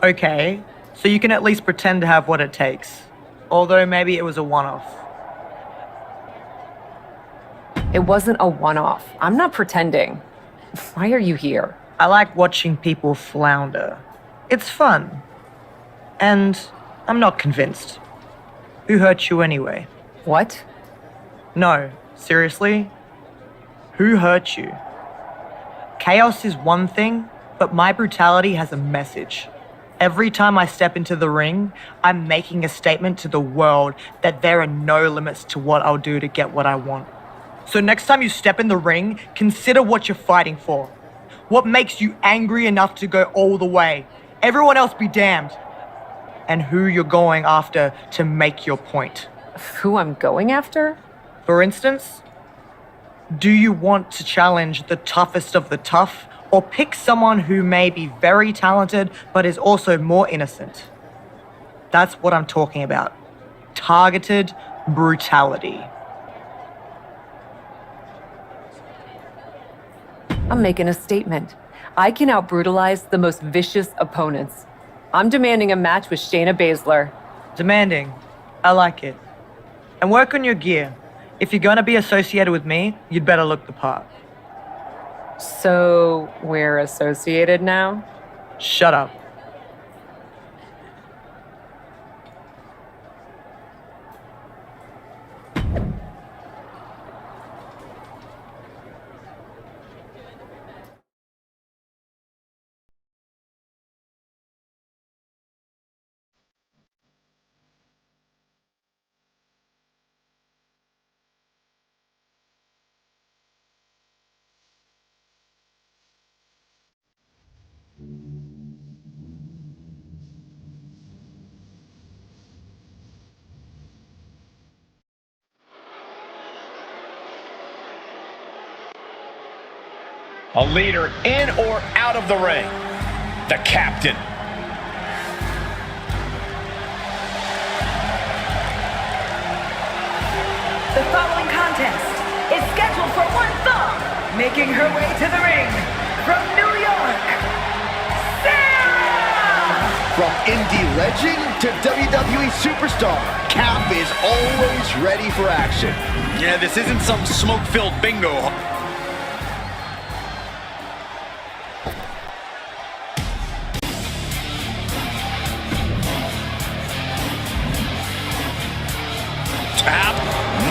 Okay, so you can at least pretend to have what it takes. Although maybe it was a one-off. It wasn't a one-off. I'm not pretending. Why are you here? I like watching people flounder. It's fun. And I'm not convinced. Who hurt you anyway? What? No, seriously? Who hurt you? Chaos is one thing, but my brutality has a message. Every time I step into the ring, I'm making a statement to the world that there are no limits to what I'll do to get what I want. So next time you step in the ring, consider what you're fighting for. What makes you angry enough to go all the way? Everyone else be damned. And who you're going after to make your point. Who I'm going after? For instance, do you want to challenge the toughest of the tough, or pick someone who may be very talented but is also more innocent? That's what I'm talking about. Targeted brutality. I'm making a statement. I can out-brutalize the most vicious opponents. I'm demanding a match with Shayna Baszler. Demanding. I like it. And work on your gear. If you're gonna be associated with me, you'd better look the part. So, we're associated now? Shut up. A leader in or out of the ring. The captain. The following contest is scheduled for one fall. Making her way to the ring from New York, Sarah! From indie legend to WWE superstar, Cap is always ready for action. Yeah, this isn't some smoke-filled bingo. Tap,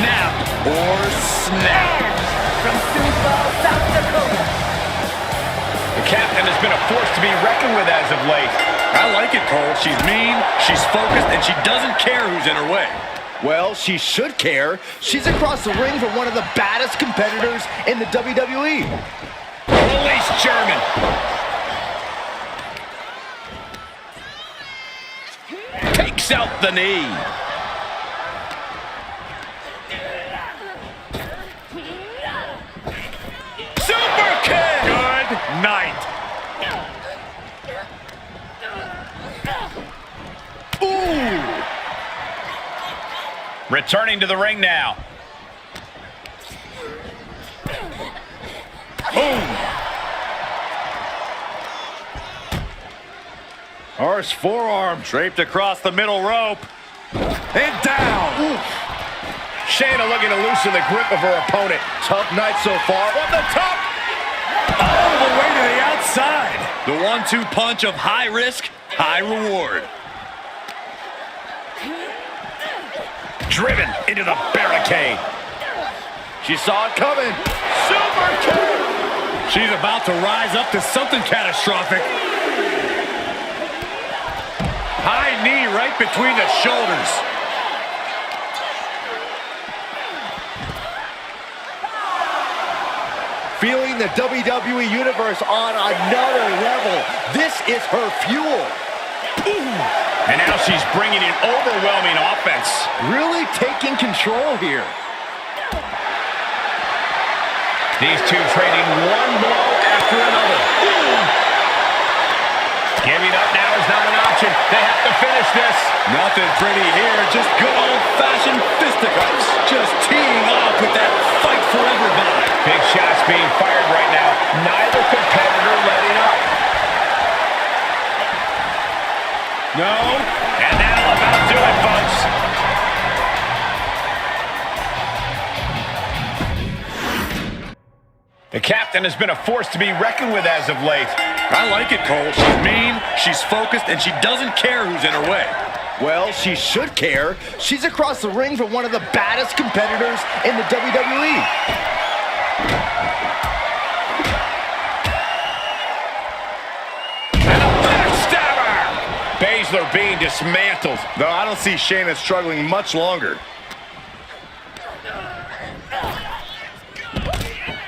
nap, or snap. From Sioux Falls, South Dakota. The captain has been a force to be reckoned with as of late. I like it, Cole. She's mean, she's focused, and she doesn't care who's in her way. Well, she should care. She's across the ring from one of the baddest competitors in the WWE. Release German. Takes out the knee. Super kick. Good night. Ooh. Returning to the ring now. Boom. Horse forearm draped across the middle rope. And down. Ooh. Shayna looking to loosen the grip of her opponent. Tough night so far. On the top. All the way to the outside. The 1-2 punch of high risk, high reward. Driven into the barricade. She saw it coming. Super kick. She's about to rise up to something catastrophic. High knee right between the shoulders. Feeling the WWE Universe on another level. This is her fuel. And now she's bringing in overwhelming offense. Really taking control here. These two trading one blow after another. Giving up now is not an option. They have to finish this. Nothing pretty here. Just good old-fashioned fisticuffs. Just teeing off with that fight forever vibe. Big shots being fired right now. Neither competitor letting up. No. And that'll about do it, folks. The captain has been a force to be reckoned with as of late. I like it, Cole. She's mean, she's focused, and she doesn't care who's in her way. Well, she should care. She's across the ring from one of the baddest competitors in the WWE. And a backstabber! Baszler being dismantled. Though I don't see Shayna struggling much longer.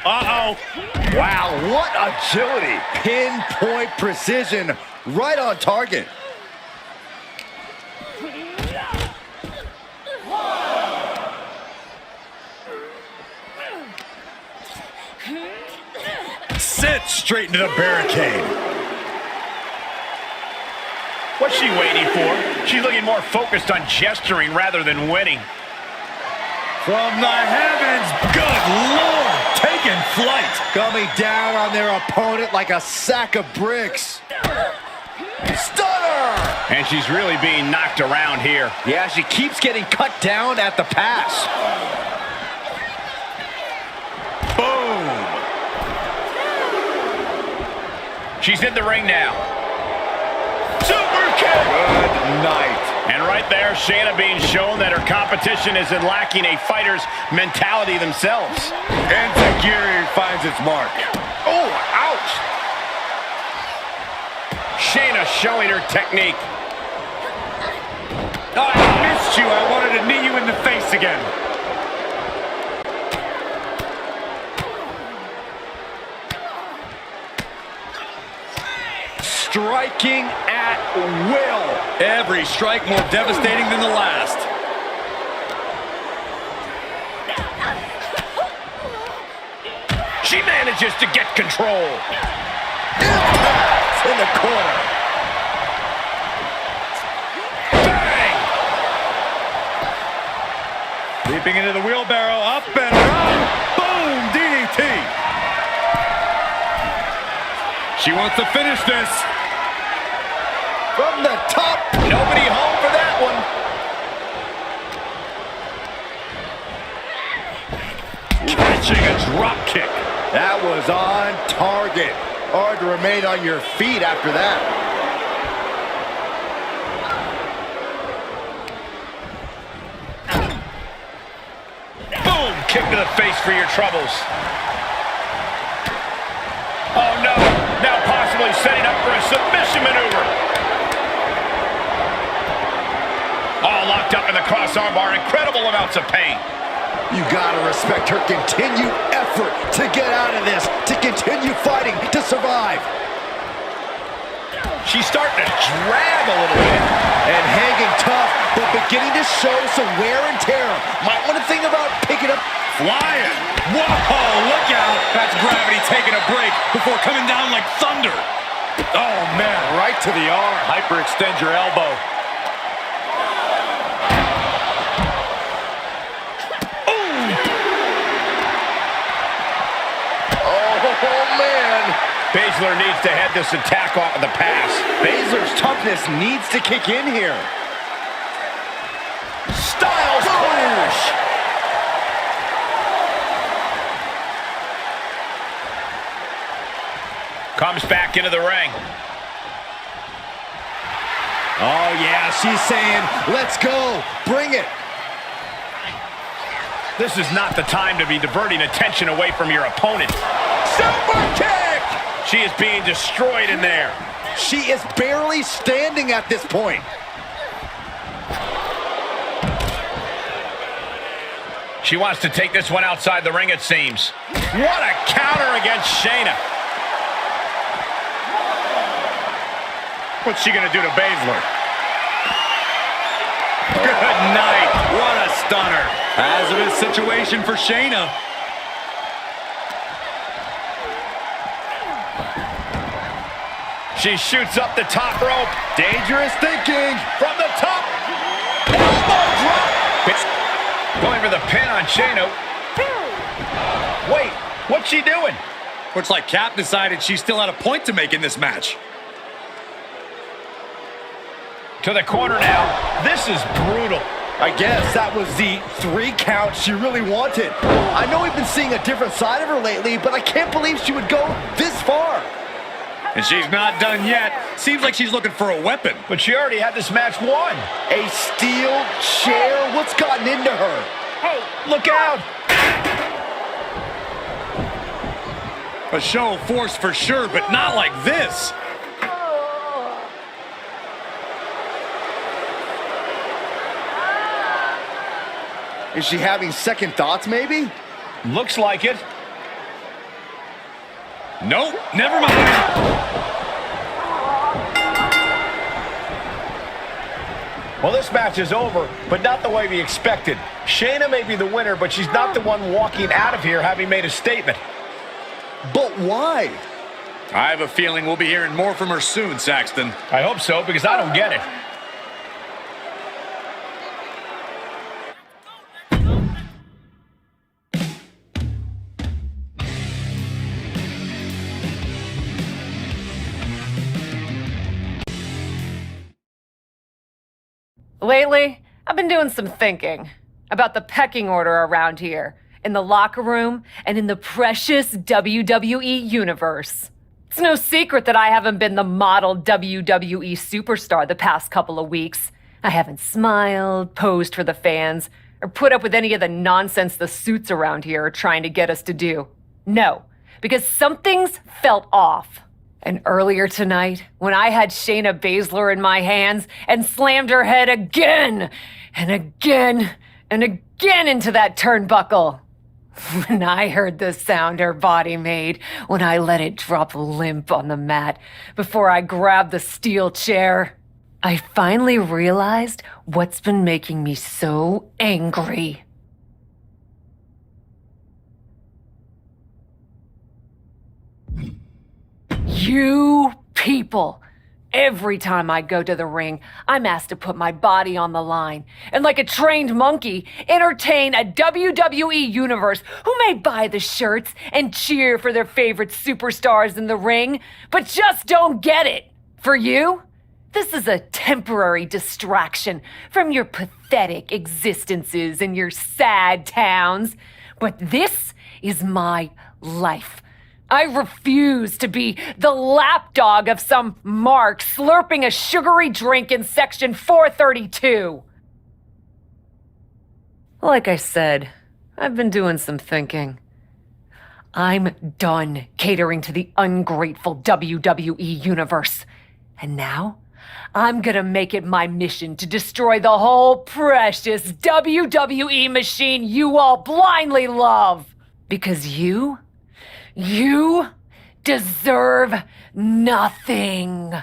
Uh-oh. Wow, what agility. Pinpoint precision, right on target. Sit straight into the barricade. What's she waiting for? She's looking more focused on gesturing rather than winning. From the heavens, good Lord, taking flight. Coming down on their opponent like a sack of bricks. Stunner! And she's really being knocked around here. Yeah, she keeps getting cut down at the pass. Boom! She's in the ring now. Super kick! Good night. And right there, Shayna being shown that her competition isn't lacking a fighter's mentality themselves. Insecurity finds its mark. Oh, ouch! Shayna showing her technique. Oh, I missed you. I wanted to knee you in the face again. Striking at will. Every strike more devastating than the last. She manages to get control. Impact in the corner. Bang! Leaping into the wheelbarrow, up and around. Boom, DDT. She wants to finish this. From the top. Nobody home for that one. Catching a drop kick. That was on target. Hard to remain on your feet after that. Boom! Kick to the face for your troubles. Oh no! Now possibly setting up for a submission maneuver. All locked up in the cross armbar. Incredible amounts of pain. You gotta respect her continued effort to get out of this, to continue fighting, to survive. She's starting to drag a little bit. And hanging tough, but beginning to show some wear and tear. Might want to think about picking up. Flying. Whoa, look out. That's gravity taking a break before coming down like thunder. Oh, man, right to the arm. Hyperextend your elbow. Oh, man. Baszler needs to head this attack off of the pass. Baszler's toughness needs to kick in here. Styles clash. Comes back into the ring. Oh, yeah, she's saying, let's go, bring it. This is not the time to be diverting attention away from your opponent. Super kick! She is being destroyed in there. She is barely standing at this point. She wants to take this one outside the ring, it seems. What a counter against Shayna. What's she going to do to Baszler? Good night. What a stunner. Hazardous situation for Shayna. She shoots up the top rope. Dangerous thinking. From the top. Elbow drop. It's going for the pin on Shayna. Wait, what's she doing? Looks like Cap decided she still had a point to make in this match. To the corner now. This is brutal. I guess that was the 3 count she really wanted. I know we've been seeing a different side of her lately, but I can't believe she would go this far. And she's not done yet. Seems like she's looking for a weapon. But she already had this match won. A steel chair? What's gotten into her? Hey, Look out! A show of force for sure, but not like this. Is she having second thoughts, maybe? Looks like it. Nope, never mind. Well, this match is over, but not the way we expected. Shayna may be the winner, but she's not the one walking out of here having made a statement. But why? I have a feeling we'll be hearing more from her soon, Saxton. I hope so, because I don't get it. Lately, I've been doing some thinking about the pecking order around here, in the locker room, and in the precious WWE universe. It's no secret that I haven't been the model WWE superstar the past couple of weeks. I haven't smiled, posed for the fans, or put up with any of the nonsense the suits around here are trying to get us to do. No, because something's felt off. And earlier tonight, when I had Shayna Baszler in my hands and slammed her head again and again and again into that turnbuckle, when I heard the sound her body made when I let it drop limp on the mat before I grabbed the steel chair, I finally realized what's been making me so angry. You people. Every time I go to the ring, I'm asked to put my body on the line and, like a trained monkey, entertain a WWE universe who may buy the shirts and cheer for their favorite superstars in the ring, but just don't get it. For you, this is a temporary distraction from your pathetic existences in your sad towns. But this is my life. I refuse to be the lapdog of some mark slurping a sugary drink in section 432. Like I said, I've been doing some thinking. I'm done catering to the ungrateful WWE universe. And now, I'm gonna make it my mission to destroy the whole precious WWE machine you all blindly love. Because you deserve nothing.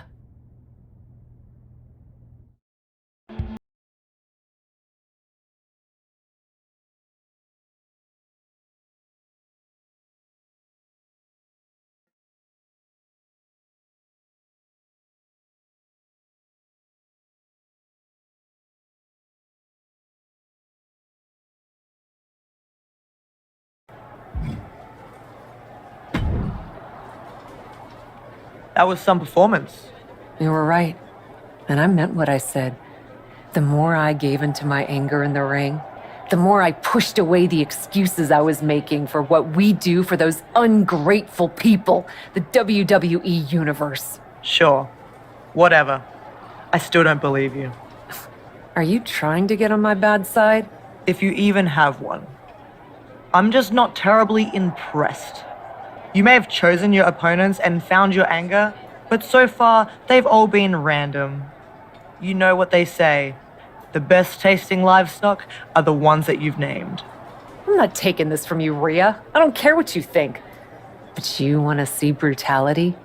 That was some performance. You were right. And I meant what I said. The more I gave into my anger in the ring, the more I pushed away the excuses I was making for what we do for those ungrateful people, the WWE universe. Sure. Whatever. I still don't believe you. Are you trying to get on my bad side? If you even have one. I'm just not terribly impressed. You may have chosen your opponents and found your anger, but so far, they've all been random. You know what they say. The best tasting livestock are the ones that you've named. I'm not taking this from you, Rhea. I don't care what you think. But you want to see brutality?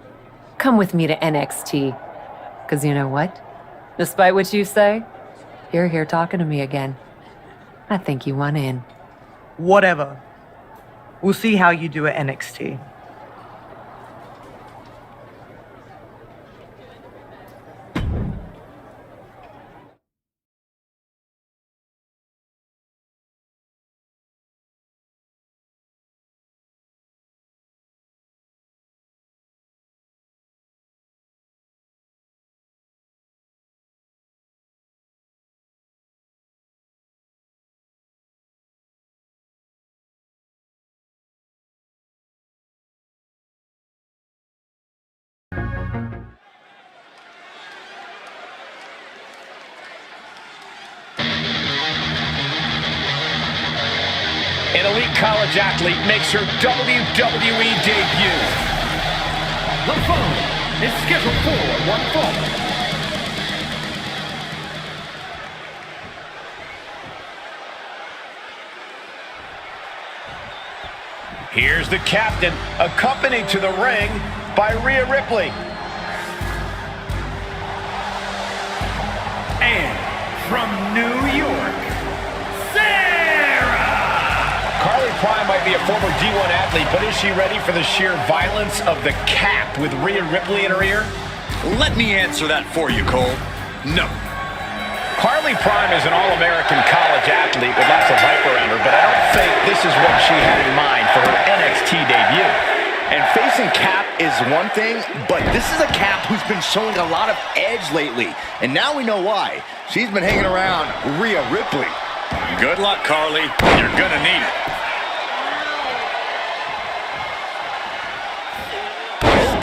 Come with me to NXT. Because you know what? Despite what you say, you're here talking to me again. I think you want in. Whatever. We'll see how you do at NXT. college athlete makes her WWE debut. The following is scheduled for one fall. Here's the captain, accompanied to the ring by Rhea Ripley. And from New York, Sarah! Carly Prime might be a former D1 athlete, but is she ready for the sheer violence of the cap with Rhea Ripley in her ear? Let me answer that for you, Cole. No. Carly Prime is an all-American college athlete with lots of hype around her, but I don't think this is what she had in mind for her NXT debut. And facing Cap is one thing, but this is a Cap who's been showing a lot of edge lately. And now we know why. She's been hanging around Rhea Ripley. Good luck, Carly. You're gonna need it.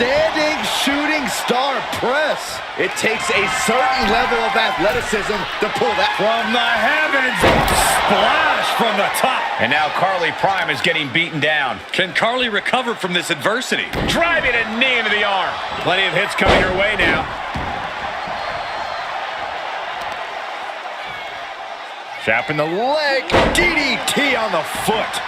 Standing shooting star press. It takes a certain level of athleticism to pull that. From the heavens, splash from the top. And now Carly Prime is getting beaten down. Can Carly recover from this adversity? Driving a knee into the arm. Plenty of hits coming her way now. Chapping the leg. DDT on the foot.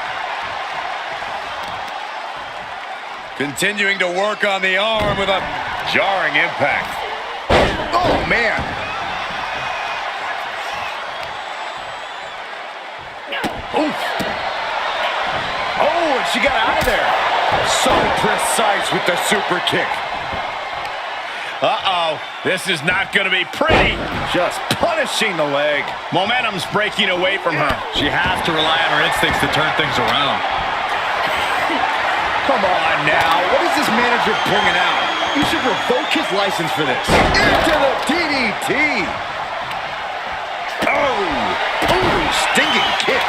Continuing to work on the arm with a Jarring impact. Oh, man. Oof. Oh, and she got out of there. So precise with the super kick. Uh-oh. This is not going to be pretty. Just punishing the leg. Momentum's breaking away from her. She has to rely on her instincts to turn things around. Come on now. What is this manager bringing out? You should revoke his license for this. Into the DDT. Oh. Ooh, stinging kick.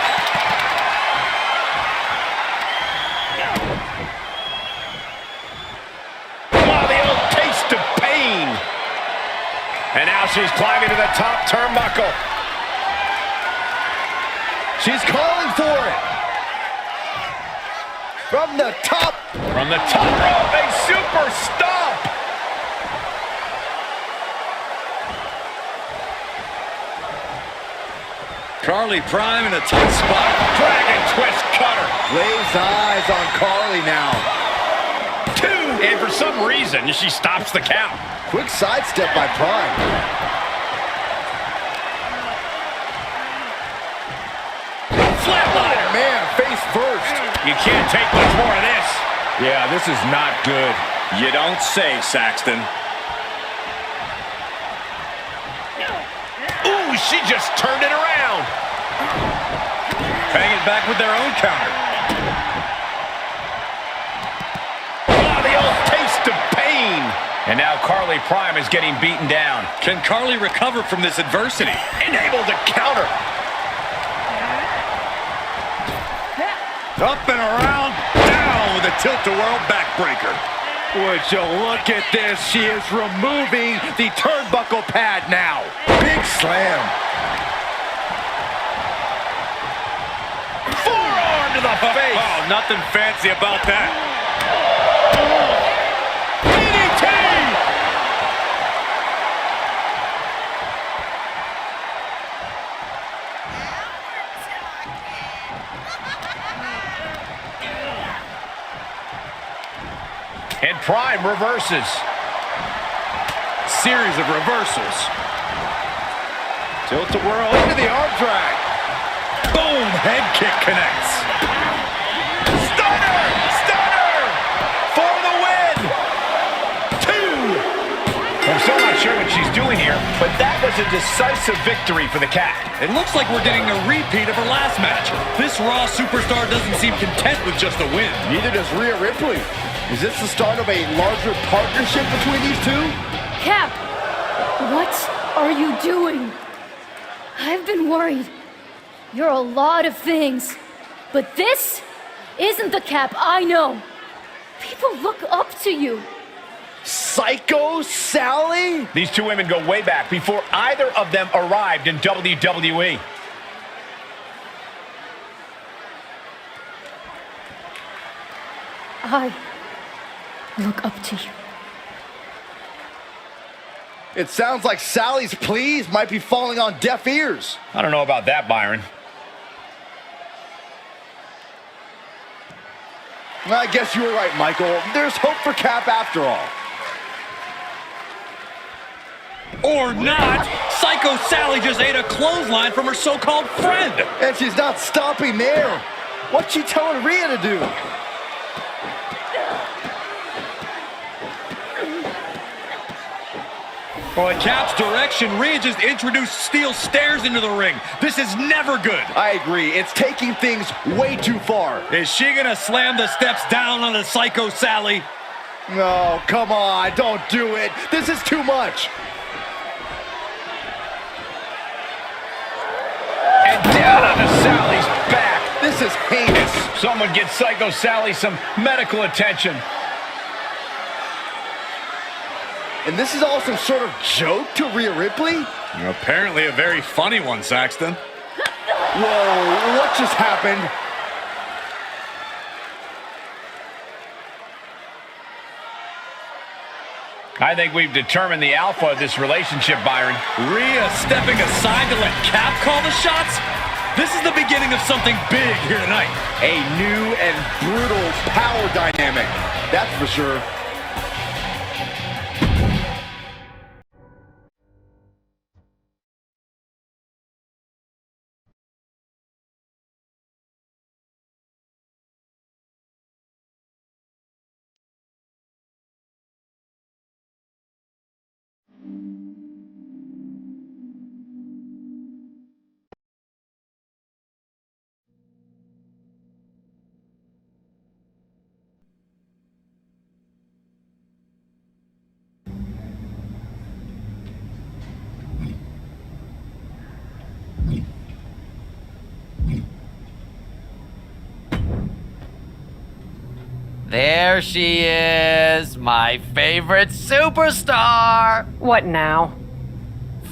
Oh, the old taste of pain. And now she's climbing to the top turnbuckle. She's calling for it. From the top. From the top rope, a super stomp. Carly Prime in a tight spot. Dragon twist cutter. Glazed eyes on Carly now. 2. And for some reason, she stops the count. Quick sidestep by Prime. Flatliner. Oh, man, face first. You can't take much more of this. Yeah, this is not good. You don't say, Saxton. Ooh, she just turned it around. Hanging back with their own counter. Oh, the old taste of pain. And now Carly Prime is getting beaten down. Can Carly recover from this adversity? Able to counter. Up and around, down with a tilt-a-whirl backbreaker. Would you look at this? She is removing the turnbuckle pad now. Big slam. Forearm to the face. Oh, nothing fancy about that. DDT. And Prime reverses. Series of reversals. Tilt-a-whirl into the arm drag. Boom, head kick connects. Stunner! Stunner! For the win! 2! I'm still not sure what she's doing here, but that was a decisive victory for the Cat. It looks like we're getting a repeat of her last match. This Raw superstar doesn't seem content with just a win. Neither does Rhea Ripley. Is this the start of a larger partnership between these two? Cap, what are you doing? I've been worried. You're a lot of things, but this isn't the Cap I know. People look up to you. Psycho Sally? These two women go way back before either of them arrived in WWE. I look up to you. It sounds like Sally's pleas might be falling on deaf ears. I don't know about that, Byron. I guess you were right, Michael. There's hope for Cap after all. Or not. Psycho Sally just ate a clothesline from her so-called friend. And she's not stopping there. What's she telling Rhea to do? Well, at Cap's direction, Rhea just introduced steel stairs into the ring. This is never good. I agree. It's taking things way too far. Is she gonna slam the steps down on the Psycho Sally? No, come on. Don't do it. This is too much. And down onto Sally's back. This is heinous. Someone get Psycho Sally some medical attention. And this is all some sort of joke to Rhea Ripley? Apparently a very funny one, Saxton. Whoa, what just happened? I think we've determined the alpha of this relationship, Byron. Rhea stepping aside to let Cap call the shots? This is the beginning of something big here tonight. A new and brutal power dynamic, that's for sure. There she is, my favorite superstar! What now?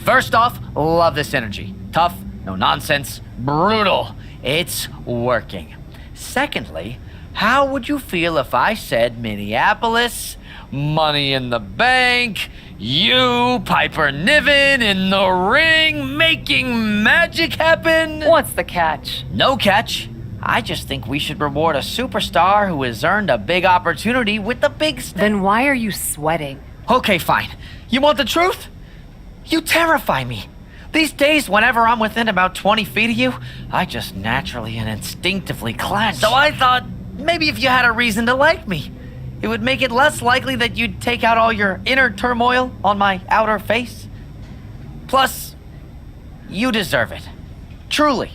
First off, love this energy. Tough, no nonsense, brutal. It's working. Secondly, how would you feel if I said Minneapolis, Money in the Bank, you, Piper Niven, in the ring, making magic happen? What's the catch? No catch. I just think we should reward a superstar who has earned a big opportunity with the big Then why are you sweating? Okay, fine. You want the truth? You terrify me. These days, whenever I'm within about 20 feet of you, I just naturally and instinctively clench. So I thought, maybe if you had a reason to like me, it would make it less likely that you'd take out all your inner turmoil on my outer face. Plus, you deserve it. Truly.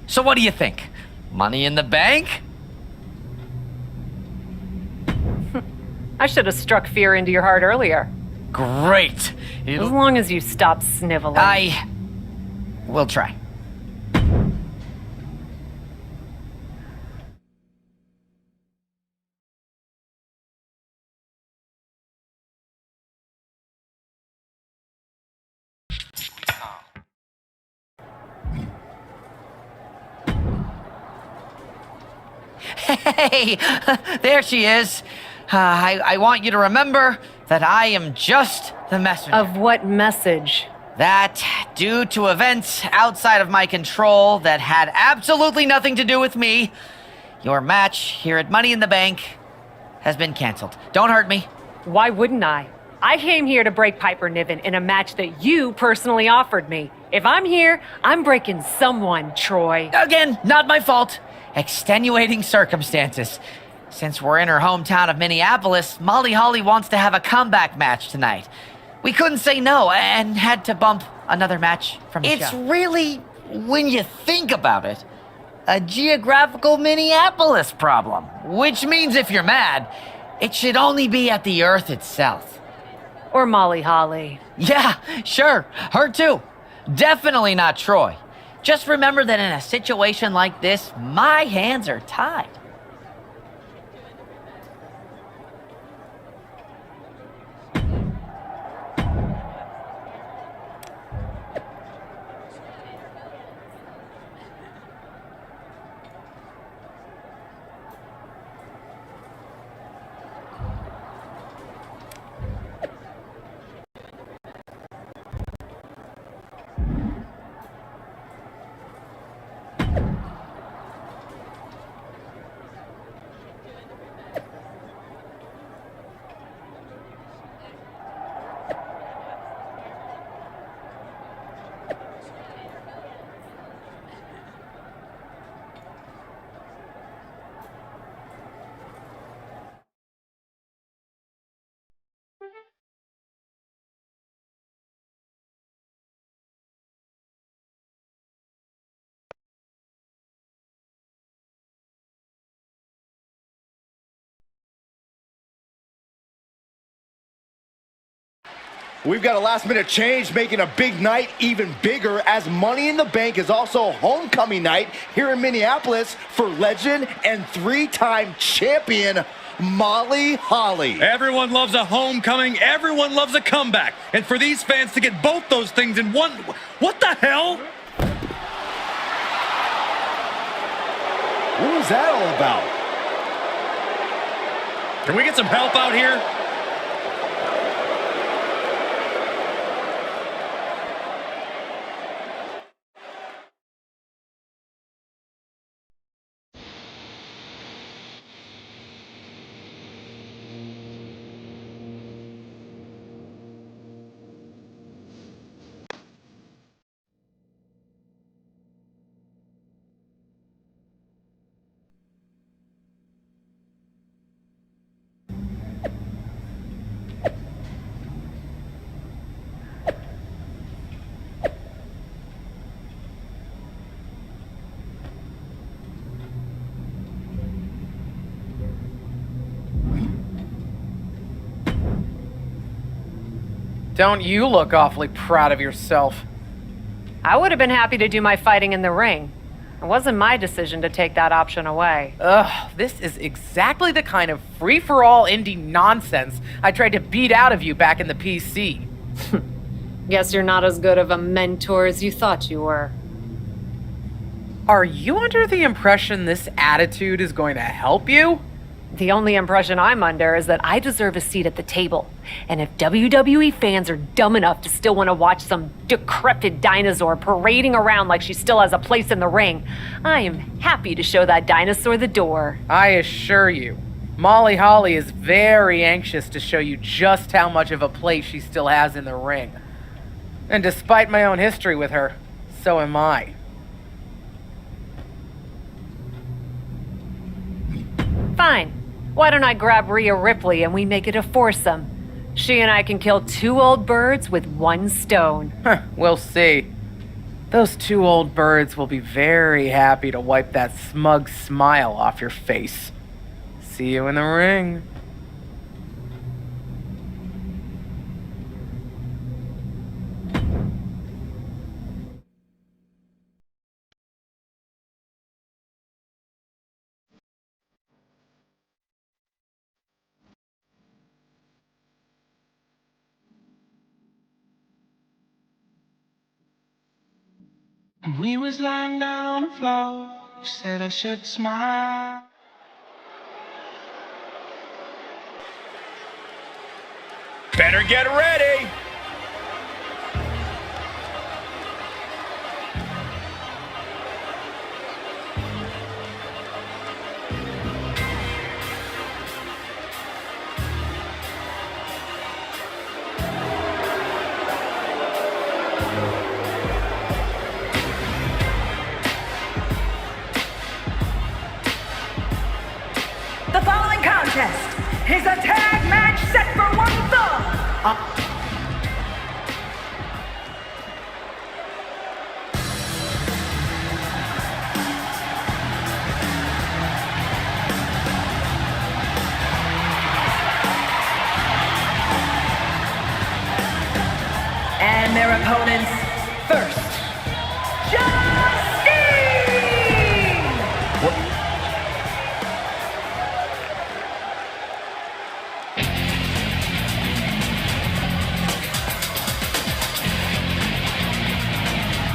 So what do you think? Money in the Bank? I should have struck fear into your heart earlier. Great. As long as you stop sniveling. I will try. Hey, there she is. I want you to remember that I am just the messenger. Of what message? That, due to events outside of my control that had absolutely nothing to do with me, your match here at Money in the Bank has been canceled. Don't hurt me. Why wouldn't I? I came here to break Piper Niven in a match that you personally offered me. If I'm here, I'm breaking someone, Troy. Again, not my fault. Extenuating circumstances. Since we're in her hometown of Minneapolis, Molly Holly wants to have a comeback match tonight. We couldn't say no and had to bump another match from the show. It's really, when you think about it, a geographical Minneapolis problem. Which means if you're mad, it should only be at the Earth itself. Or Molly Holly. Yeah, sure. Her too. Definitely not Troy. Just remember that in a situation like this, my hands are tied. We've got a last-minute change, making a big night even bigger, as Money in the Bank is also homecoming night here in Minneapolis for legend and three-time champion Molly Holly. Everyone loves a homecoming. Everyone loves a comeback. And for these fans to get both those things in one... What the hell? What was that all about? Can we get some help out here? Don't you look awfully proud of yourself? I would have been happy to do my fighting in the ring. It wasn't my decision to take that option away. Ugh, this is exactly the kind of free-for-all indie nonsense I tried to beat out of you back in the PC. Guess you're not as good of a mentor as you thought you were. Are you under the impression this attitude is going to help you? The only impression I'm under is that I deserve a seat at the table. And if WWE fans are dumb enough to still want to watch some decrepit dinosaur parading around like she still has a place in the ring, I am happy to show that dinosaur the door. I assure you, Molly Holly is very anxious to show you just how much of a place she still has in the ring. And despite my own history with her, so am I. Fine. Why don't I grab Rhea Ripley and we make it a foursome? She and I can kill two old birds with one stone. We'll see. Those two old birds will be very happy to wipe that smug smile off your face. See you in the ring. We was lying down on the floor. You said I should smile. Better get ready. The following contest is a tag match set for one fall. And their opponents, first, Justine!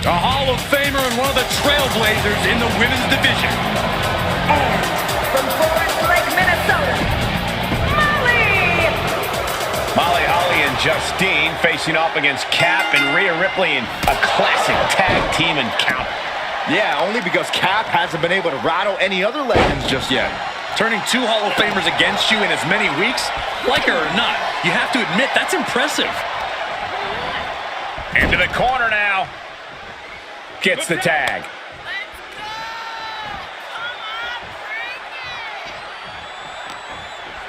A Hall of Famer and one of the trailblazers in the women's division. And from Forest Lake, Minnesota, Molly! Molly Holly and Justine facing off against Cap and Rhea Ripley in a classic tag team encounter. Yeah, only because Cap hasn't been able to rattle any other legends just yet. Turning two Hall of Famers against you in as many weeks, like her or not, you have to admit that's impressive. Into the corner now. Gets the tag.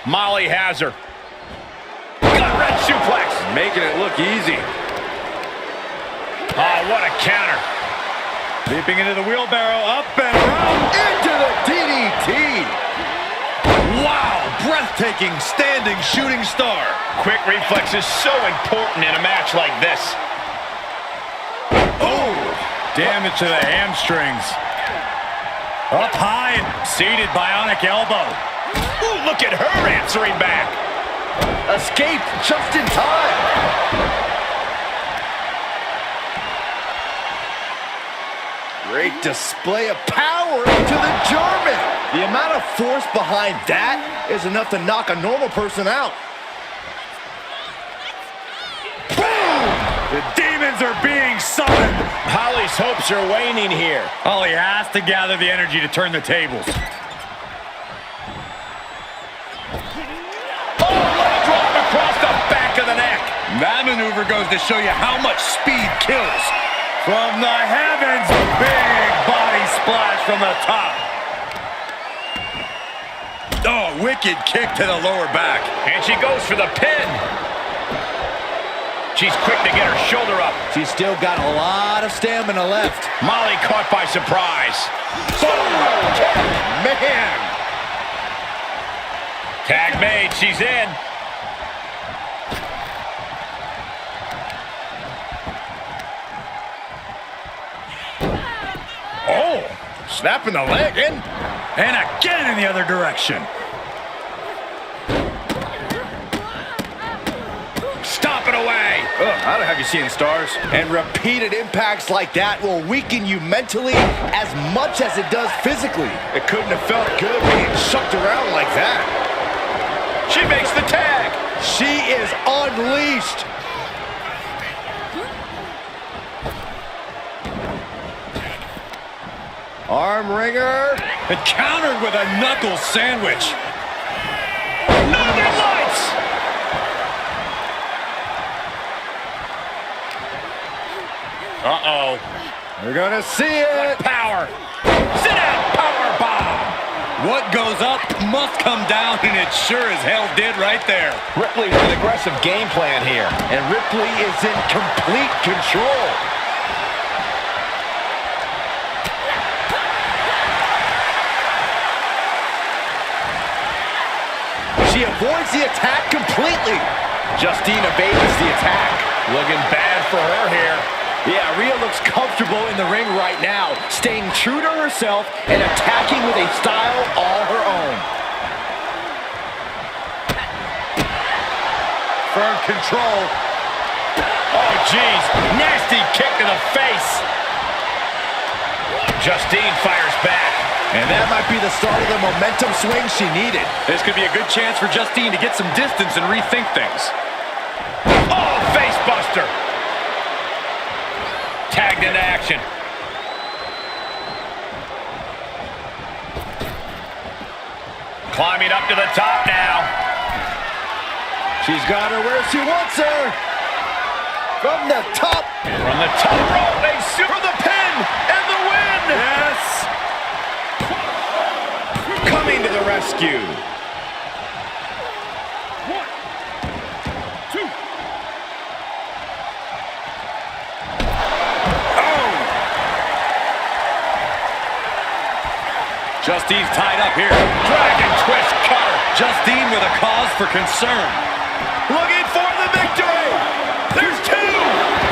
Molly has her. Gut wrench suplex. Making it look easy. Oh, what a counter. Leaping into the wheelbarrow, up and around. Into the DDT. Wow, breathtaking standing shooting star. Quick reflexes so important in a match like this. Oh, damage to the hamstrings. Up high and seated bionic elbow. Ooh, look at her answering back. Escaped just in time. Great display of power to the German. The amount of force behind that is enough to knock a normal person out. Boom! The demons are being summoned. Holly's hopes are waning here. Holly has to gather the energy to turn the tables. Oh, leg drop across the back of the neck. That maneuver goes to show you how much speed kills. From the heavens, big body splash from the top. Oh, wicked kick to the lower back. And she goes for the pin. She's quick to get her shoulder up. She's still got a lot of stamina left. Molly caught by surprise. Man! Tag made, she's in. Oh, snapping the leg in. And again in the other direction. Stop it away. I don't have you seeing stars. And repeated impacts like that will weaken you mentally as much as it does physically. It couldn't have felt good being shucked around like that. She makes the tag. She is unleashed. Arm wringer. And countered with a knuckle sandwich. Northern Lights. Uh-oh. We're gonna see it. Power. Sit down, power bomb. What goes up must come down, and it sure as hell did right there. Ripley with an aggressive game plan here. And Ripley is in complete control. She avoids the attack completely. Justine evades the attack. Looking bad for her here. Yeah, Rhea looks comfortable in the ring right now, staying true to herself and attacking with a style all her own. Firm control. Oh, geez. Nasty kick to the face. Justine fires back. And that might be the start of the momentum swing she needed. This could be a good chance for Justine to get some distance and rethink things. Oh, face buster. Tagged into action. Climbing up to the top now. She's got her where she wants her. From the top. From the top rope, they shoot for the pin and the win. Yes. Coming to the rescue. 1, 2. Oh! Justine's tied up here. Dragon twist cutter. Justine with a cause for concern. Looking for the victory. There's two.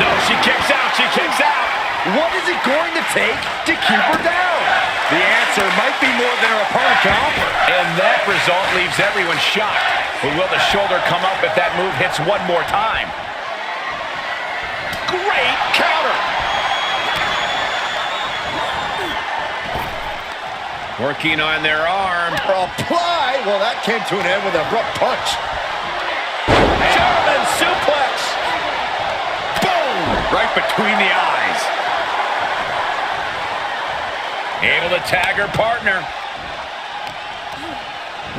No, she kicks out. She kicks out. What is it going to take to keep her down? The answer might be more than her opponent can offer. And that result leaves everyone shocked. But will the shoulder come up if that move hits one more time? Great counter. Working on their arm. Apply. Well, that came to an end with an abrupt punch. German suplex. Boom! Right between the eyes. Able to tag her partner.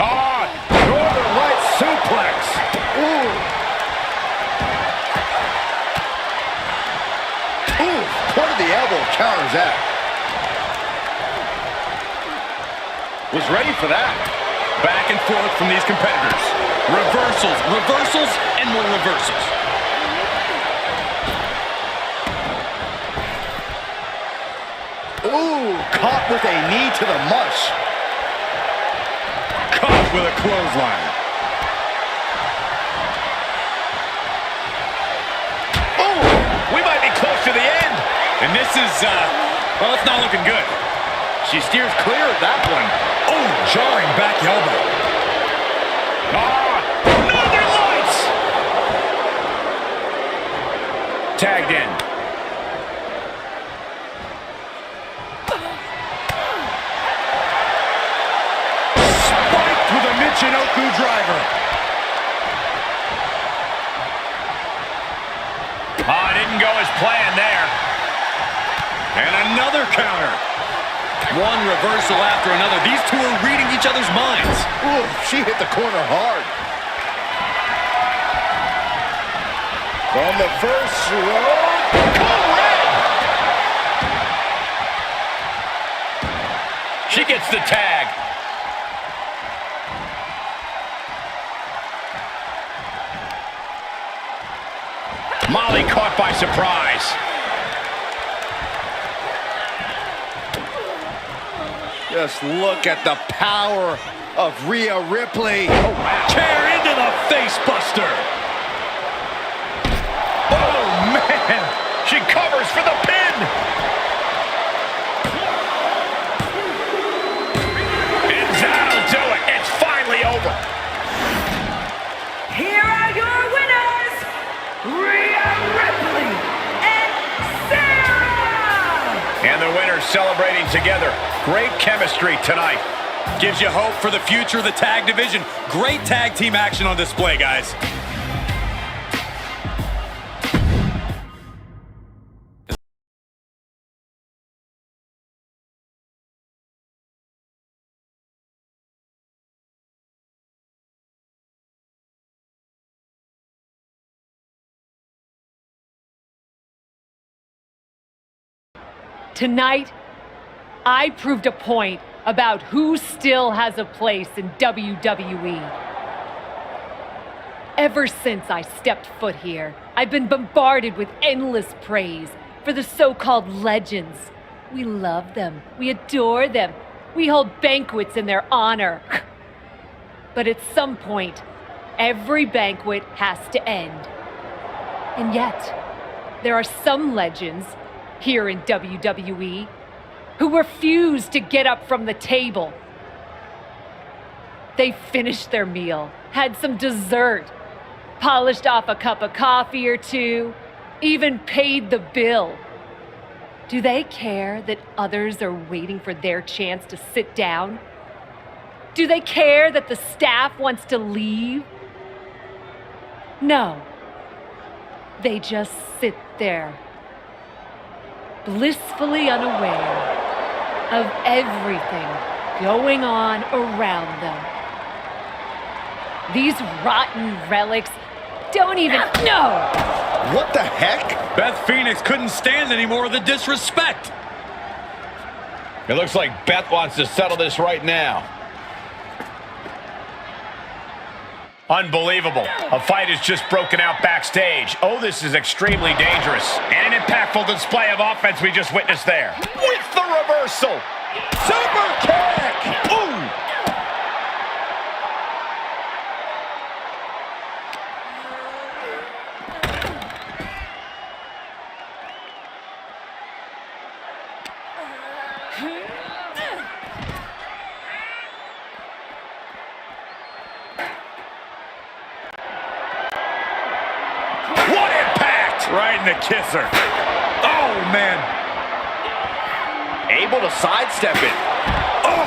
Northern Lights suplex. Ooh. Ooh, point of the elbow counters that. Was ready for that. Back and forth from these competitors. Reversals, reversals, and more reversals. Ooh, caught with a knee to the mush. Caught with a clothesline. This is, well, it's not looking good. She steers clear of that one. Oh, jarring back elbow. Northern Lights! Tagged in. Spiked with a Michinoku driver. Didn't go as planned there. And another counter. One reversal after another. These two are reading each other's minds. Ooh, she hit the corner hard. From the first row. Correct! She gets the tag. Molly caught by surprise. Just look at the power of Rhea Ripley. Oh, wow. Chair into the face buster. Oh, man. She covers for the pin. And that'll do it. It's finally over. Here are your winners, Rhea Ripley and Sarah! And the winners celebrating together. Great chemistry tonight. Gives you hope for the future of the tag division. Great tag team action on display, guys. Tonight, I proved a point about who still has a place in WWE. Ever since I stepped foot here, I've been bombarded with endless praise for the so-called legends. We love them. We adore them. We hold banquets in their honor. But at some point, every banquet has to end. And yet, there are some legends here in WWE who refuse to get up from the table. They finished their meal, had some dessert, polished off a cup of coffee or two, even paid the bill. Do they care that others are waiting for their chance to sit down? Do they care that the staff wants to leave? No. They just sit there, blissfully unaware of everything going on around them. These rotten relics don't even know. What the heck? Beth Phoenix couldn't stand any more of the disrespect. It looks like Beth wants to settle this right now. Unbelievable. A fight has just broken out backstage. Oh, this is extremely dangerous. And an impactful display of offense we just witnessed there. With the reversal. Super kick. Ooh. What impact! Right in the kisser. Oh, man. Able to sidestep it. Oh!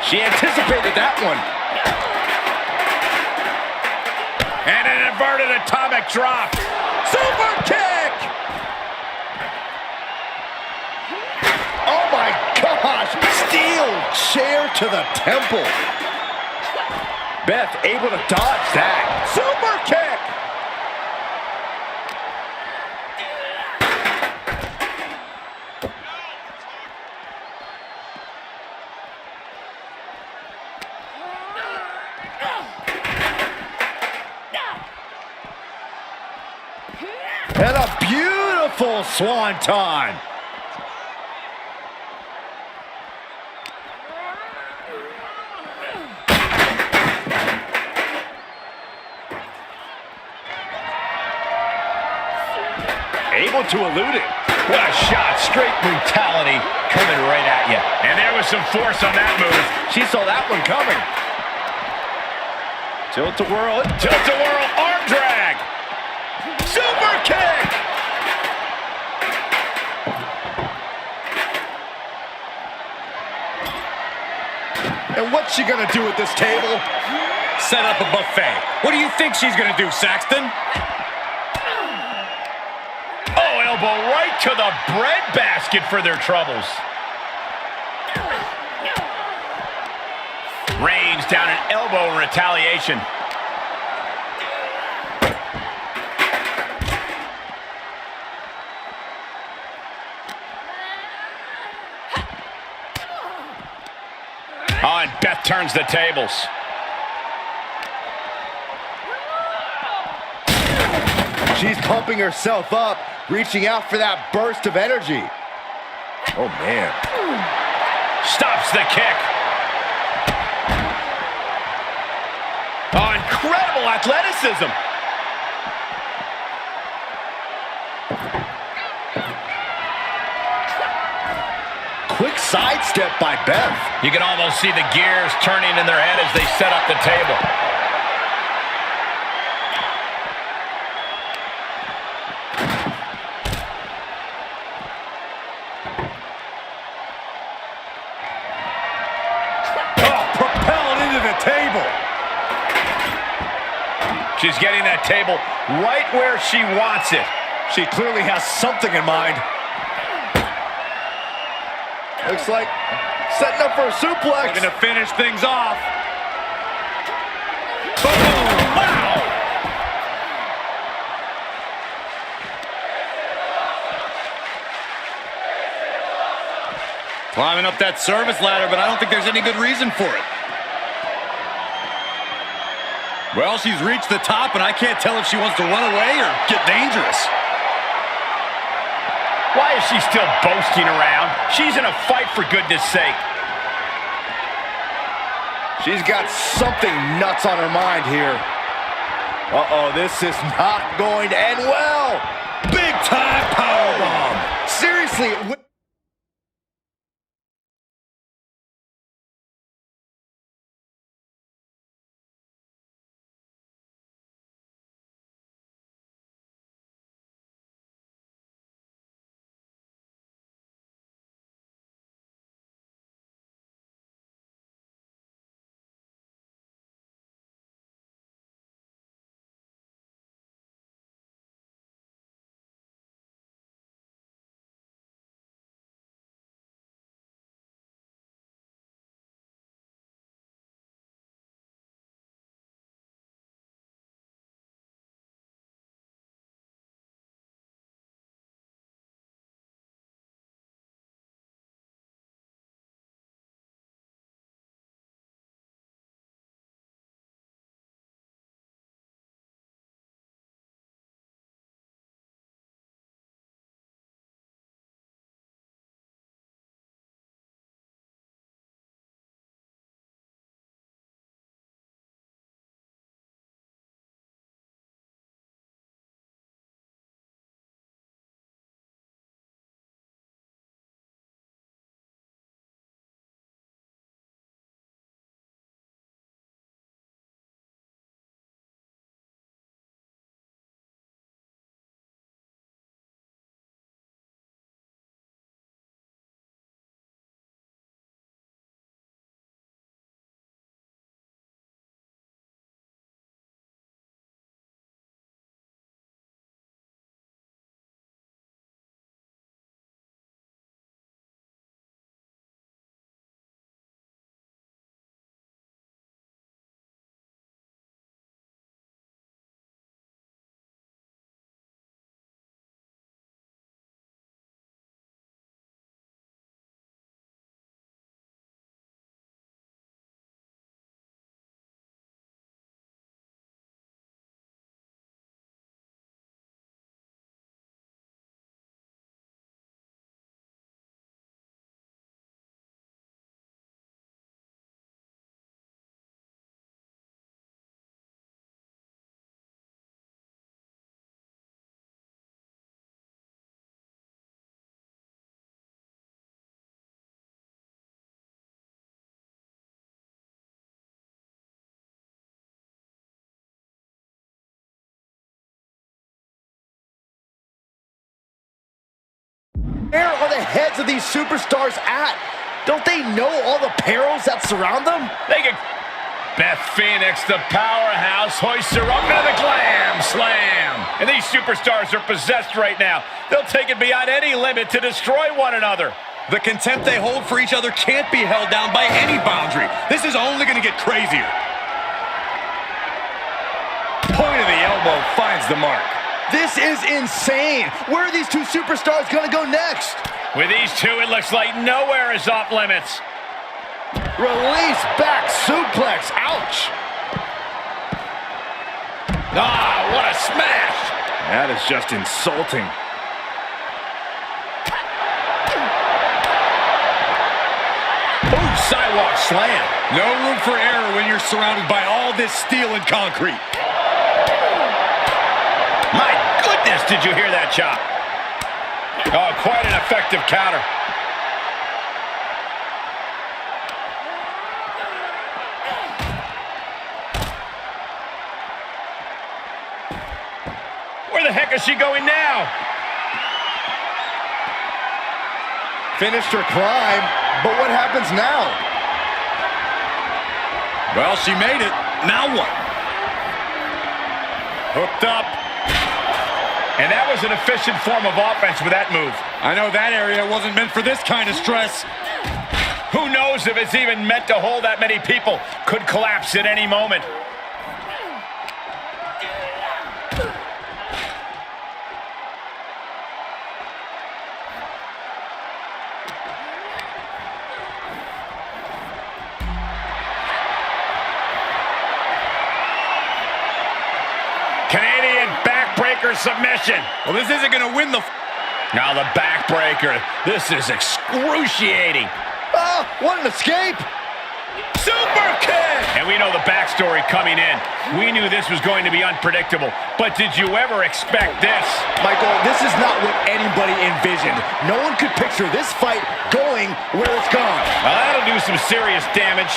She anticipated that one. And an inverted atomic drop. Super kick! Oh my gosh! Steel chair to the temple. Beth able to dodge that. Super kick! And a beautiful swanton. Able going to elude it. What a shot. Straight brutality coming right at you. And there was some force on that move. She saw that one coming. Tilt-a-whirl, tilt-a-whirl, arm drag. Super kick. And what's she gonna do at this table? Set up a buffet. What do you think she's gonna do, Saxton? Oh, elbow right to the bread basket for their troubles. Rains down an elbow in retaliation. Oh, and Beth turns the tables. She's pumping herself up, reaching out for that burst of energy. Oh, man. Stops the kick. Oh, incredible athleticism. Quick sidestep by Beth. You can almost see the gears turning in their head as they set up the table. Oh, propelled into the table. She's getting that table right where she wants it. She clearly has something in mind. Looks like setting up for a suplex. Looking to finish things off. Boom! Wow! Climbing up that service ladder, but I don't think there's any good reason for it. Well, she's reached the top, and I can't tell if she wants to run away or get dangerous. Why is she still boasting around? She's in a fight, for goodness sake. She's got something nuts on her mind here. Uh-oh, this is not going to end well. Big time powerbomb. Seriously. Where are the heads of these superstars at? Don't they know all the perils that surround them? They can... Beth Phoenix, the powerhouse, hoists her up into the glam slam. And these superstars are possessed right now. They'll take it beyond any limit to destroy one another. The contempt they hold for each other can't be held down by any boundary. This is only going to get crazier. Point of the elbow finds the mark. This is insane. Where are these two superstars going to go next? With these two, it looks like nowhere is off limits. Release back suplex. Ouch. Ah, what a smash. That is just insulting. Ooh, sidewalk slam. No room for error when you're surrounded by all this steel and concrete. My goodness, did you hear that chop? Oh, quite an effective counter. Where the heck is she going now? Finished her climb, but what happens now? Well, she made it. Now what? Hooked up. And that was an efficient form of offense with that move. I know that area wasn't meant for this kind of stress. Who knows if it's even meant to hold that many people? Could collapse at any moment. Canadian backbreaker submission. Well, this isn't going to win the... Now the backbreaker. This is excruciating. Oh, what an escape. Super kick! And we know the backstory coming in. We knew this was going to be unpredictable. But did you ever expect this? Michael, this is not what anybody envisioned. No one could picture this fight going where it's gone. Well, that'll do some serious damage.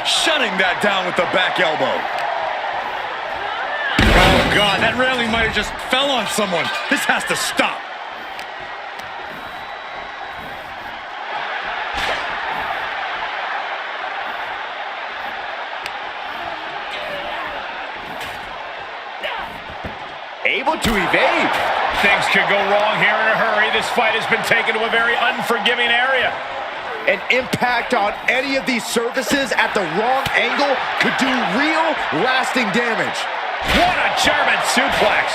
Shutting that down with the back elbow. Oh, God, that railing might have just fell on someone. This has to stop. Able to evade. Things could go wrong here in a hurry. This fight has been taken to a very unforgiving area. An impact on any of these surfaces at the wrong angle could do real, lasting damage. What a German suplex.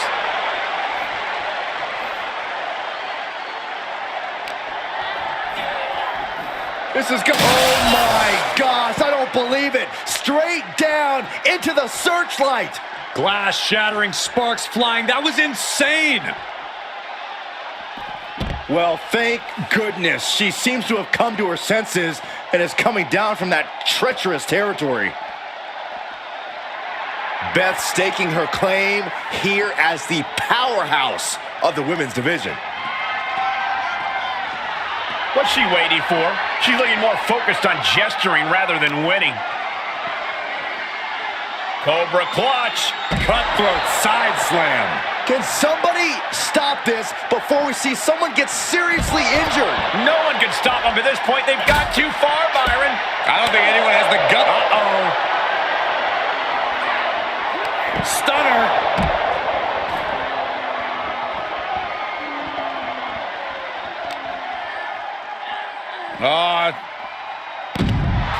This is good. Oh my gosh, I don't believe it. Straight down into the searchlight. Glass shattering, sparks flying. That was insane. Well, thank goodness. She seems to have come to her senses and is coming down from that treacherous territory. Beth staking her claim here as the powerhouse of the women's division. What's she waiting for? She's looking more focused on gesturing rather than winning. Cobra clutch. Cutthroat side slam. Can somebody stop this before we see someone get seriously injured? No one can stop them at this point. They've gone too far, Byron. I don't think anyone has the gut. Stunner.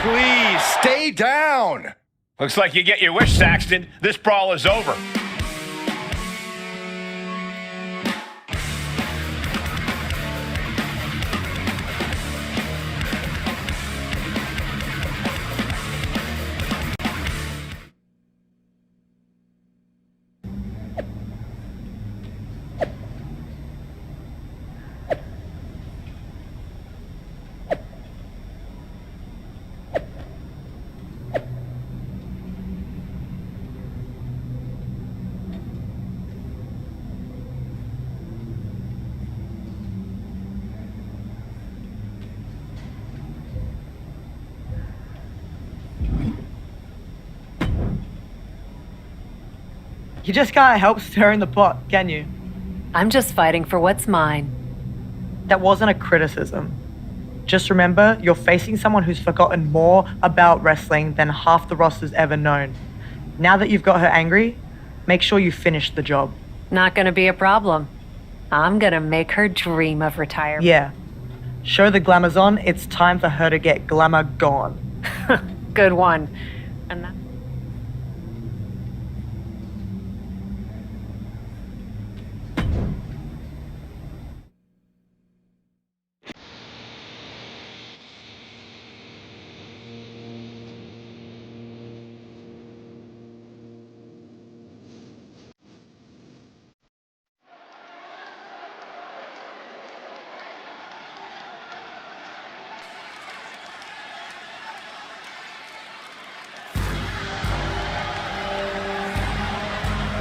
Please stay down. Looks like you get your wish, Saxton. This brawl is over. You just can't help stirring the pot, can you? I'm just fighting for what's mine. That wasn't a criticism. Just remember, you're facing someone who's forgotten more about wrestling than half the roster's ever known. Now that you've got her angry, make sure you finish the job. Not gonna be a problem. I'm gonna make her dream of retirement. Yeah. Show the glamour's on, it's time for her to get glamour gone. Good one. And that...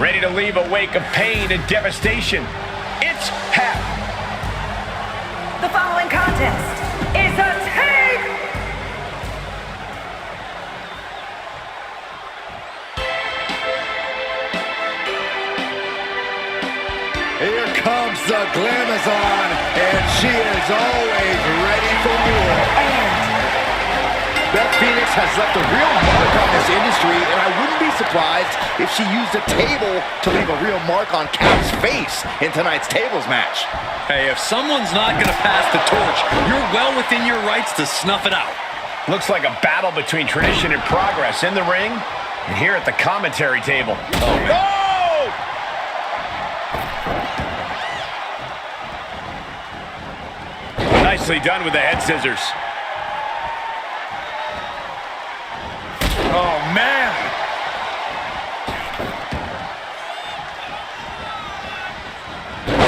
Ready to leave a wake of pain and devastation. It's Hap. The following contest is a tag. Here comes the Glamazon, and she is always ready for war. Beth Phoenix has left a real mark on this industry, and I wouldn't be surprised if she used a table to leave a real mark on Cap's face in tonight's tables match. Hey, if someone's not going to pass the torch, you're well within your rights to snuff it out. Looks like a battle between tradition and progress in the ring and here at the commentary table. Oh, man. Nicely done with the head scissors. Oh, man.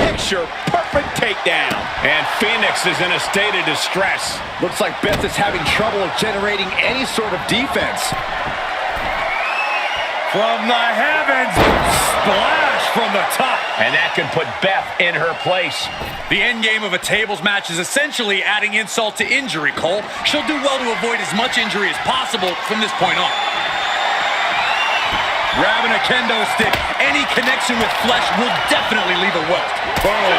Picture perfect takedown. And Phoenix is in a state of distress. Looks like Beth is having trouble generating any sort of defense. From the heavens, splash from the top. And that could put Beth in her place. The end game of a tables match is essentially adding insult to injury, Cole. She'll do well to avoid as much injury as possible from this point on. Grabbing a kendo stick, any connection with flesh will definitely leave a welt. Boom.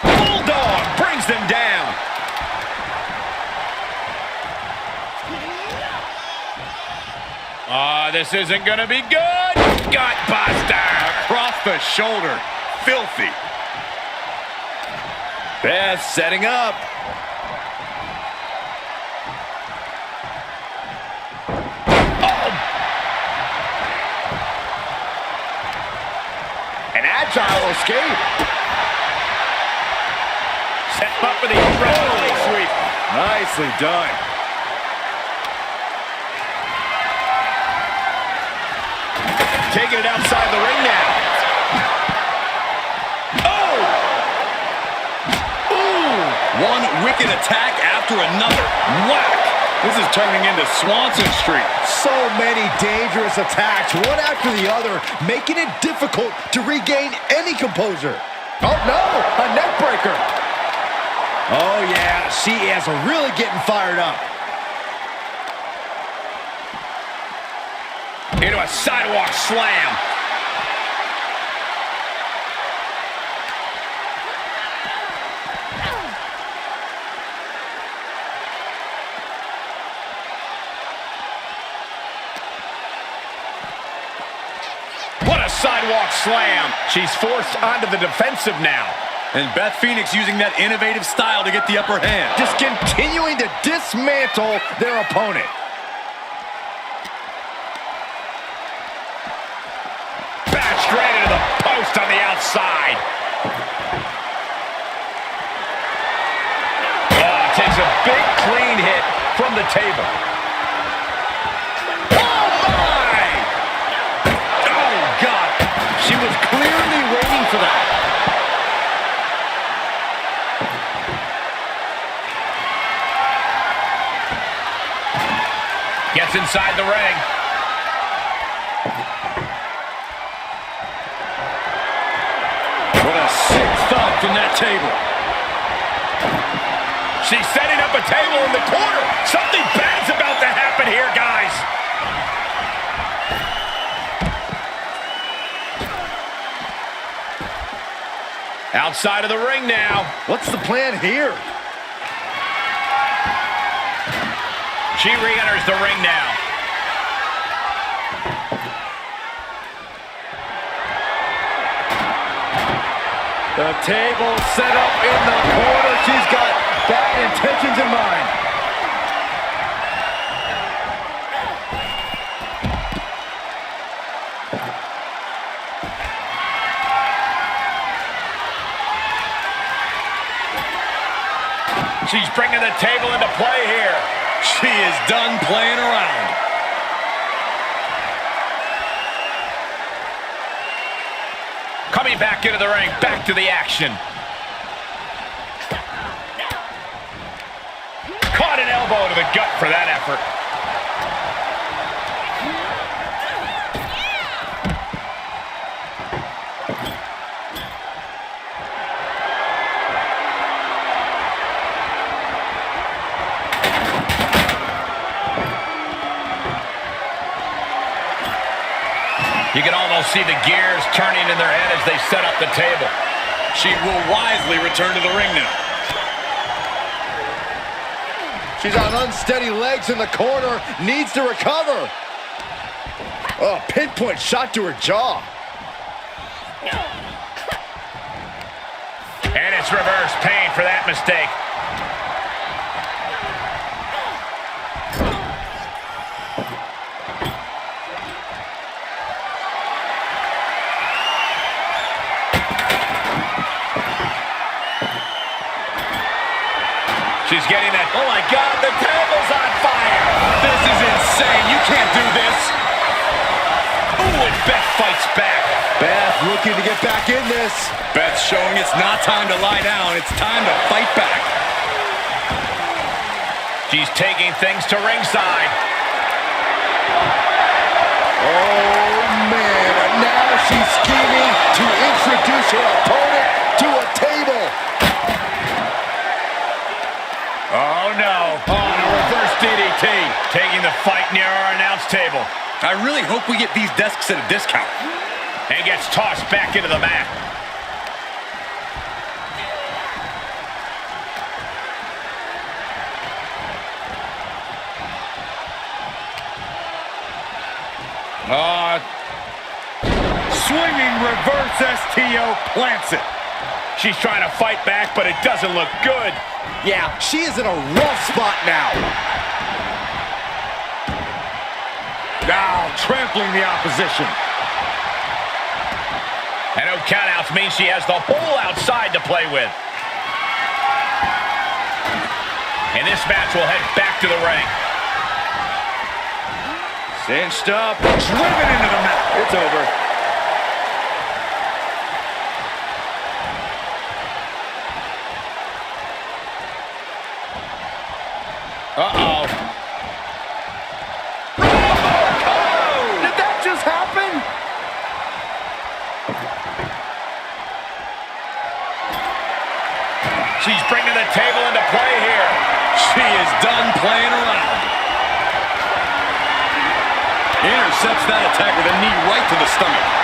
Bulldog brings them down. This isn't gonna be good. Gutbuster across the shoulder. Filthy. Beth setting up. An agile escape. Set up for the leg sweep. Nicely done. Taking it outside the ring now. Oh! Ooh! One wicked attack after another. Whack! This is turning into Swanson Street. So many dangerous attacks, one after the other, making it difficult to regain any composure. Oh no, a neck breaker. Oh yeah, she is really getting fired up. Into a sidewalk slam. What a sidewalk slam. She's forced onto the defensive now. And Beth Phoenix using that innovative style to get the upper hand. Just continuing to dismantle their opponent. Straight into the post on the outside. Takes a big clean hit from the table. Oh my! Oh God! She was clearly waiting for that. Gets inside the ring. What a sick thud from that table. She's setting up a table in the corner. Something bad's about to happen here, guys. Outside of the ring now. What's the plan here? She re-enters the ring now. The table set up in the corner. She's got bad intentions in mind. She's bringing the table into play here. She is done playing around. Coming back into the ring, back to the action. Caught an elbow to the gut for that effort. You can almost see the gears turning in their head as they set up the table. She will wisely return to the ring now. She's on unsteady legs in the corner, needs to recover. Oh, pinpoint shot to her jaw. And it's reverse pain for that mistake. She's getting that. Oh my God, the table's on fire. This is insane. You can't do this. Ooh, and Beth fights back. Beth looking to get back in this. Beth's showing it's not time to lie down. It's time to fight back. She's taking things to ringside. Oh, man. Now she's scheming to introduce her opponent to a table. Oh, no. Oh, and a reverse DDT. Taking the fight near our announce table. I really hope we get these desks at a discount. And gets tossed back into the mat. Swinging reverse STO plants it. She's trying to fight back, but it doesn't look good. Yeah, she is in a rough spot now. Now trampling the opposition. And no countouts means she has the whole outside to play with. And this match will head back to the ring. Cinched up, driven into the mat. It's over. Uh-oh. Did that just happen? She's bringing the table into play here. She is done playing around. Intercepts that attack with a knee right to the stomach.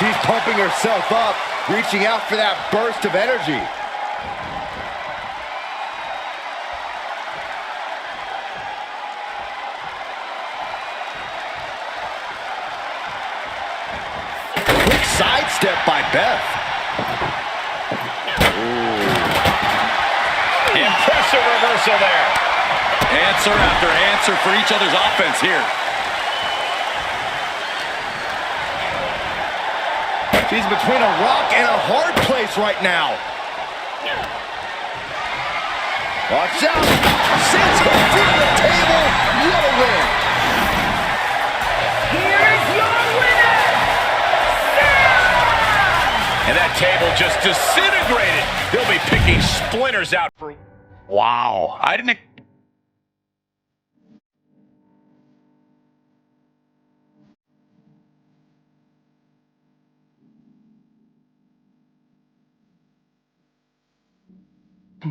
She's pumping herself up, reaching out for that burst of energy. Quick sidestep by Beth. Ooh. Impressive reversal there. Answer after answer for each other's offense here. She's between a rock and a hard place right now. Watch out. Sends her through the table. What a win. Here is your winner, Sarah! And that table just disintegrated. They'll be picking splinters out for... Wow. I didn't...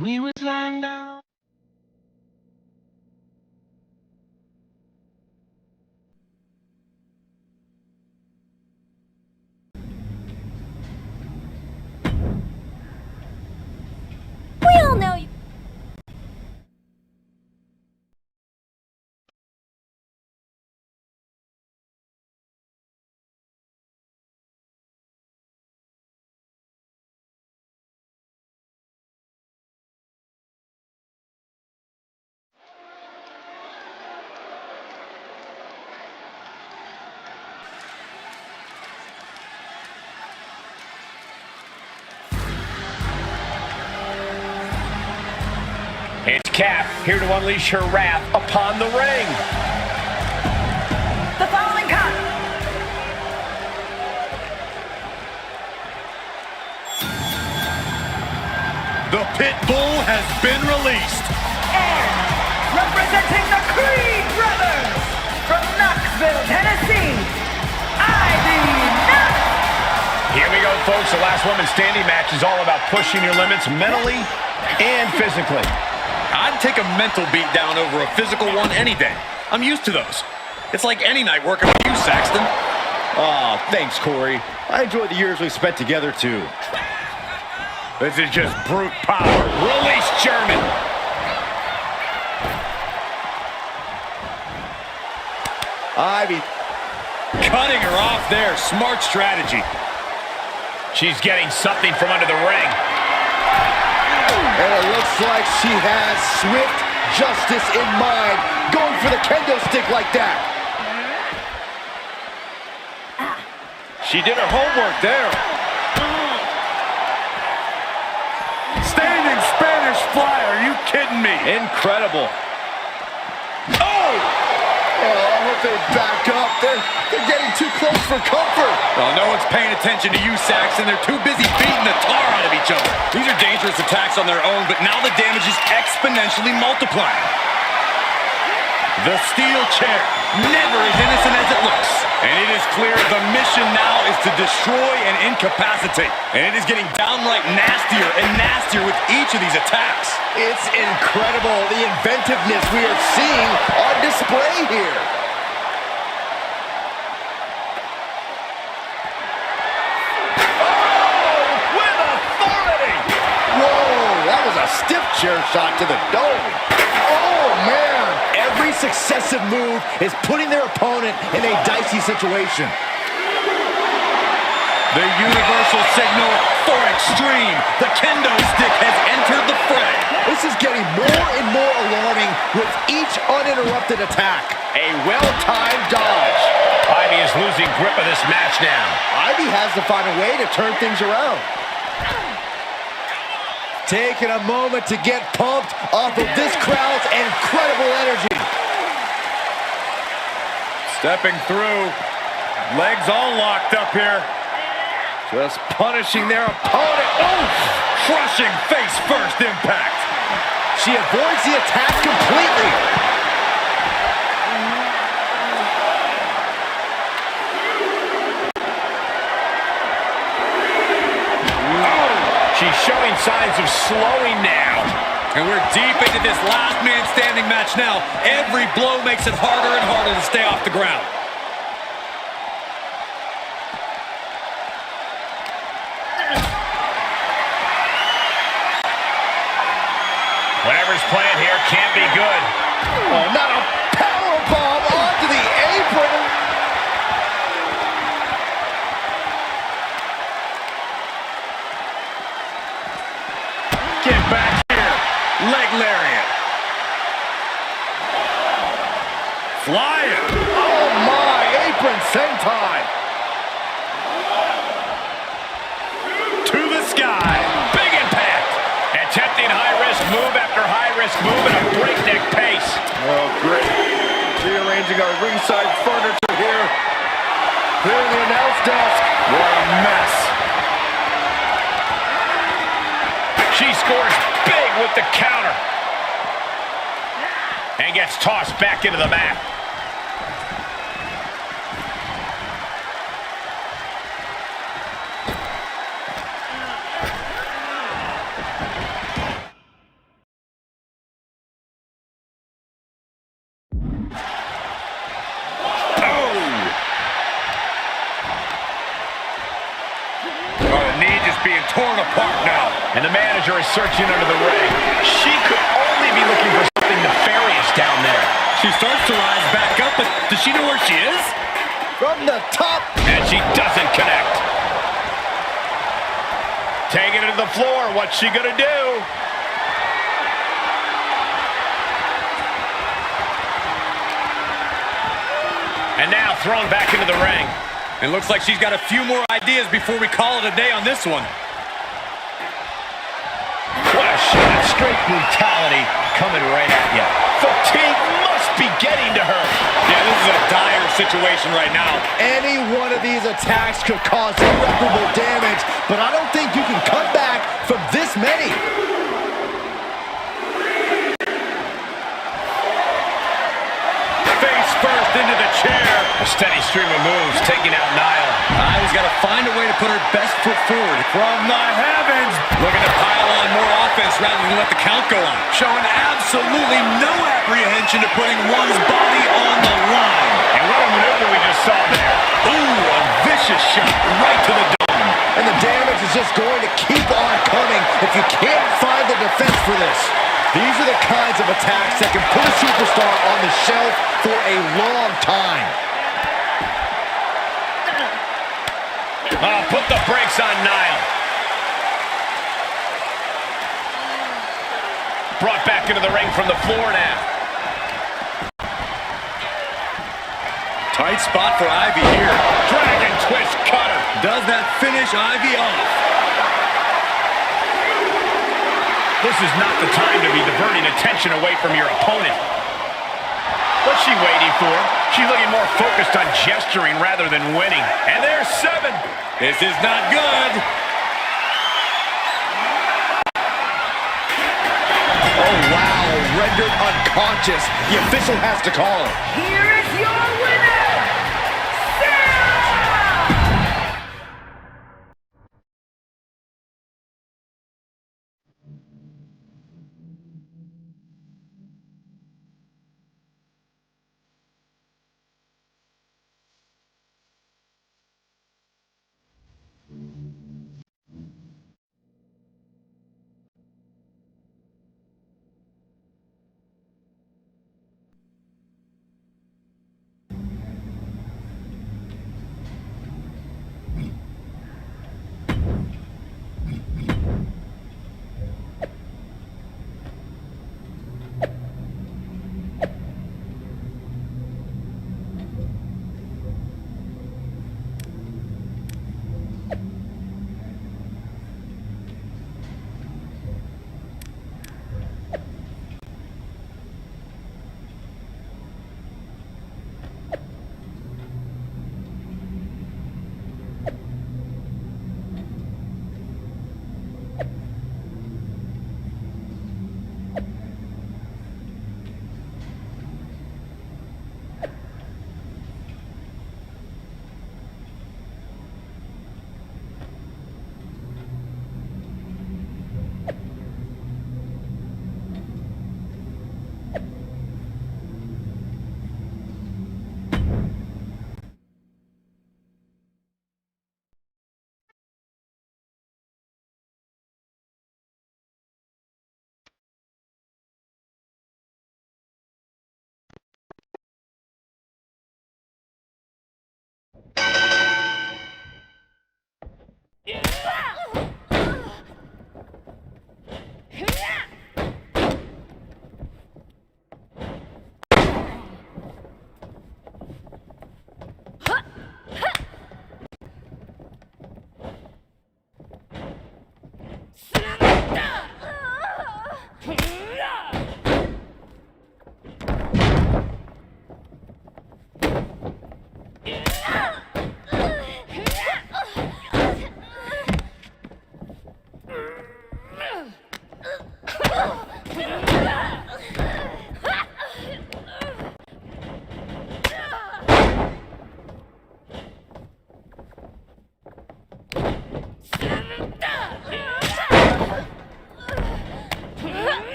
We was lying down. We all know you. It's Kat, here to unleash her wrath upon the ring. The following cut. The Pit Bull has been released. And representing the Creed Brothers from Knoxville, Tennessee, Ivy Knox. Here we go, folks. The last woman standing match is all about pushing your limits mentally and physically. I'd take a mental beat down over a physical one any day. I'm used to those. It's like any night working with you, Saxton. Aw, thanks, Corey. I enjoyed the years we spent together, too. This is just brute power. Release German. Ivy. Cutting her off there. Smart strategy. She's getting something from under the ring. And it looks like she has swift justice in mind, going for the kendo stick like that. She did her homework there. Standing Spanish fly, are you kidding me? Incredible. Oh! Oh, I hope they back up. They're getting too close for comfort. Oh, no one's paying attention to you, Saxton. They're too busy beating the tar out of each other. These are dangerous attacks on their own, but now the damage is exponentially multiplying. The steel chair, never as innocent as it looks. And it is clear the mission now is to destroy and incapacitate. And it is getting downright nastier and nastier with each of these attacks. It's incredible, the inventiveness we are seeing on display here. Oh, with authority! Whoa, that was a stiff chair shot to the dome. Oh, man. Every successive move is putting their opponent in a dicey situation. The universal signal for extreme. The kendo stick has entered the fray. This is getting more and more alarming with each uninterrupted attack. A well-timed dodge. Ivy is losing grip of this match now. Ivy has to find a way to turn things around. Taking a moment to get pumped off of this crowd's incredible energy. Stepping through. Legs all locked up here. Just punishing their opponent. Oh! Crushing face-first impact. She avoids the attack completely. She's showing signs of slowing now. And we're deep into this last man standing match now. Every blow makes it harder and harder to stay off the ground. Whatever's playing here can't be good. Oh, not a powerbomb onto the apron. Get back here. Leg lariat. Flying. Oh my, apron sentai. To the sky. Big impact. Attempting high-risk move after high-risk move at a breakneck pace. Oh, great. Rearranging our ringside furniture here. Clearing the announce desk. What a mess. gets tossed back into the mat. Being torn apart now. And the manager is searching under the ring. She could only be looking for something nefarious down there. She starts to rise back up, but does she know where she is? From the top. And she doesn't connect. Taking it to the floor. What's she gonna do? And now thrown back into the ring. It looks like she's got a few more ideas before we call it a day on this one. What a shot. Straight brutality coming right at you. Fatigue must be getting to her. Yeah, this is a dire situation right now. Any one of these attacks could cause irreparable damage, but I don't think you can come back from this many. Face first into the chair. A steady stream of moves taking out Niall. Niall's got to find a way to put her best foot forward. From the heavens. Looking to pile on more offense rather than let the count go on. Showing absolutely no apprehension to putting one's body on the line. And what a maneuver we just saw there. Ooh, a vicious shot right to the dome. And the damage is just going to keep on coming if you can't find the defense for this. These are the kinds of attacks that can put a superstar on the shelf for a long time. Put the brakes on Niall. Brought back into the ring from the floor now. Tight spot for Ivy here. Dragon twist cutter. Does that finish Ivy off? This is not the time to be diverting attention away from your opponent. What's she waiting for? She's looking more focused on gesturing rather than winning. And there's 7. This is not good. Oh, wow. Rendered unconscious. The official has to call it. Here is your winner, Sarah!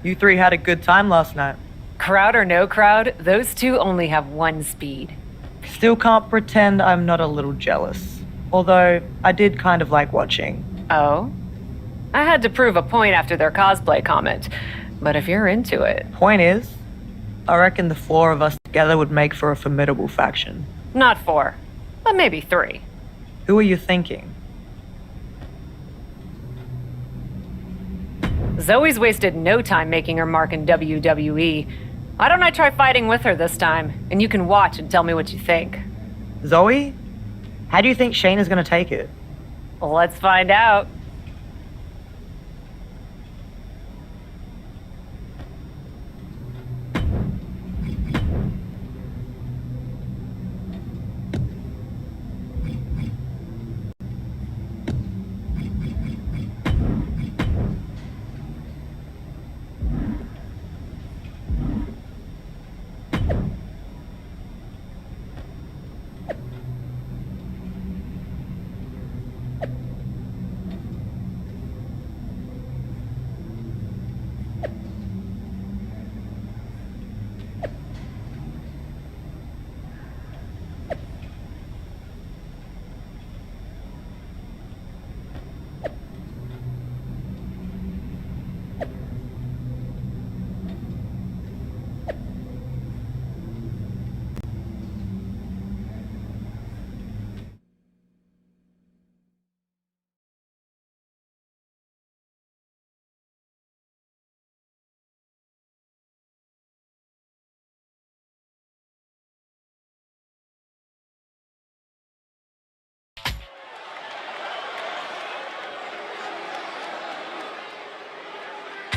You three had a good time last night. Crowd or no crowd, those two only have one speed. Still can't pretend I'm not a little jealous. Although, I did kind of like watching. Oh? I had to prove a point after their cosplay comment. But if you're into it... Point is, I reckon the four of us together would make for a formidable faction. Not 4, but maybe 3. Who are you thinking? Zoe's wasted no time making her mark in WWE. Why don't I try fighting with her this time, and you can watch and tell me what you think. Zoe? How do you think Shayna's gonna take it? Let's find out.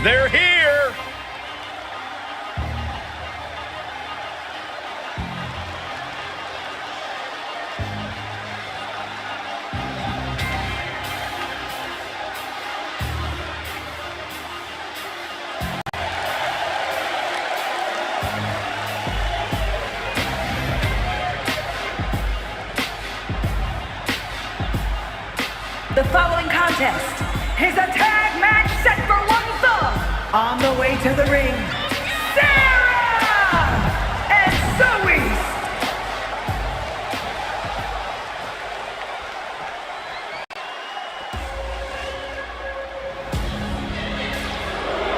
They're here! The following contest is a tag match set for one fall. On the way to the ring, Sarah and Zoe.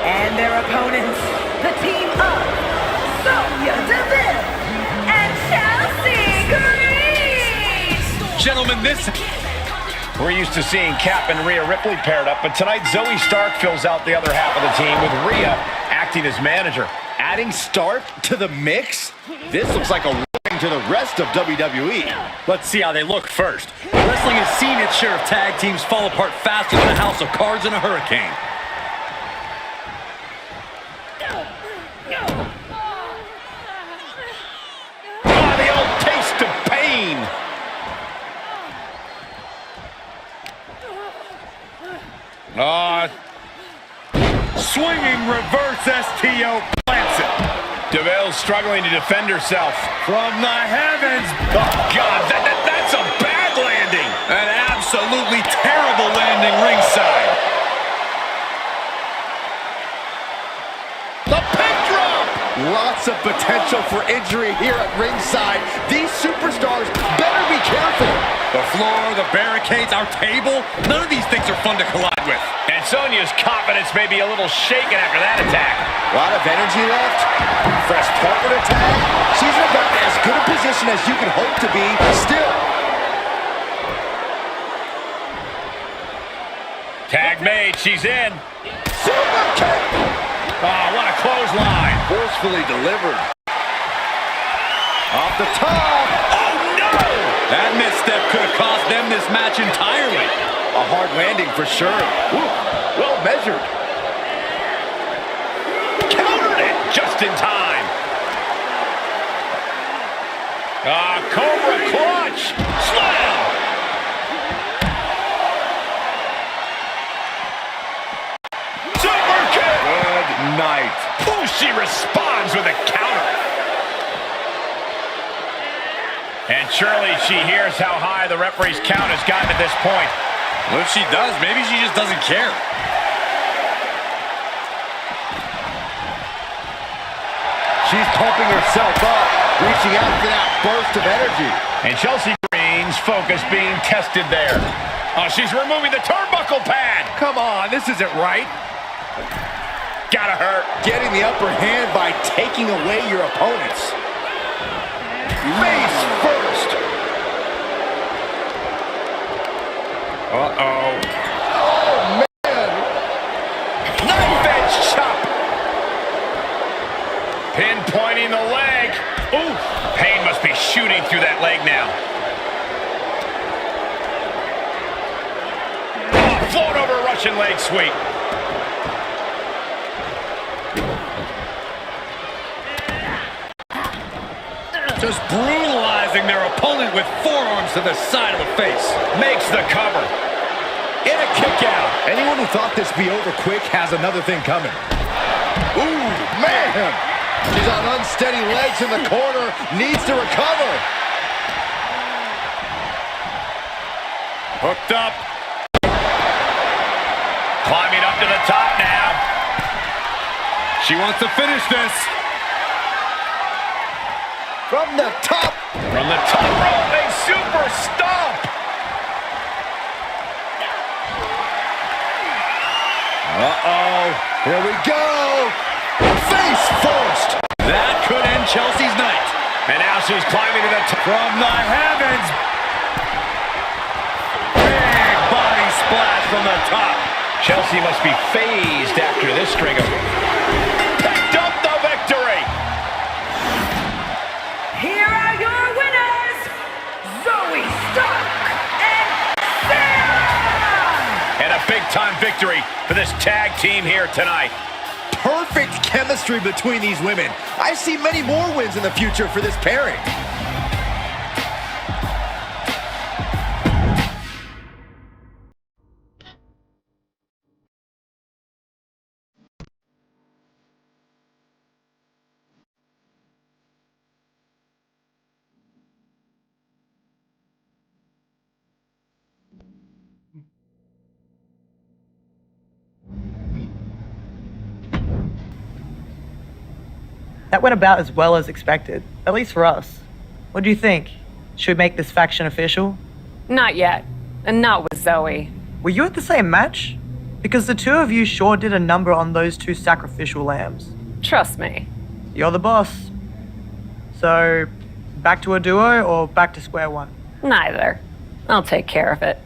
And their opponents, the team of Sonya Deville and Chelsea Green. Gentlemen, this... We're used to seeing Cap and Rhea Ripley paired up, but tonight Zoe Stark fills out the other half of the team with Rhea acting as manager. Adding Stark to the mix? This looks like a warning to the rest of WWE. Let's see how they look first. Wrestling has seen its share of tag teams fall apart faster than a house of cards in a hurricane. Oh, the old taste of pain. Swinging reverse STO plants it. DeVille's struggling to defend herself. From the heavens. Oh, God, that's a bad landing. An absolutely terrible landing ringside. The pin drop! Lots of potential for injury here at ringside. These superstars better be careful. The floor, the barricades, our table, none of these things are fun to collide with. And Sonya's confidence may be a little shaken after that attack. A lot of energy left. Fresh forward attack. She's in about as good a position as you can hope to be. Still. Tag made, she's in. Super kick. Oh, what a clothesline. Forcefully delivered. Off the top. Oh, no! That misstep could have cost them this match entirely. A hard landing for sure. Ooh, well measured. Countered it just in time. Cobra clutch. Slam. Super kick. Good night. Ooh, she responds with a counter. And surely she hears how high the referee's count has gotten at this point. Well, if she does, maybe she just doesn't care. She's pumping herself up, reaching out for that burst of energy. And Chelsea Green's focus being tested there. Oh, she's removing the turnbuckle pad. Come on, this isn't right. Gotta hurt. Getting the upper hand by taking away your opponents. Face first. Uh-oh. Oh, man. Knife edge chop. Pinpointing the leg. Ooh, pain must be shooting through that leg now. Oh, float over Russian leg sweep. Just brutalizing their opponent with forearms to the side of the face. Makes the cover. In a kick out. Anyone who thought this be over quick has another thing coming. Ooh, man. She's on unsteady legs in the corner. Needs to recover. Hooked up. Climbing up to the top now. She wants to finish this. From the top. From the top rope, a super stomp. Uh-oh. Here we go. Face first. That could end Chelsea's night. And now she's climbing to the top. From the heavens. Big body splash from the top. Chelsea must be phased after this string of... Picked up the victory. Here are your winners, Zoe Stark and Sarah! And a big-time victory for this tag team here tonight. Perfect chemistry between these women. I see many more wins in the future for this pairing. That went about as well as expected, at least for us. What do you think? Should we make this faction official? Not yet. And not with Zoe. Were you at the same match? Because the two of you sure did a number on those two sacrificial lambs. Trust me. You're the boss. So, back to a duo or back to square one? Neither. I'll take care of it.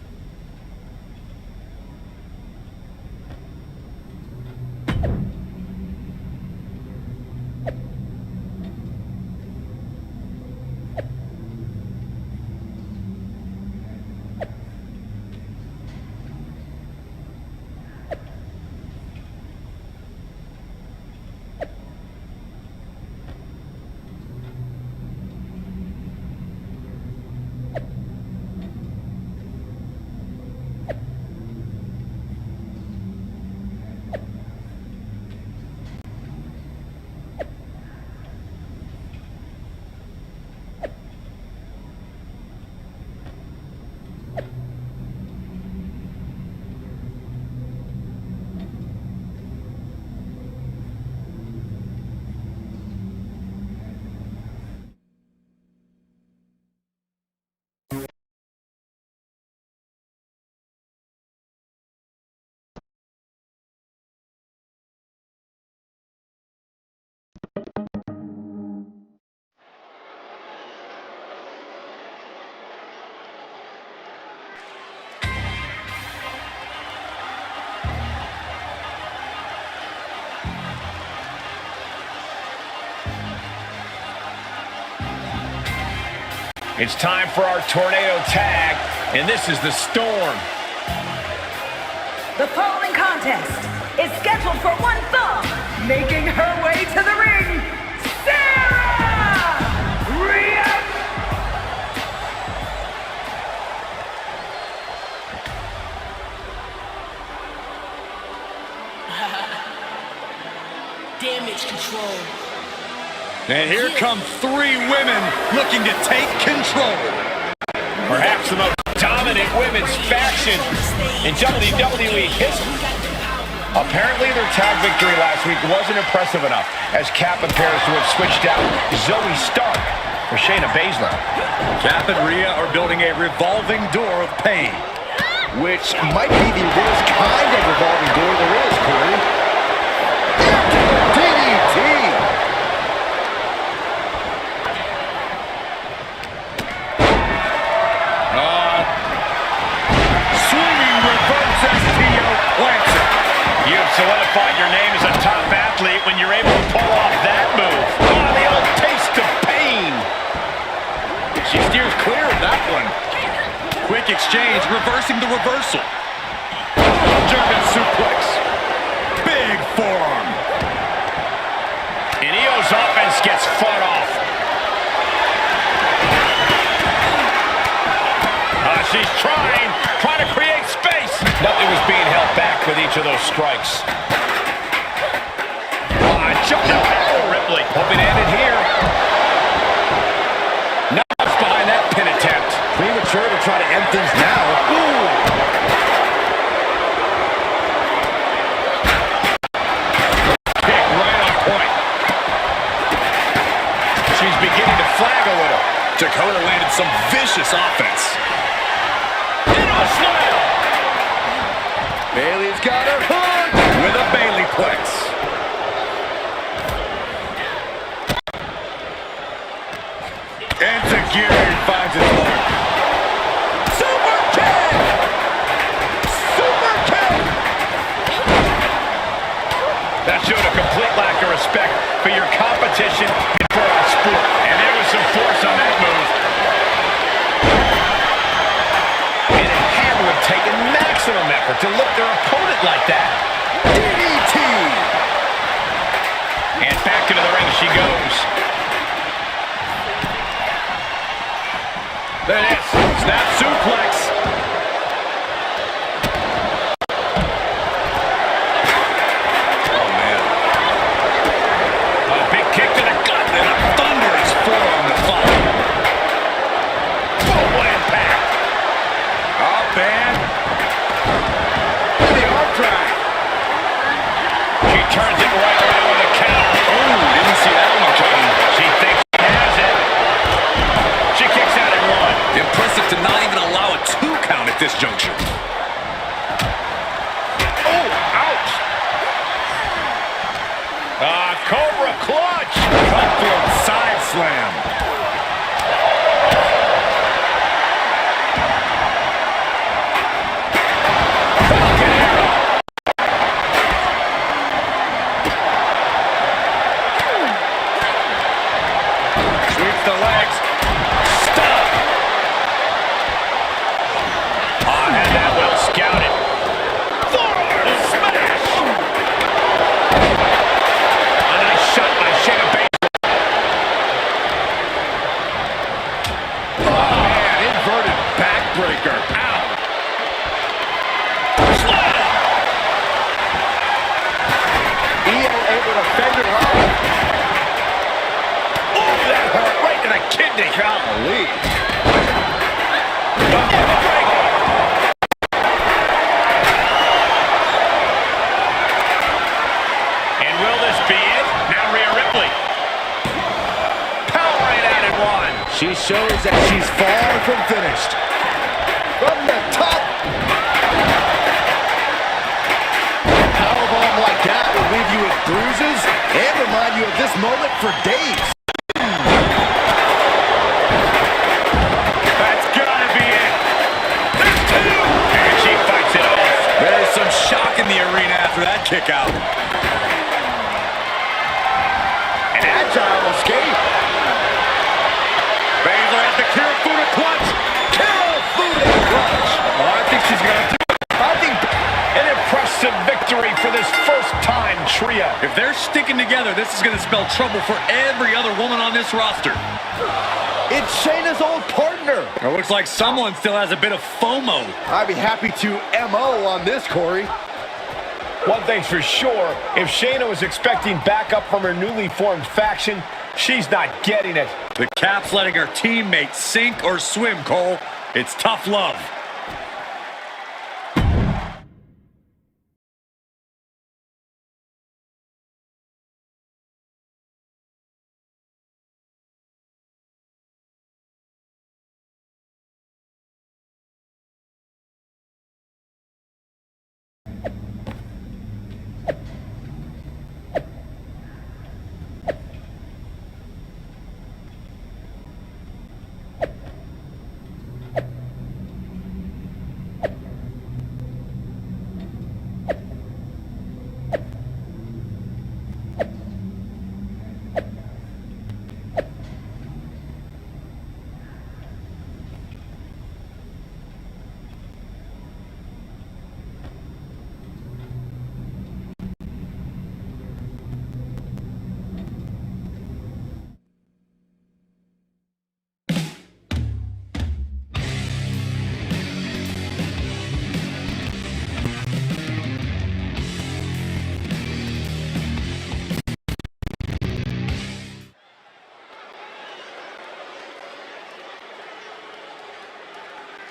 It's time for our tornado tag, and this is the Storm. The following contest is scheduled for one fall, making her way to the ring, Sarah Rhea. Damage control. And here come three women looking to take control. Perhaps the most dominant women's faction in WWE history. Apparently their tag victory last week wasn't impressive enough, as Cap appears to have switched out Zoe Stark for Shayna Baszler. Cap and Rhea are building a revolving door of pain. Which might be the worst kind of revolving door there is, Corey. DDT! Swinging reverse STO plants it. You've solidified your name as a top athlete when you're able to pull off that move. Oh, the old taste of pain. She steers clear of that one. Quick exchange, reversing the reversal. German suplex. Big forearm. And Io's offense gets fought off. She's trying to create space. Nothing was being held back with each of those strikes. Jumped up for Ripley. Hoping to end it here. Knobs behind that pin attempt. Premature to try to end things now. Ooh. Kick right on point. She's beginning to flag a little. Dakota landed some vicious offense. Slam! Bayley's got her hooked with a Bayleyplex. And Zagiri finds his mark. Super kick! Super kick! That showed a complete lack of respect for your competition and for our sport. And there was some force on that move. Taking maximum effort to lift their opponent like that. DDT! And back into the ring she goes. There it is. Snap suplex. Oh, man. A big kick to the gut and a thunderous forearm to follow. Oh, what impact. Up and the arm drag. She turns it right around with a count. Oh, didn't see that one coming. She thinks she has it. She kicks out at one. Impressive to not even allow a 2 count at this juncture. Oh, ouch. Cobra clutch. Upfield side slam. The legs. Stop! Had that well scouted. Forearm smash! A nice shot by Shayna Baszler. Oh, man, inverted backbreaker. Ow! Slam! Io able to fend her off. That hurt right to the kidney. Golly. And will this be it? Now Rhea Ripley. Powering out at one. She shows that she's far from finished. From the top. Powerbomb like that will leave you with bruises and remind you of this moment for days. Shock in the arena after that kick out. An agile escape. Baszler has the clear foot. trio. If they're sticking together, this is going to spell trouble for every other woman on this roster. It's Shayna's old partner. It looks like someone still has a bit of FOMO. I'd be happy to MO on this, Corey. One thing's for sure, if Shayna was expecting backup from her newly formed faction, she's not getting it. The Cap's letting her teammates sink or swim, Cole. It's tough love.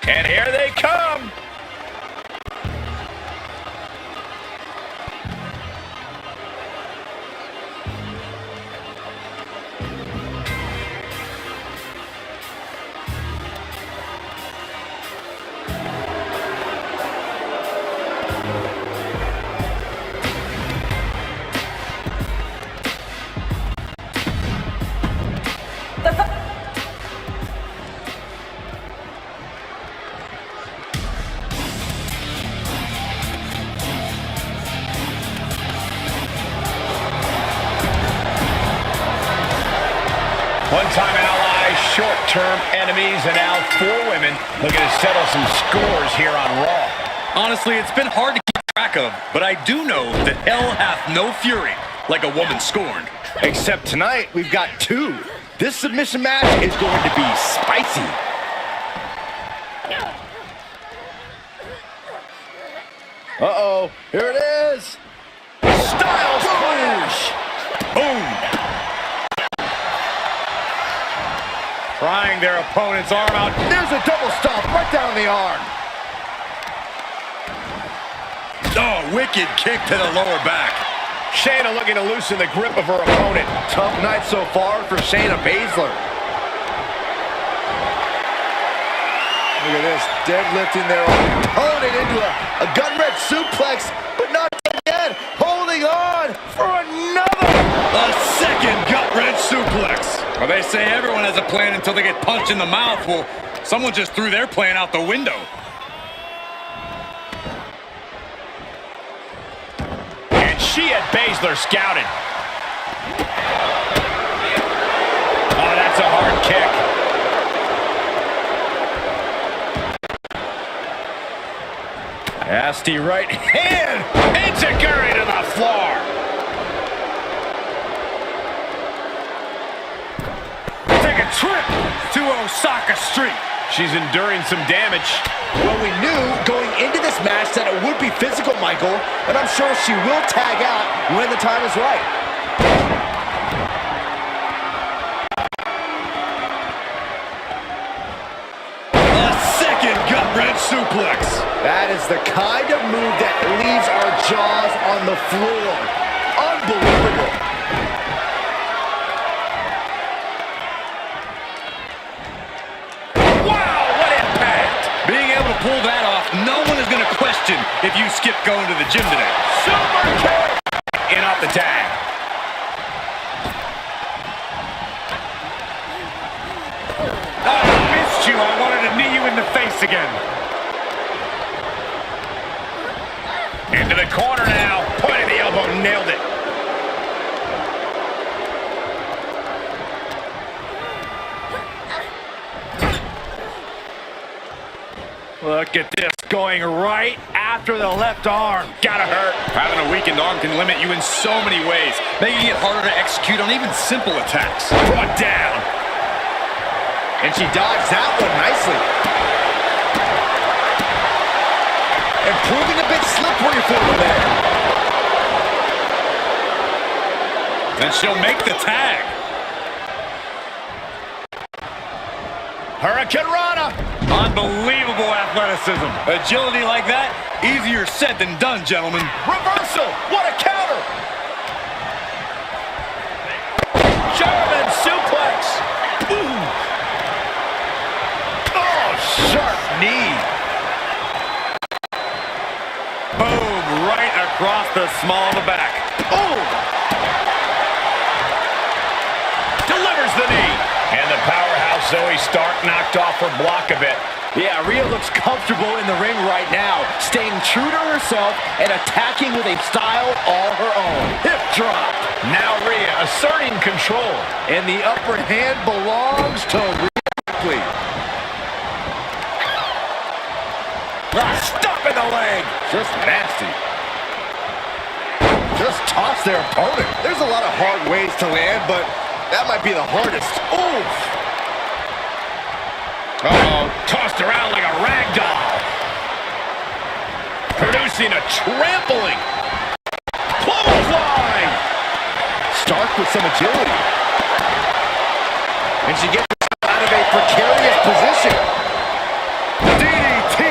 And here they come. One-time allies, short-term enemies, and now 4 women looking to settle some scores here on Raw. Honestly, it's been hard to keep track of, but I do know that hell hath no fury like a woman scorned. Except tonight, we've got 2. This submission match is going to be spicy. Uh-oh, here it is. Styles Clash. Boom! Prying their opponent's arm out. There's a double stomp right down the arm. Oh, wicked kick to the lower back. Shayna looking to loosen the grip of her opponent. Tough night so far for Shayna Baszler. Look at this, deadlifting their opponent into a gun-red suplex, but not yet. Holding on for another. A second gut-wrench suplex. Well, they say everyone has a plan until they get punched in the mouth. Well, someone just threw their plan out the window. And she had Baszler scouted. Oh, that's a hard kick. Nasty right hand. Enziguri to the floor. Take a trip to Osaka Street. She's enduring some damage. Well, we knew going into this match that it would be physical, Michael, and I'm sure she will tag out when the time is right. Gut-wrench suplex. That is the kind of move that leaves our jaws on the floor. Unbelievable. Wow, what impact. Being able to pull that off, no one is going to question if you skip going to the gym today. Super kick. In off the tag. I wanted to knee you in the face again. Into the corner now. Point of the elbow, nailed it. Look at this going right after the left arm. Gotta hurt. Having a weakened arm can limit you in so many ways, making it harder to execute on even simple attacks. Brought down. And she dodged that one nicely. And proving a bit slippery for her there. And she'll make the tag. Hurricane Rana. Unbelievable athleticism. Agility like that, easier said than done, gentlemen. Reversal. What a counter. German suplex. Ooh. Oh, sharp knee. Boom, right across the small of the back. Oh. Delivers the knee. And the powerhouse Zoe Stark knocked off her block a bit. Yeah, Rhea looks comfortable in the ring right now, staying true to herself and attacking with a style all her own. Hip drop. Now Rhea asserting control. And the upper hand belongs to Rhea. Stop in the leg. Just nasty. Just toss their opponent. There's a lot of hard ways to land, but that might be the hardest. Oof. Uh-oh, tossed around like a rag doll. Producing a trampling. Clothesline. Stark with some agility. And she gets out of a precarious position. DDT.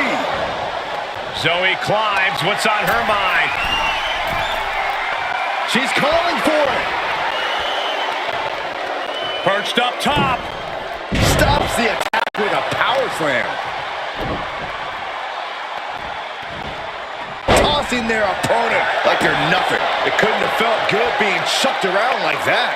Zoe climbs. What's on her mind? She's calling for it. Perched up top. Stops the attack with a power slam. Tossing their opponent like they're nothing. It couldn't have felt good being chucked around like that.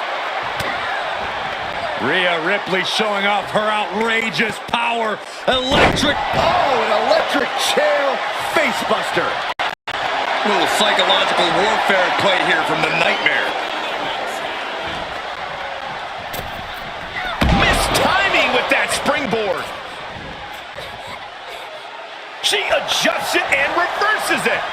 Rhea Ripley showing off her outrageous power. Electric. Oh, an electric chair facebuster. A little psychological warfare at play here from the Nightmare. Mistiming with that springboard. She adjusts it and reverses it.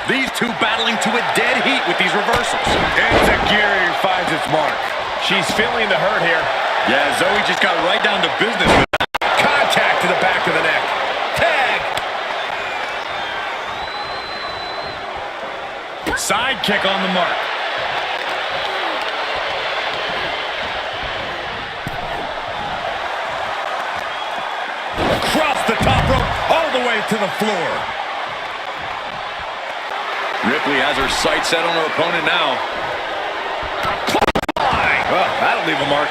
These two battling to a dead heat with these reversals. Enziguri finds its mark. She's feeling the hurt here. Yeah, Zoe just got right down to business with that. Contact to the back of the neck. Tag. Side kick on the mark. Across the top rope, all the way to the floor. Ripley has her sights set on her opponent now. Well, that'll leave a mark.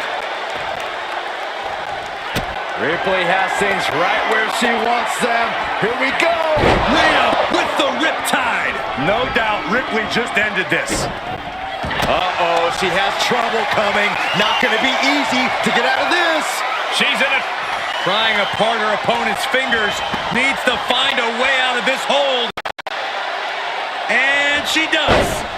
Ripley has things right where she wants them. Here we go. Rhea with the riptide. No doubt Ripley just ended this. Uh-oh, she has trouble coming. Not going to be easy to get out of this. She's in it. Prying apart her opponent's fingers. Needs to find a way out of this hold. And she does.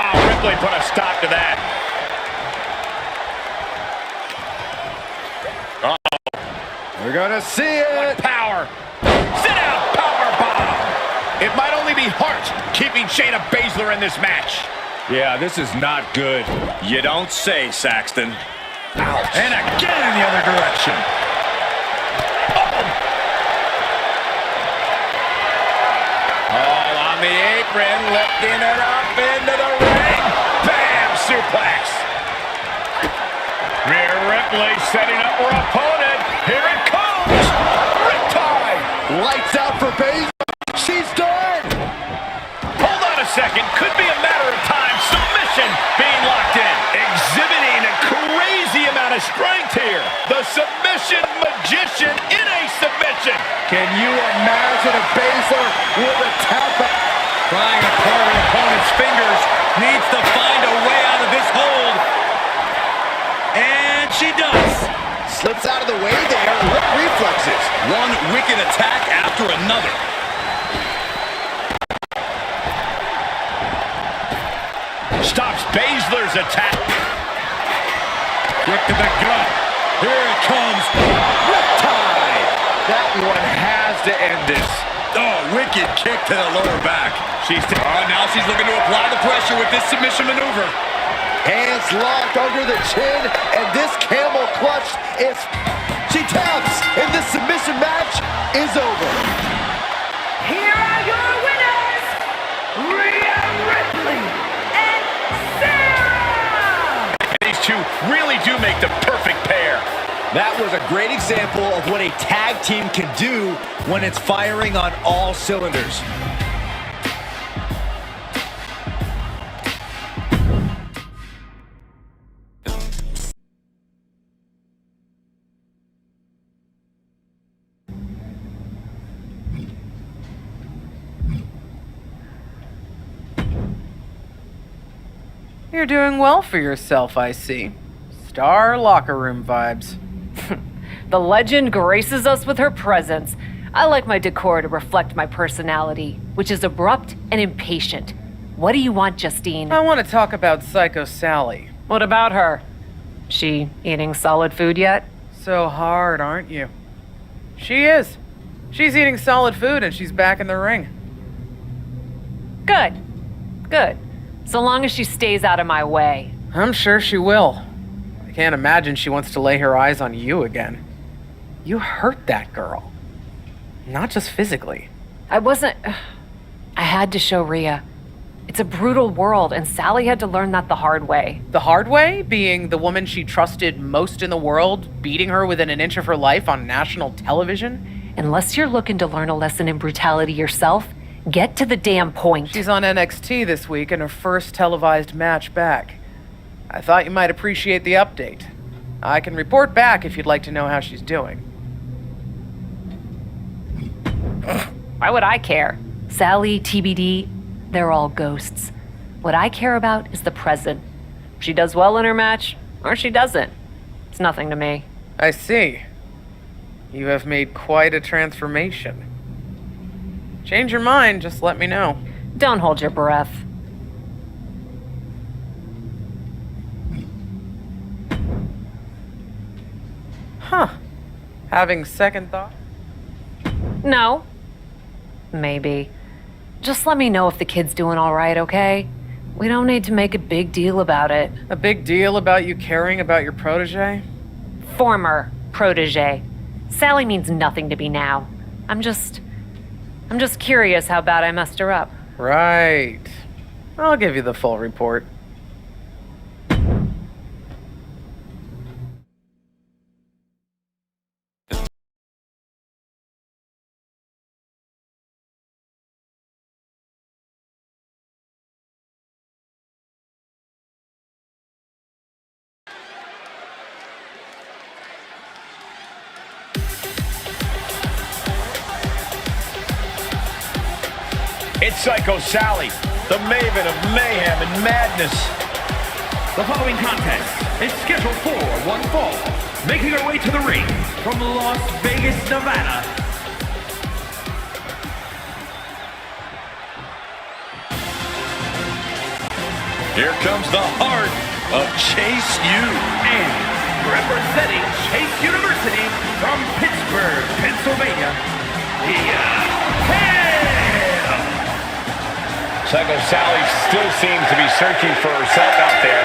Oh, Ripley put a stop to that. Uh-oh. We're going to see it. What power. Sit down, power bomb. It might only be Hart keeping Shayna Baszler in this match. Yeah, this is not good. You don't say, Saxton. Ouch. And again in the other direction. All on the apron, lifting it up into the ring. Bam! Suplex. Rhea Ripley setting up her opponent. Here it comes. Riptide. Lights out for Baszler. She's done. Hold on a second. Could be a matter of time. Submission being locked in. Exhibiting a crazy amount of strength here. The submission magician in a submission. Can you imagine if Baszler with a tap out? Prying apart her opponent's fingers. Needs to find a way out of this hold. And she does. Slips out of the way there. What reflexes? One wicked attack after another. Baszler's attack. Quick to the gut. Here it comes. Riptide. That one has to end this. Oh, wicked kick to the lower back. Now she's looking to apply the pressure with this submission maneuver. Hands locked under the chin, and this camel clutch is... She taps, and this submission match is over. Here are your winners, Rhea Ripley and Sarah! And these two really do make the perfect pair. That was a great example of what a tag team can do when it's firing on all cylinders. You're doing well for yourself, I see. Star locker room vibes. The legend graces us with her presence. I like my decor to reflect my personality, which is abrupt and impatient. What do you want, Justine? I want to talk about Psycho Sally. What about her? She eating solid food yet? So hard, aren't you? She is. She's eating solid food and she's back in the ring. Good. Good. So long as she stays out of my way. I'm sure she will. I can't imagine she wants to lay her eyes on you again. You hurt that girl. Not just physically. I had to show Rhea. It's a brutal world, and Sally had to learn that the hard way. The hard way? Being the woman she trusted most in the world, beating her within an inch of her life on national television? Unless you're looking to learn a lesson in brutality yourself, get to the damn point. She's on NXT this week in her first televised match back. I thought you might appreciate the update. I can report back if you'd like to know how she's doing. Why would I care? Sally, TBD, they're all ghosts. What I care about is the present. She does well in her match, or she doesn't. It's nothing to me. I see. You have made quite a transformation. Change your mind, just let me know. Don't hold your breath. Huh. Having second thought? No. Maybe. Just let me know if the kid's doing all right, okay? We don't need to make a big deal about it. A big deal about you caring about your protege? Former protege. Sally means nothing to me now. I'm just curious how bad I messed her up. Right. I'll give you the full report. It's Psycho Sally, the maven of mayhem and madness. The following contest is scheduled for one fall. Making her way to the ring from Las Vegas, Nevada. Here comes the heart of Chase U. And representing Chase University from Pittsburgh, Pennsylvania, Psycho Sally still seems to be searching for herself out there.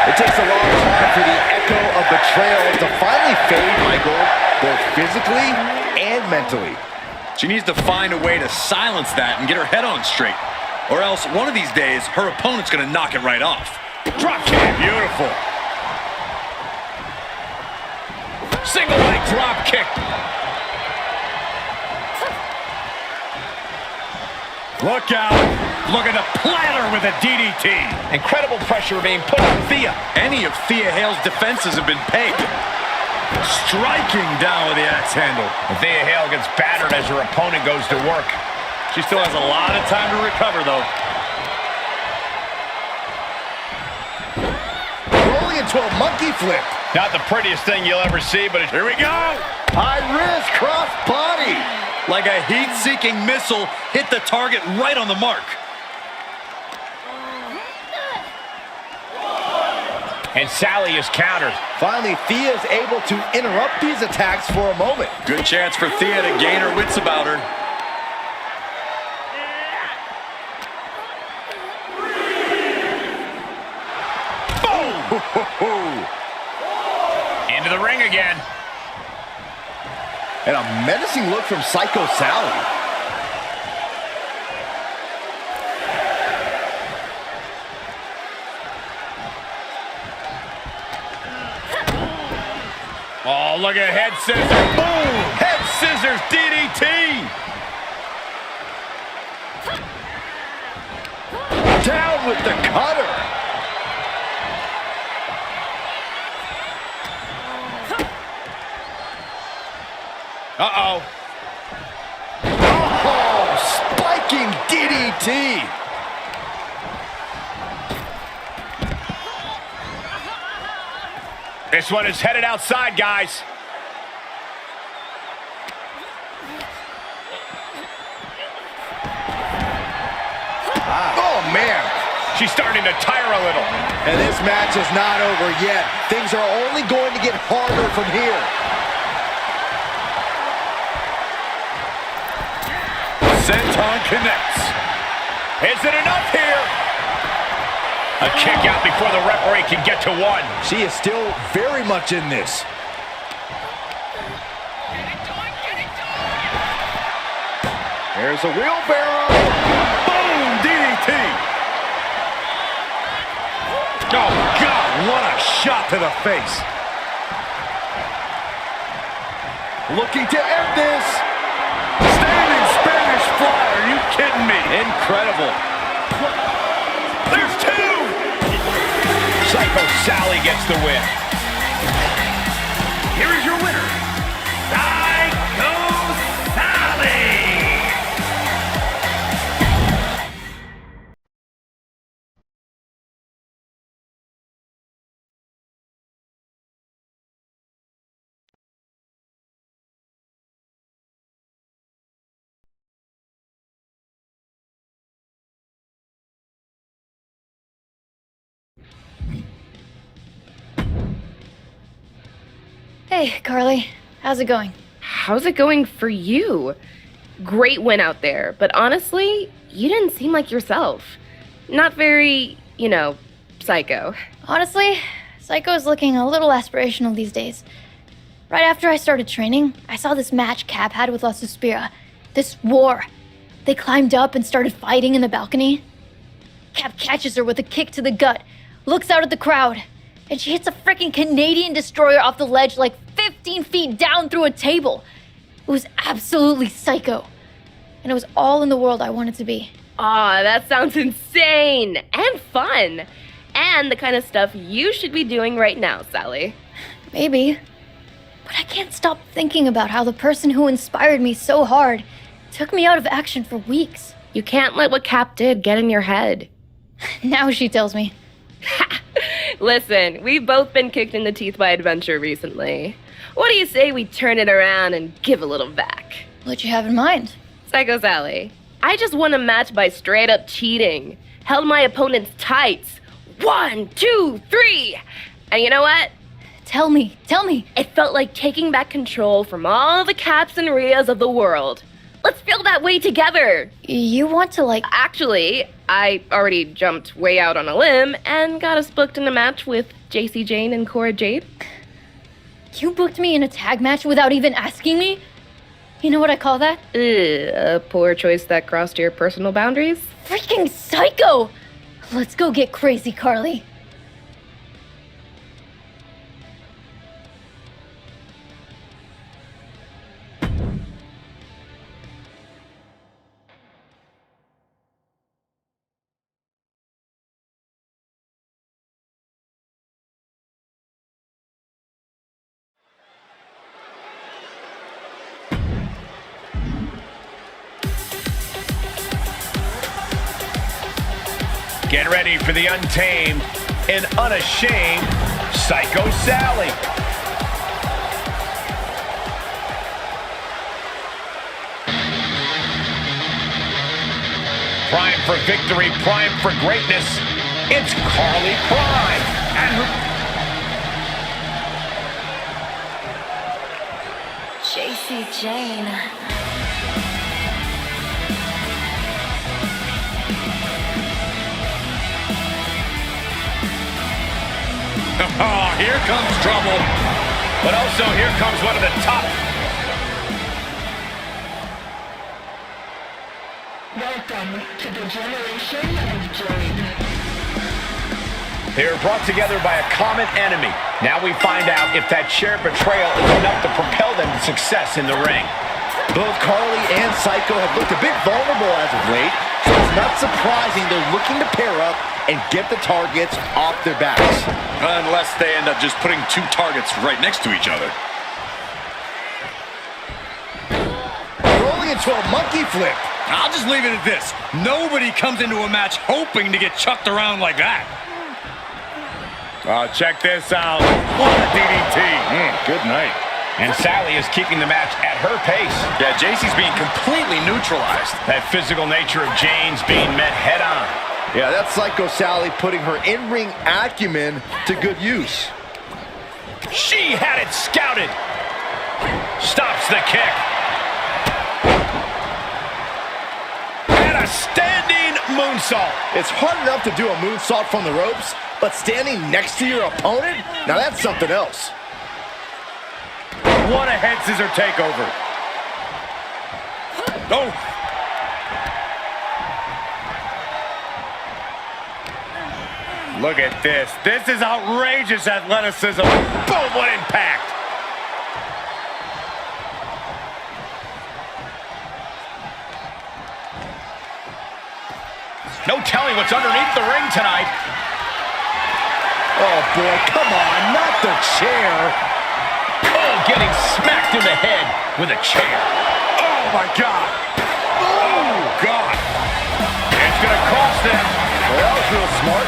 It takes a long time for the echo of betrayal to finally fade, Michael, both physically and mentally. She needs to find a way to silence that and get her head on straight. Or else, one of these days, her opponent's gonna knock it right off. Drop kick, beautiful. Single leg drop kick. Look out. Look at the platter with a DDT. Incredible pressure being put on Thea. Any of Thea Hale's defenses have been pegged. Striking down with the axe handle. And Thea Hale gets battered as her opponent goes to work. She still has a lot of time to recover, though. Rolling into a monkey flip. Not the prettiest thing you'll ever see, but here we go. High risk cross body. Like a heat-seeking missile, hit the target right on the mark. And Sally is countered. Finally, Thea is able to interrupt these attacks for a moment. Good chance for Thea to gain her wits about her. Boom! Into the ring again. And a menacing look from Psycho Sally. Oh, look at head scissors. Boom! Head scissors DDT. Down with the cutter. Uh-oh. Oh, spiking DDT. This one is headed outside, guys. Oh, man. She's starting to tire a little. And this match is not over yet. Things are only going to get harder from here. Senton connects. Is it enough here? A kick out before the referee can get to one. She is still very much in this. There's a wheelbarrow. Boom! DDT. Oh, God, what a shot to the face. Looking to end this. Standing Spanish fly. Are you kidding me? Incredible. There's two. Psycho Sally gets the win. Here is your winner, Psycho Sally. Hey, Carly. How's it going? How's it going for you? Great win out there, but honestly, you didn't seem like yourself. Not very, psycho. Honestly, Psycho's looking a little aspirational these days. Right after I started training, I saw this match Cap had with La Suspira. This war. They climbed up and started fighting in the balcony. Cap catches her with a kick to the gut, looks out at the crowd, and she hits a freaking Canadian destroyer off the ledge like 15 feet down through a table. It was absolutely psycho. And it was all in the world I wanted to be. Aw, that sounds insane and fun. And the kind of stuff you should be doing right now, Sally. Maybe. But I can't stop thinking about how the person who inspired me so hard took me out of action for weeks. You can't let what Cap did get in your head. Now she tells me. Listen, we've both been kicked in the teeth by adventure recently. What do you say we turn it around and give a little back? What you have in mind? Psycho Sally, I just won a match by straight up cheating. Held my opponent's tights. 1, 2, 3. And you know what? Tell me. It felt like taking back control from all the Caps and Rias of the world. Let's feel that way together. You want to, Actually, I already jumped way out on a limb and got us booked in a match with JC Jane and Cora Jade. You booked me in a tag match without even asking me? You know what I call that? A poor choice that crossed your personal boundaries? Freaking psycho! Let's go get crazy, Carly. Get ready for the untamed and unashamed Psycho Sally. Prime for victory, prime for greatness. It's Carly Prime. And JC Jane. Oh, here comes trouble. But also, here comes one of the top. Welcome to the generation of Jade. They are brought together by a common enemy. Now we find out if that shared betrayal is enough to propel them to success in the ring. Both Carly and Psycho have looked a bit vulnerable as of late, so it's not surprising they're looking to pair up and get the targets off their backs. Unless they end up just putting two targets right next to each other. Rolling into a monkey flip. I'll just leave it at this. Nobody comes into a match hoping to get chucked around like that. Oh, check this out. What a DDT. Good night. And Sally is keeping the match at her pace. Yeah, JC's being completely neutralized. That physical nature of Jane's being met head on. Yeah, that's Psycho Sally putting her in-ring acumen to good use. She had it scouted. Stops the kick. And a standing moonsault. It's hard enough to do a moonsault from the ropes, but standing next to your opponent? Now that's something else. What a head scissor takeover. Oh. Look at this. This is outrageous athleticism. Boom, what impact. No telling what's underneath the ring tonight. Oh boy, come on, not the chair. Oh, getting smacked in the head with a chair. Oh my God. Oh God. It's gonna cost them. Well, that was real smart.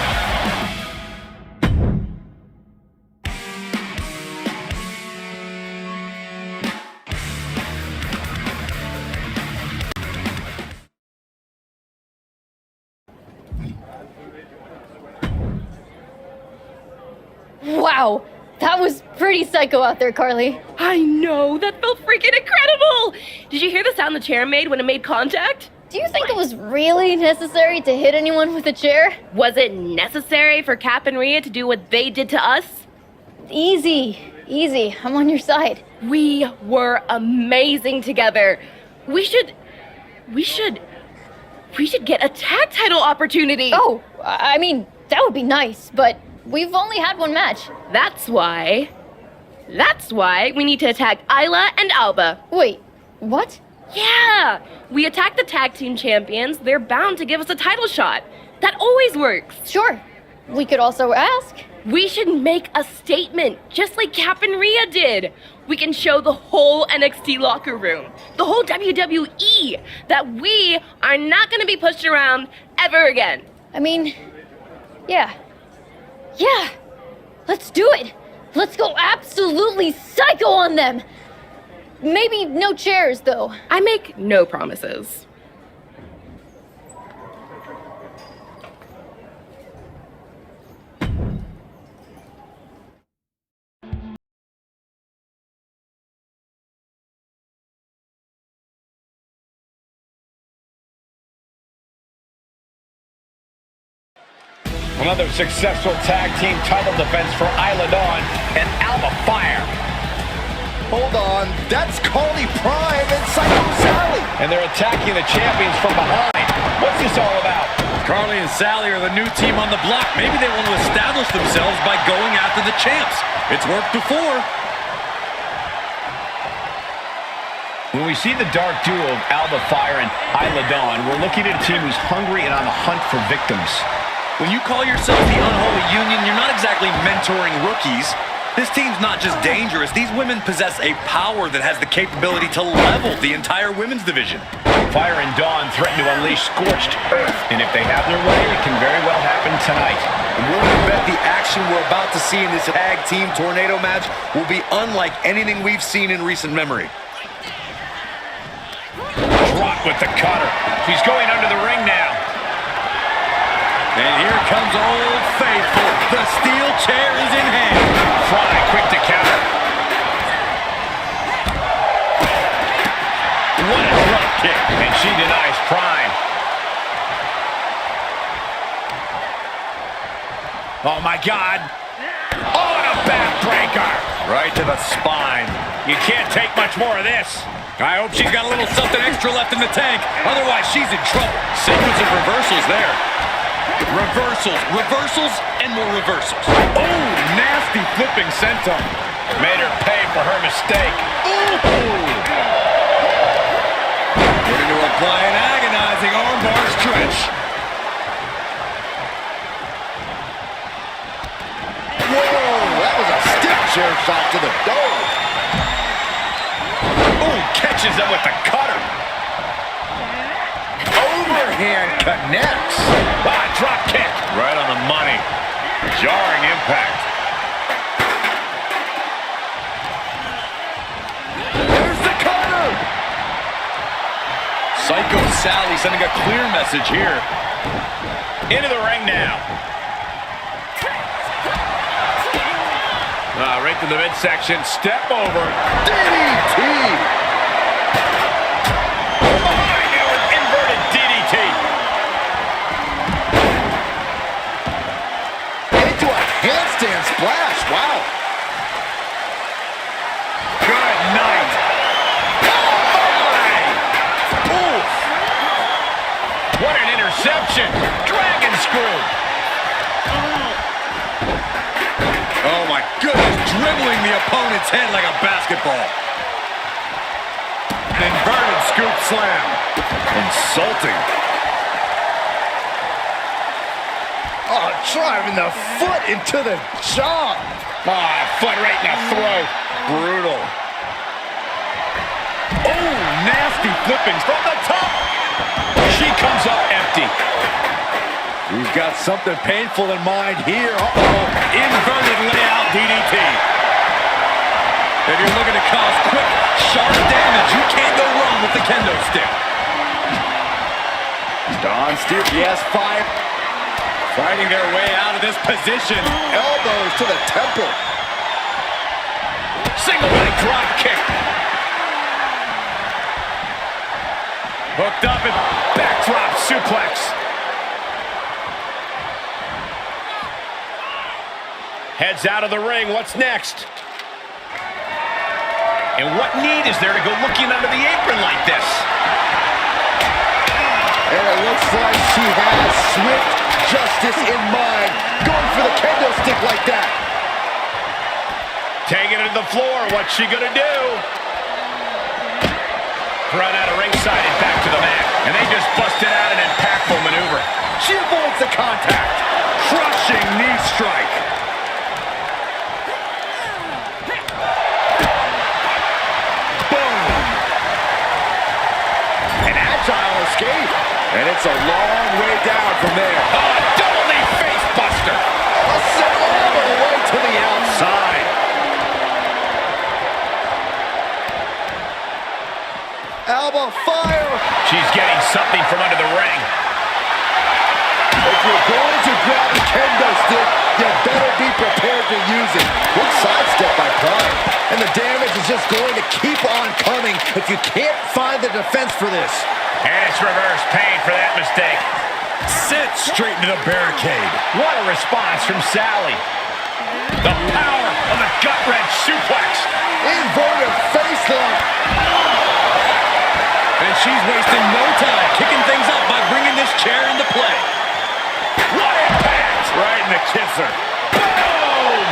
Wow, that was pretty psycho out there, Carly. I know, that felt freaking incredible! Did you hear the sound the chair made when it made contact? Do you think it was really necessary to hit anyone with a chair? Was it necessary for Cap and Rhea to do what they did to us? Easy, easy. I'm on your side. We were amazing together. We should get a tag title opportunity. Oh, I mean, that would be nice, but we've only had one match. That's why we need to attack Isla and Alba. Wait, what? Yeah! We attack the tag team champions, they're bound to give us a title shot. That always works. Sure. We could also ask. We should make a statement, just like Cap and Rhea did. We can show the whole NXT locker room, the whole WWE, that we are not going to be pushed around ever again. I mean, yeah. Yeah! Let's do it! Let's go absolutely psycho on them! Maybe no chairs, though. I make no promises. Another successful tag team title defense for Isla Dawn and Alba Fire. Hold on, that's Carly Prime and Psycho Sally. And they're attacking the champions from behind. What's this all about? Carly and Sally are the new team on the block. Maybe they want to establish themselves by going after the champs. It's worked before. When we see the dark duo of Alba Fire and Isla Dawn, we're looking at a team who's hungry and on the hunt for victims. When you call yourself the Unholy Union, you're not exactly mentoring rookies. This team's not just dangerous. These women possess a power that has the capability to level the entire women's division. Fire and Dawn threaten to unleash scorched earth, and if they have their way, it can very well happen tonight. I'm willing to bet the action we're about to see in this tag team tornado match will be unlike anything we've seen in recent memory. Rock with the cutter. She's going under the ring now. And here comes Old Faithful. The steel chair is in hand. Fly, quick to counter. kick, and she denies Prime. Oh, my God. Oh, and a backbreaker. Right to the spine. You can't take much more of this. I hope she's got a little something extra left in the tank. Otherwise, she's in trouble. Sequence of reversals there. Reversals, reversals, and more reversals. Oh, nasty flipping senton. Made her pay for her mistake. Ooh. Putting to apply an agonizing armbar stretch. Whoa, that was a stiff chair shot to the dome. Ooh, catches him with the cutter. Overhand connects. Ah, drop kick. Right on the money. Jarring impact. There's the cutter. Psycho Sally sending a clear message here. Into the ring now. Right to the midsection. Step over. DDT. Inverted DDT. Into a handstand splash. Wow. Good night. Oh, oof. What an interception. Dragon screw. Oh my goodness, dribbling the opponent's head like a basketball. Inverted scoop slam. Insulting. Oh, driving the foot into the jaw. Foot right in the throat. Brutal. Oh, nasty flippings from the top. She comes up empty. He's got something painful in mind here. Inverted layout DDT. If you're looking to cause quick, sharp damage, you can't go wrong with the kendo stick. Don Steer, yes, 5. Fighting their way out of this position. Elbows to the temple. Single leg drop kick. Hooked up and backdrop suplex. Heads out of the ring. What's next? And what need is there to go looking under the apron like this? And it looks like she has swift justice in mind. Going for the kendo stick like that. Taking it to the floor. What's she gonna do? Run out of ringside and back to the mat. And they just busted out an impactful maneuver. She avoids the contact. Crushing knee strike. Escape. And it's a long way down from there. Oh, double knee face buster. Sent all the way to the outside. Elbow fire. She's getting something from under the ring. If you're going to grab the kendo stick, you better be prepared to use it. Good sidestep by Prime. And the damage is just going to keep on coming if you can't find the defense for this. And it's reverse pain for that mistake. Sent straight into the barricade. What a response from Sally. The power of the gut-wrench suplex. Inverted face lock. And she's wasting no time kicking things up by bringing this chair into play. What impact! Right in the kisser. Boom!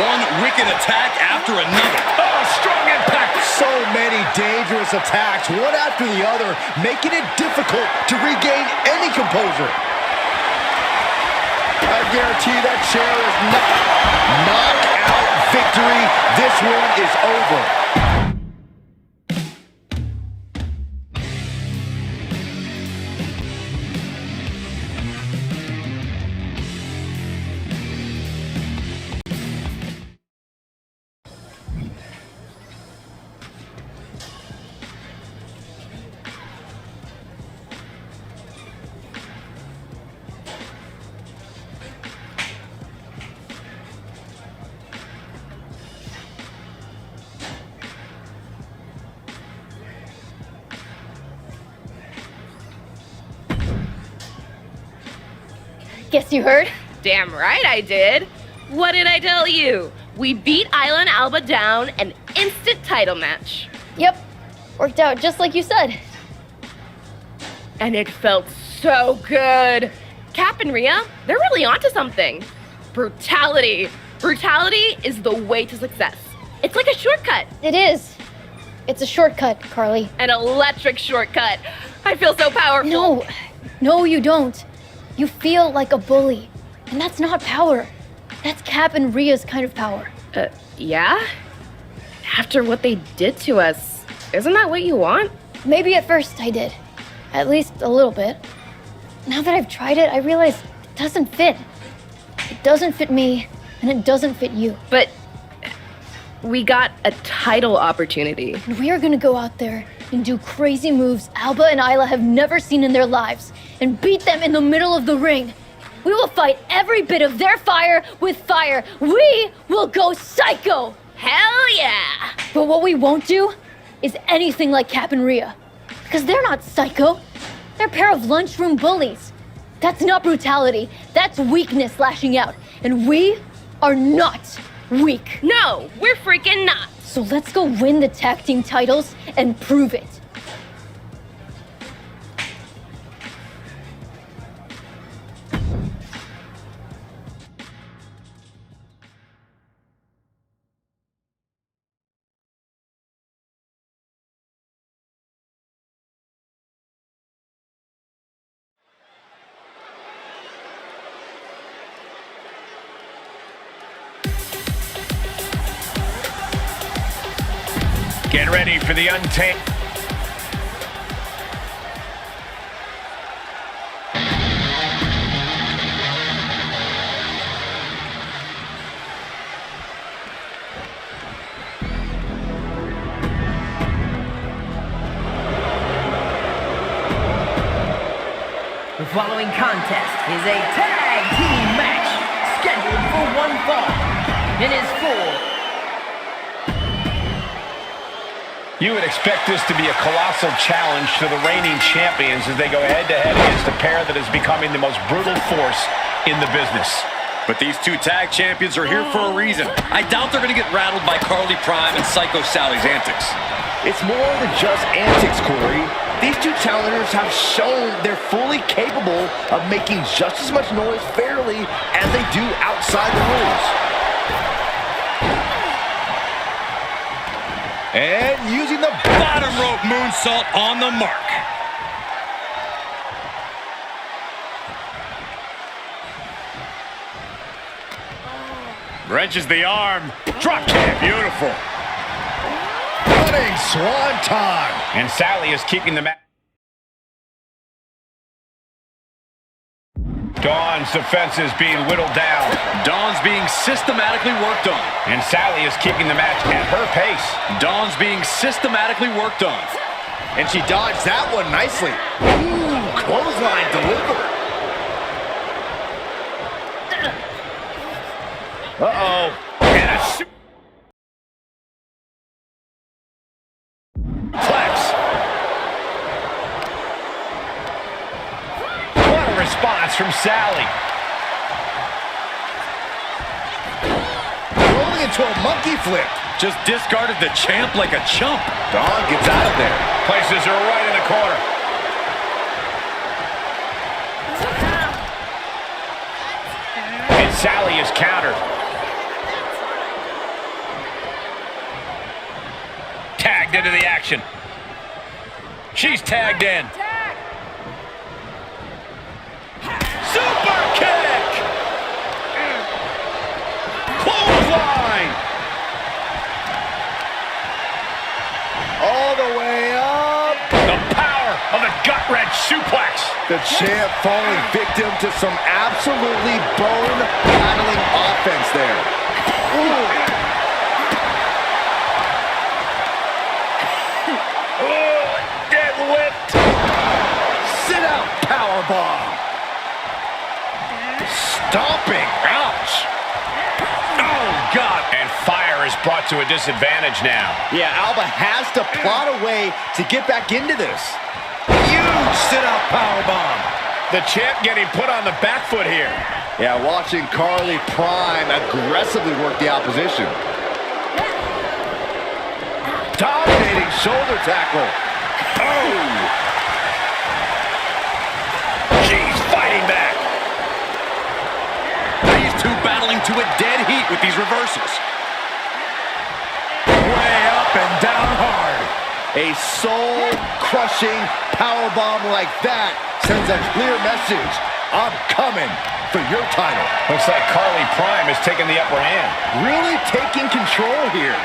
One wicked attack after another. Oh, strong impact. So many dangerous attacks, one after the other, making it difficult to regain any composure. I guarantee that chair is not knockout victory. This one is over. Guess you heard? Damn right I did. What did I tell you? We beat Isla and Alba down, an instant title match. Yep. Worked out just like you said. And it felt so good. Cap and Rhea, they're really onto something. Brutality. Brutality is the way to success. It's like a shortcut. It is. It's a shortcut, Carly. An electric shortcut. I feel so powerful. No, you don't. You feel like a bully. And that's not power. That's Cap and Rhea's kind of power. Yeah? After what they did to us, isn't that what you want? Maybe at first I did. At least a little bit. Now that I've tried it, I realize it doesn't fit. It doesn't fit me, and it doesn't fit you. But we got a title opportunity. And we are gonna go out there and do crazy moves Alba and Isla have never seen in their lives, and beat them in the middle of the ring. We will fight every bit of their fire with fire. We will go psycho! Hell yeah! But what we won't do is anything like Cap and Rhea. Because they're not psycho. They're a pair of lunchroom bullies. That's not brutality. That's weakness lashing out. And we are not weak. No, we're freaking not. So let's go win the tag team titles and prove it. Get ready for the untamed. The following contest is a tag team match scheduled for one fall. It is for... You would expect this to be a colossal challenge to the reigning champions as they go head-to-head against a pair that is becoming the most brutal force in the business. But these two tag champions are here for a reason. I doubt they're going to get rattled by Carly Prime and Psycho Sally's antics. It's more than just antics, Corey. These two challengers have shown they're fully capable of making just as much noise fairly as they do outside the rules. And using the Bottom rope moonsault on the mark. Wrenches the arm. Drop kick. Beautiful. running swanton. And Sally is keeping the match. Dawn's defense is being whittled down. Dawn's being systematically worked on. And Sally is keeping the match at her pace. Dawn's being systematically worked on. And she dodged that one nicely. Ooh, clothesline delivered. Uh-oh. And a Plex. What a response from Sally. Rolling into a monkey flip. Just discarded the champ like a chump. Dawn gets out of there. Places her right in the corner. And Sally is countered. Tagged into the action. She's tagged in. Super kick! Clothesline! All the way up. The power of the gut-wrench suplex. The champ falling victim to some absolutely bone-rattling offense there. Ooh. Deadlift. Sit-out powerbomb. Stomping. Ouch. Oh, God. And fire is brought to a disadvantage now. Yeah, Alba has to plot a way to get back into this. Huge sit-out powerbomb. The champ getting put on the back foot here. Yeah, watching Carly Prime aggressively work the opposition. Dominating shoulder tackle. Oh! She's fighting back. These two battling to a dead heat with these reversals. Way up and down hard. A soul-crushing powerbomb like that sends a clear message. I'm coming for your title. Looks like Carly Prime is taking the upper hand. Really taking control here.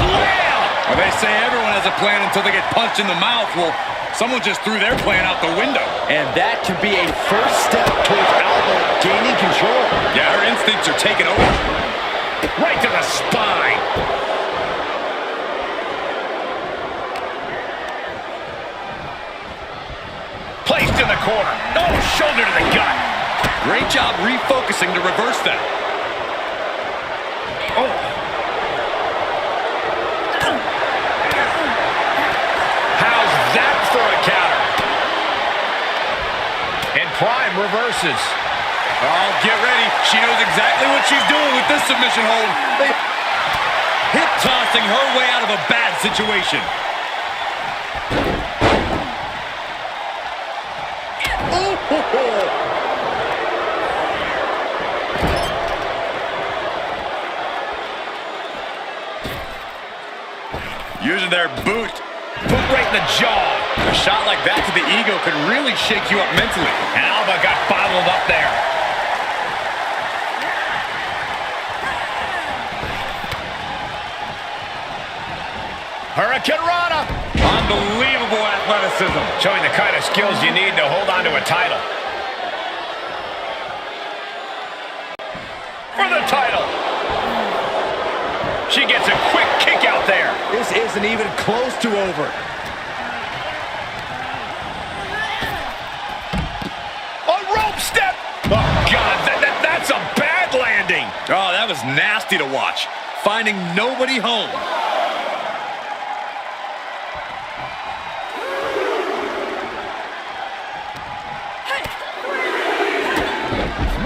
Slam! Well, they say everyone has a plan until they get punched in the mouth. Well, someone just threw their plan out the window. And that could be a first step towards Alba gaining control. Yeah, her instincts are taking over. Right to the spine. Placed in the corner. Oh, shoulder to the gut. Great job refocusing to reverse that. Oh. How's that for a counter? And Prime reverses. Oh, get ready. She knows exactly what she's doing with this submission hold. Hip tossing her way out of a bad situation. Using their boot. Boot right in the jaw. A shot like that to the ego could really shake you up mentally. And Alba got bottled up there. Hurricane Rana. Unbelievable athleticism. Showing the kind of skills you need to hold on to a title. For the title. She gets a quick kick out there. This isn't even close to over. A rope step. Oh, God, that's a bad landing. Oh, that was nasty to watch. Finding nobody home.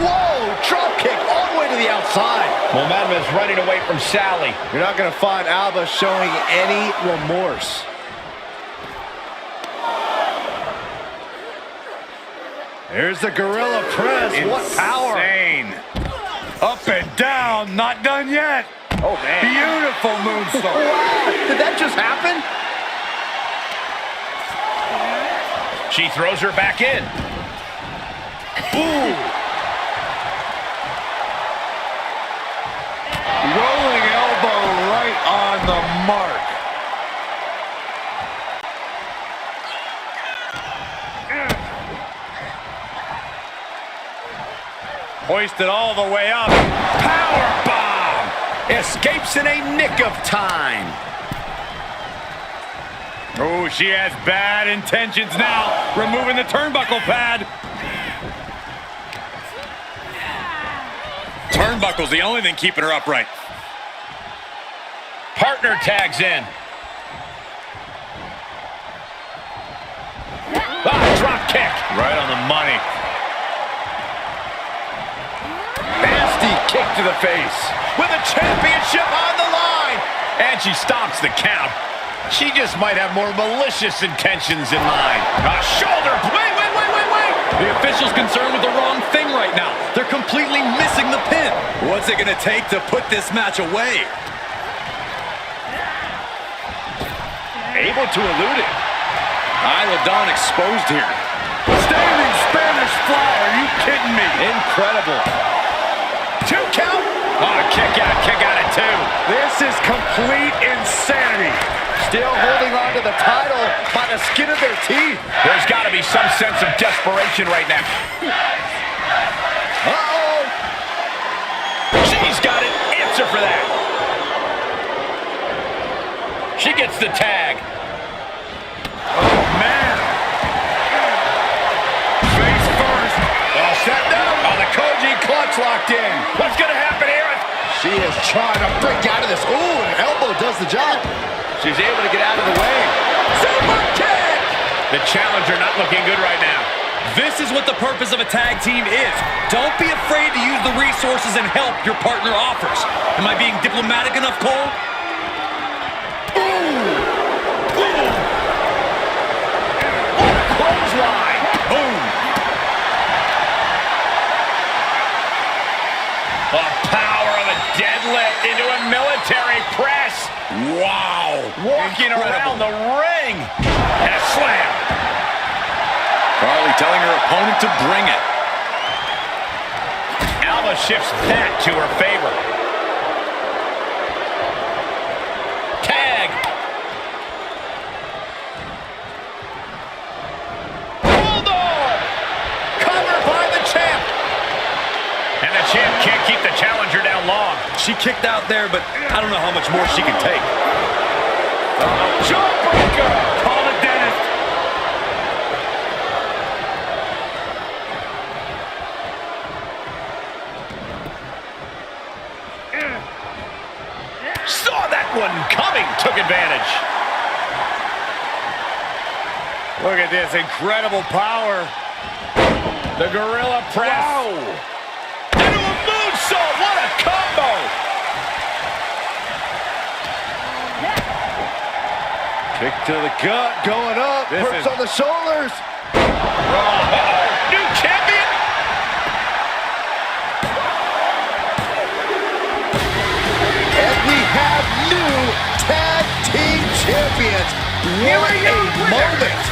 Whoa, drop kick all the way to the outside. Momentum is running away from Sally. You're not going to find Alba showing any remorse. Here's the gorilla press. Insane. What power. Up and down, not done yet. Oh, man. Beautiful moonsault. Wow, did that just happen? She throws her back in. Ooh. Rolling elbow right on the mark. Hoisted all the way up. Power bomb. Escapes in a nick of time. Oh, she has bad intentions now. Removing the turnbuckle pad. Turnbuckle's the only thing keeping her upright. Partner tags in. Drop kick. Right on the money. Nasty kick to the face. With the championship on the line. And she stops the count. She just might have more malicious intentions in mind. A shoulder. Wait. The official's concerned with the wrong thing right now. They're completely missing the pin. What's it going to take to put this match away? Able to elude it. Isla Dawn exposed here. Standing Spanish fly. Are you kidding me? Incredible. 2 count. Oh, kick out at 2. This is complete insanity. Still holding on to the title by the skin of their teeth. There's got to be some sense of desperation right now. Uh-oh. She's got an answer for that. She gets the tag. Oh, man. Face first. All set now. Oh, the Koji clutch locked in. What's going to happen here? She is trying to break out of this. Ooh, an elbow does the job. She's able to get out of the way. Super kick! The challenger not looking good right now. This is what the purpose of a tag team is. Don't be afraid to use the resources and help your partner offers. Am I being diplomatic enough, Cole? Clothesline. Boom. The power of a deadlift into a military press. Wow. Walking around the ring. And a slam. Carly telling her opponent to bring it. Alba shifts that to her favor. Tag. Hold on. Cover by the champ. And the champ can't keep the challenger down long. She kicked out there, but I don't know how much more she can take. Jawbreaker. Call the dentist. Saw that one coming, took advantage. Look at this incredible power. The gorilla press. Wow. Into a moonsault, what a combo. Kick to the gut, going up, hurts on the shoulders. New champion. And we have new tag team champions. Here What are a your winners. moment.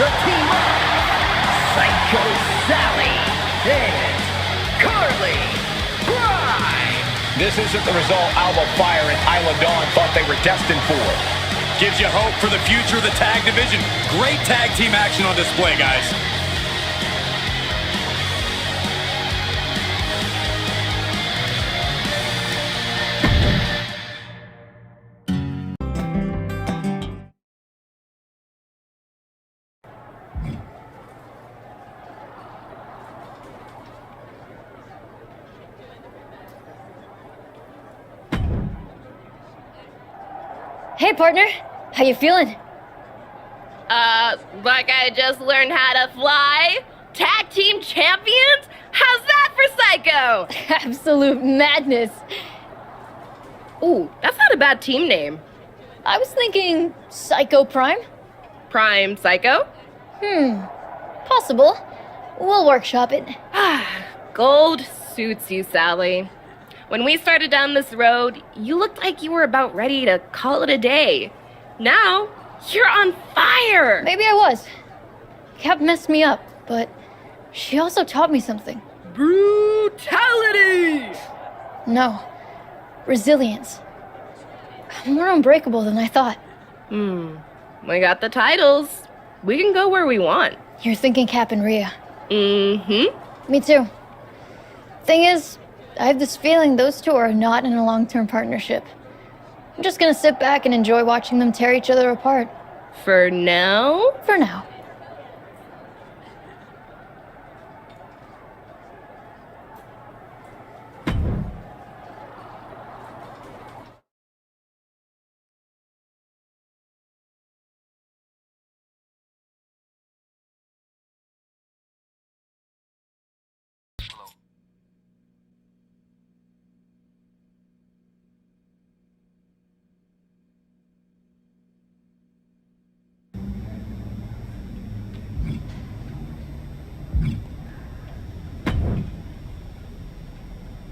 The team of Psycho Sally and Carly Prime. This isn't the result Alba Fire and Isla Dawn thought they were destined for. Gives you hope for the future of the tag division. Great tag team action on display, guys. Hey, partner. How you feeling? Like I just learned how to fly? Tag team champions? How's that for Psycho? Absolute madness. Ooh, that's not a bad team name. I was thinking Psycho Prime. Prime Psycho? Possible. We'll workshop it. Gold suits you, Sally. When we started down this road, you looked like you were about ready to call it a day. Now, you're on fire! Maybe I was. Cap messed me up, but she also taught me something. Brutality! No. Resilience. I'm more unbreakable than I thought. We got the titles. We can go where we want. You're thinking Cap and Rhea. Mm-hmm. Me too. Thing is, I have this feeling those two are not in a long-term partnership. I'm just gonna sit back and enjoy watching them tear each other apart. For now? For now.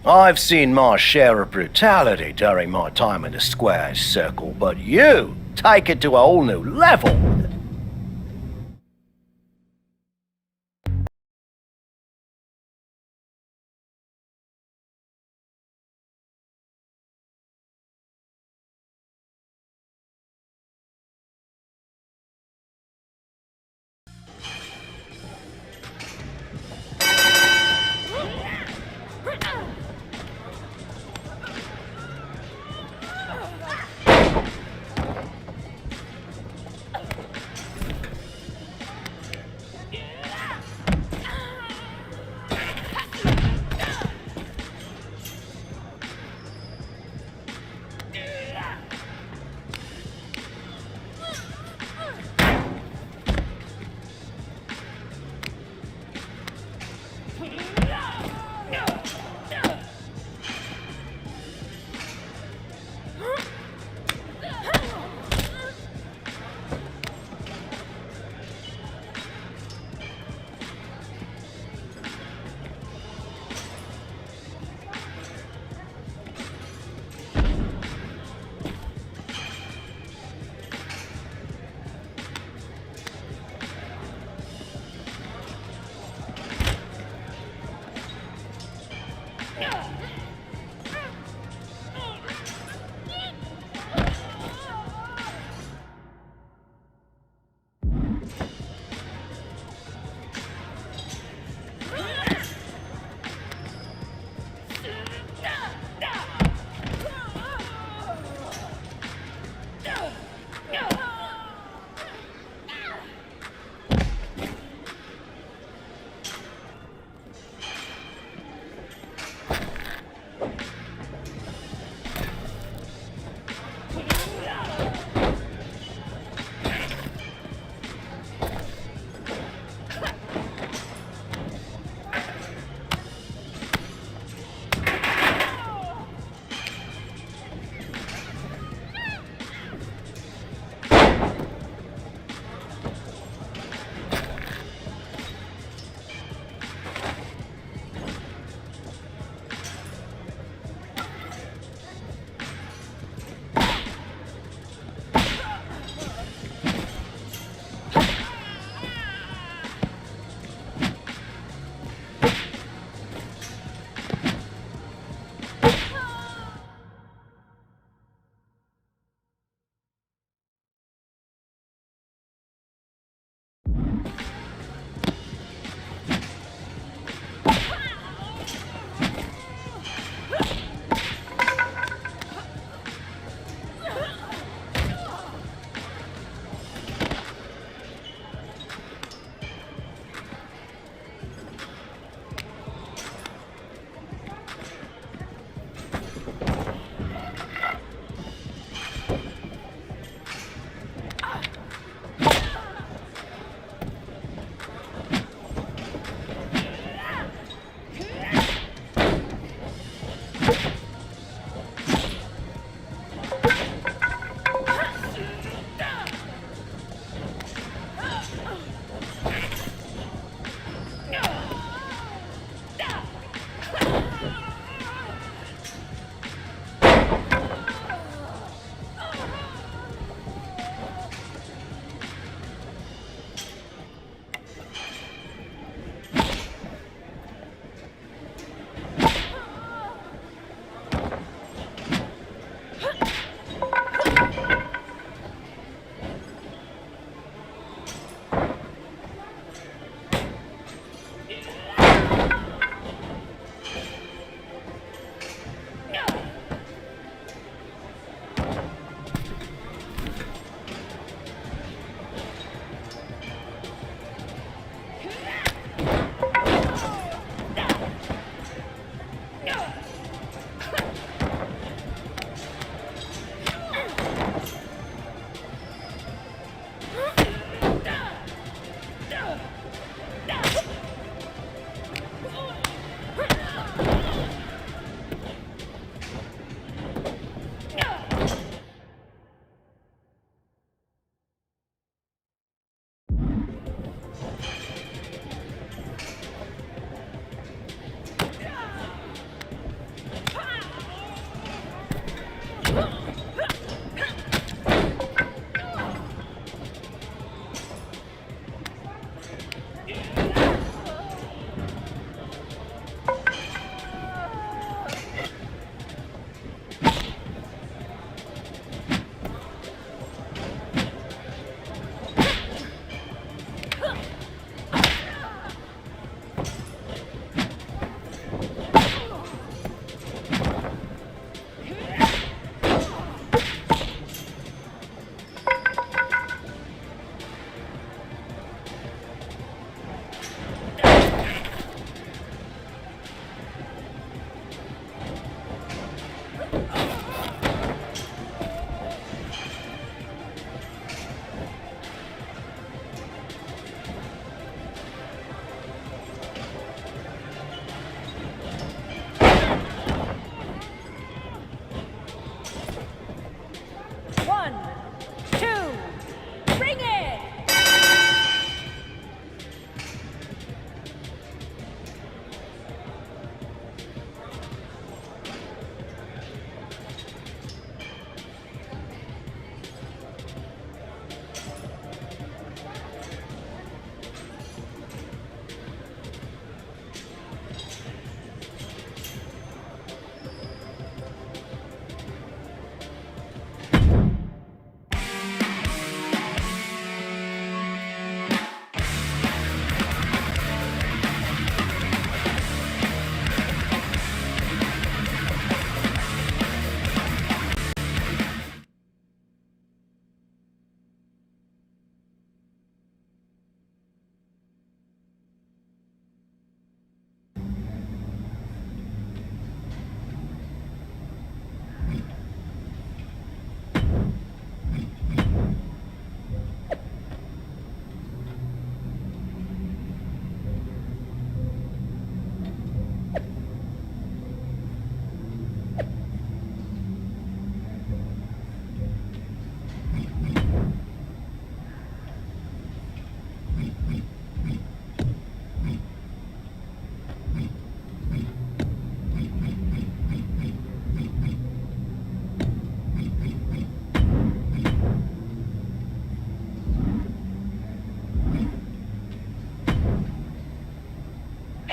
I've seen my share of brutality during my time in the square circle, but you take it to a whole new level.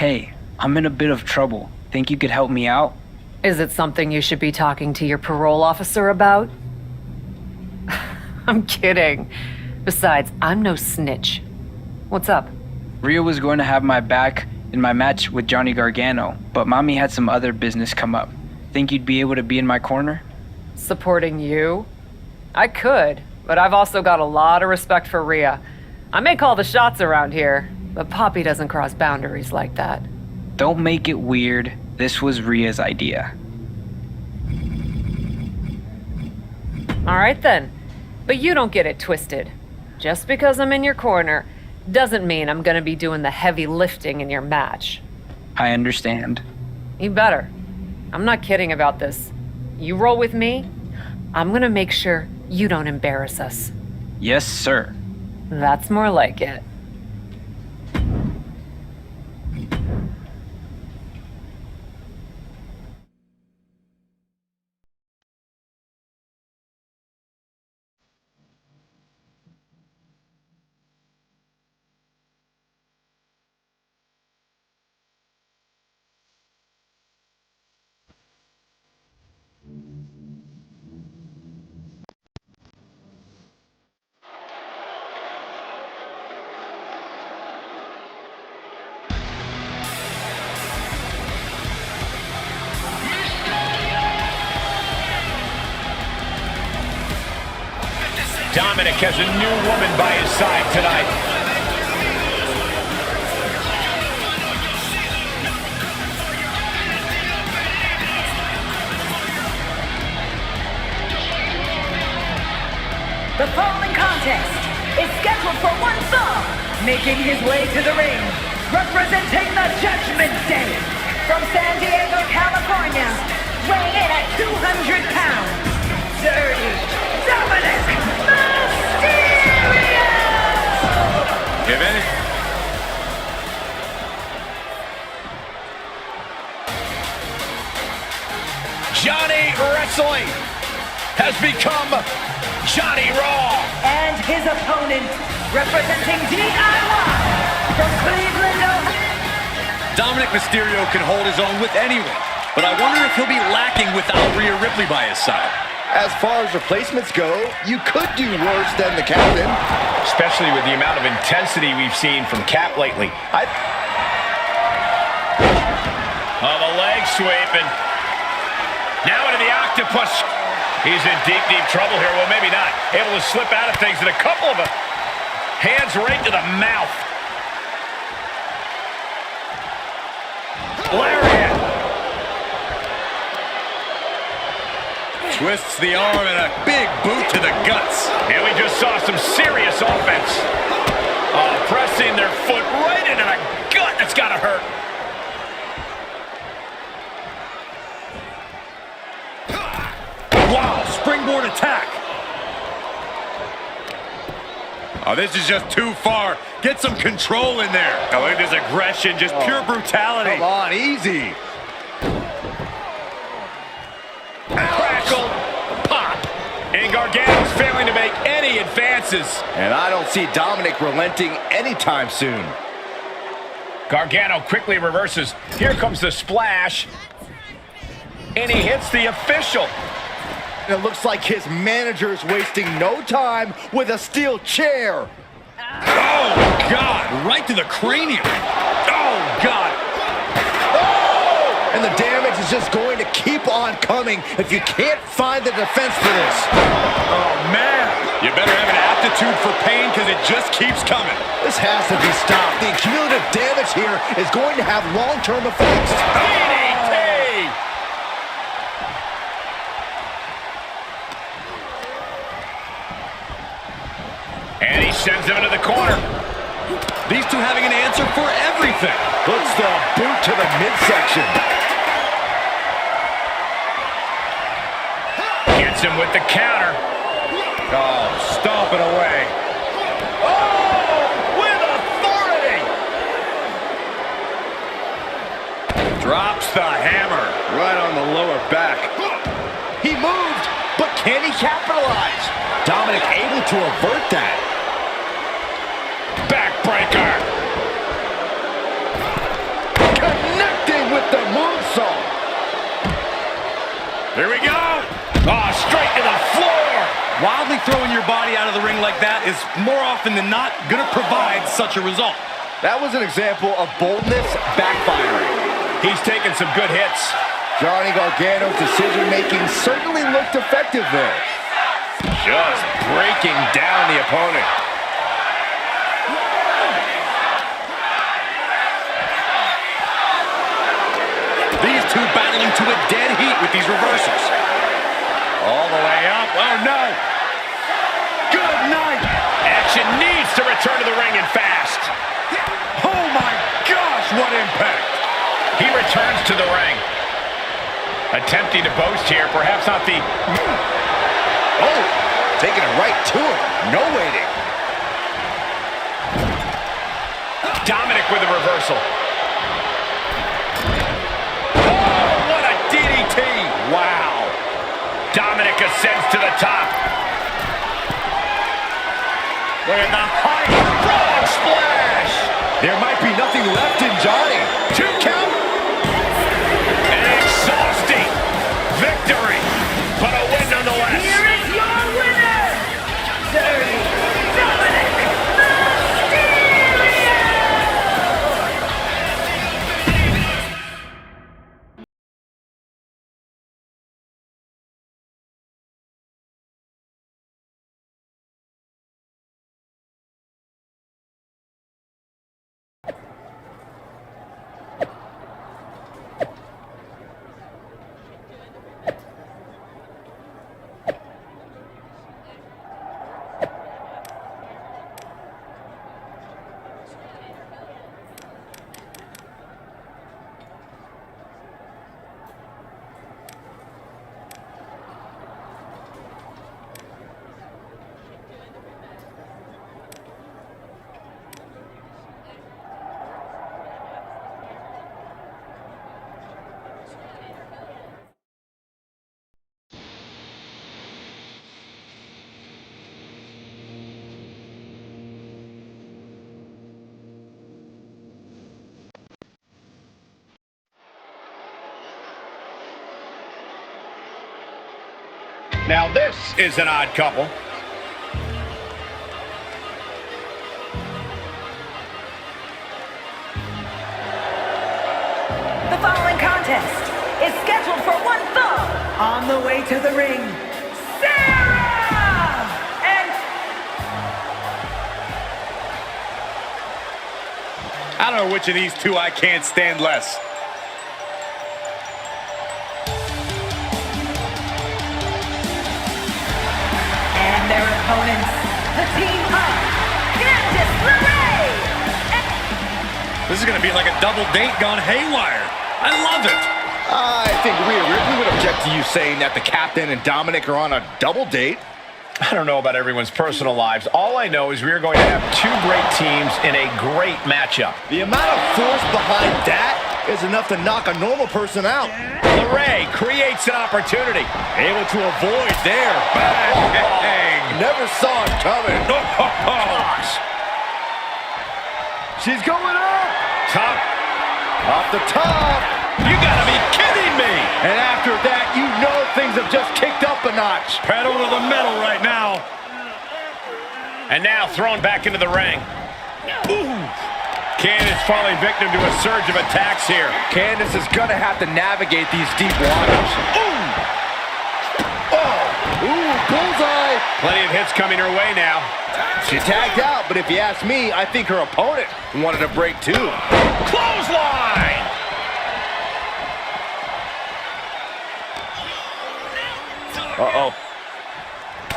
Hey, I'm in a bit of trouble. Think you could help me out? Is it something you should be talking to your parole officer about? I'm kidding. Besides, I'm no snitch. What's up? Rhea was going to have my back in my match with Johnny Gargano, but Mommy had some other business come up. Think you'd be able to be in my corner? Supporting you? I could, but I've also got a lot of respect for Rhea. I may call the shots around here, but Poppy doesn't cross boundaries like that. Don't make it weird. This was Rhea's idea. All right then, but you don't get it twisted. Just because I'm in your corner doesn't mean I'm gonna be doing the heavy lifting in your match. I understand. You better. I'm not kidding about this. You roll with me, I'm gonna make sure you don't embarrass us. Yes, sir. That's more like it. Dominic has a new woman by his side tonight. The following contest is scheduled for one fall, making his way to the ring, representing the Judgment Day, from San Diego, California, weighing in at 200 pounds, Dirty Dominic Mysterio! If any... Johnny Wrestling has become Johnny Raw. And his opponent, representing DIY from Cleveland, Ohio. Dominic Mysterio can hold his own with anyone, but I wonder if he'll be lacking without Rhea Ripley by his side. As far as replacements go, you could do worse than the captain. Especially with the amount of intensity we've seen from Cap lately. The leg sweep, and now into the octopus. He's in deep, deep trouble here. Well, maybe not. Able to slip out of things, and a couple of hands right to the mouth. Lariat. Twists the arm and a big boot to the guts. And we just saw some serious offense. Pressing their foot right into the gut. That's got to hurt. Wow, springboard attack. Oh, this is just too far. Get some control in there. Oh, look at this aggression, just pure brutality. Come on, easy. Crackle, pop. And Gargano's failing to make any advances. And I don't see Dominic relenting anytime soon. Gargano quickly reverses. Here comes the splash. And he hits the official. It looks like his manager's wasting no time with a steel chair. Oh, God, right to the cranium. Oh, God. Oh! And the damage is just going to keep on coming if you can't find the defense for this. Oh, man. You better have an aptitude for pain because it just keeps coming. This has to be stopped. The cumulative damage here is going to have long-term effects. DDT! And he sends him into the corner. These two having an answer for everything. Puts the boot to the midsection. Gets him with the counter. Oh, stomping away. Oh, with authority. Drops the hammer. Right on the lower back. He moved, but can he capitalize? Dominic able to avert that. Backbreaker. Oh, straight to the floor. Wildly throwing your body out of the ring like that is more often than not going to provide such a result. That was an example of boldness backfiring. He's taking some good hits. Johnny Gargano's decision-making certainly looked effective there. Just breaking down the opponent. These two battling to a dead heat with these reversals. All the way up. Oh, no. Good night. Action needs to return to the ring and fast. Oh, my gosh, what impact. He returns to the ring. Attempting to boast here. Perhaps not the... Oh, taking it right to him. No waiting. Dominic with a reversal. Wow. Dominic ascends to the top. Look at the height. Frog splash. There might be nothing left in Johnny. 2 count. An exhausting victory, but a win nonetheless. Here is your winner, Dirty Dominic Now this is an odd couple. The following contest is scheduled for one fall. On the way to the ring, Sarah! And I don't know which of these two I can't stand less. and their opponents, the team of Candice LeRae. This is going to be like a double date gone haywire. I love it. I think Rhea Ripley would object to you saying that the captain and Dominic are on a double date. I don't know about everyone's personal lives. All I know is we are going to have two great teams in a great matchup. The amount of force behind that is enough to knock a normal person out. LeRae creates an opportunity. Able to avoid there. Bang! Never saw it coming. Gosh. She's going up. Top. Off the top. You gotta be kidding me. And after that, you know things have just kicked up a notch. Pedal to the metal right now. And now thrown back into the ring. Ooh. Candice falling victim to a surge of attacks here. Candice is going to have to navigate these deep waters. Ooh. Oh. Ooh, bullseye. Plenty of hits coming her way now. She tagged out, but if you ask me, I think her opponent wanted a break too. Clothesline. Uh-oh.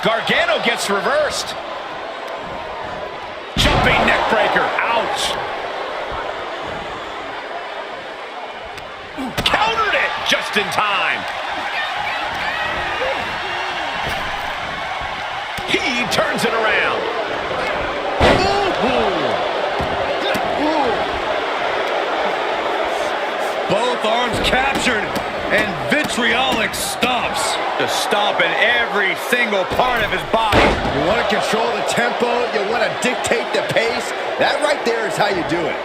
Gargano gets reversed. Jumping neck breaker. Ouch. Countered it just in time. He turns it around. Ooh. Both arms captured and vitriolic stomps. Just stomping every single part of his body. You want to control the tempo, you want to dictate the pace. That right there is how you do it.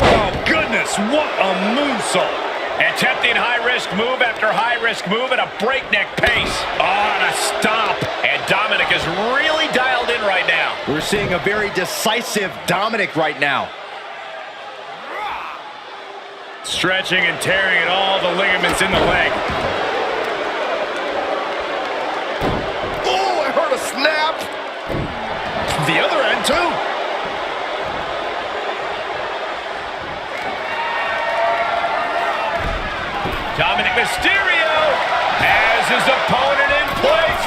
Oh, goodness, what a moonsault. Attempting high-risk move after high-risk move at a breakneck pace. On a stomp. And Dominic is really dialed in right now. We're seeing a very decisive Dominic right now. Stretching and tearing at all the ligaments in the leg. Oh, I heard a snap. The other end, too. Dominic Mysterio has his opponent in place.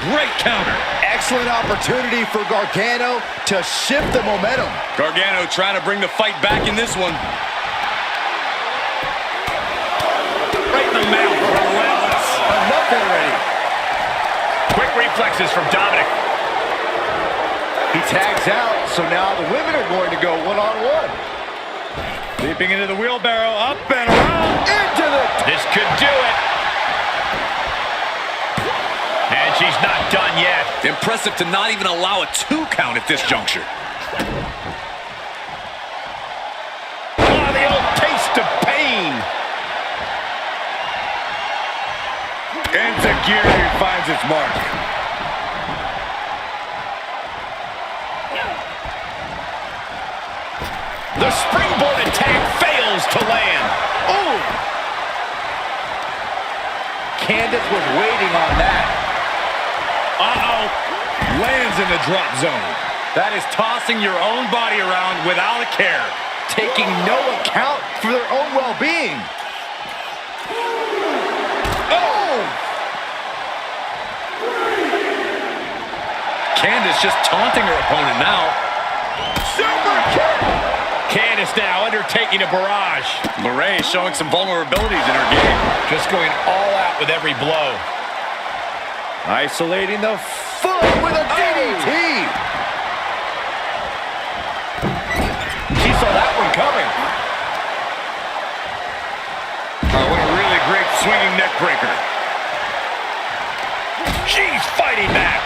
Great counter. Excellent opportunity for Gargano to shift the momentum. Gargano trying to bring the fight back in this one. Right in the mouth. Relentless. Enough already. Quick reflexes from Dominic. He tags out, so now the women are going to go one-on-one. Leaping into the wheelbarrow, up and around. Into the... This could do it. And she's not done yet. Impressive to not even allow a 2 count at this juncture. Oh, the old taste of pain. Enziguri finds its mark. The springboard attack fails to land. Oh! Candace was waiting on that. Uh-oh. Lands in the drop zone. That is tossing your own body around without a care. Taking no account for their own well-being. Oh! Candace just taunting her opponent now. Super kick! Candace now undertaking a barrage. Myrise showing some vulnerabilities in her game. Just going all out with every blow. Isolating the foot with a DDT. She saw that one coming. Oh, what a really great swinging neck breaker. She's fighting back.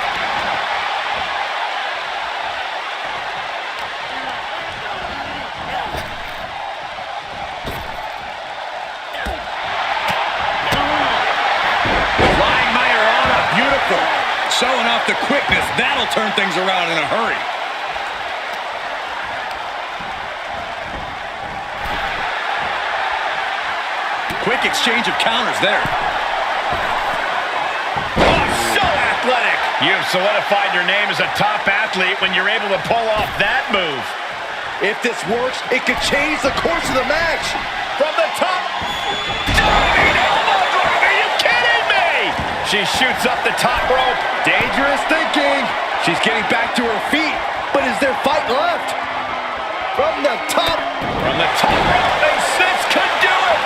Showing off the quickness. That'll turn things around in a hurry. Quick exchange of counters there. Oh, so athletic. You've solidified your name as a top athlete when you're able to pull off that move. If this works, it could change the course of the match. From the top. Diving elbow drop. Are you kidding me? She shoots up the top rope. Dangerous thinking. She's getting back to her feet, but is there fight left? From the top. From the top rope, this could do it.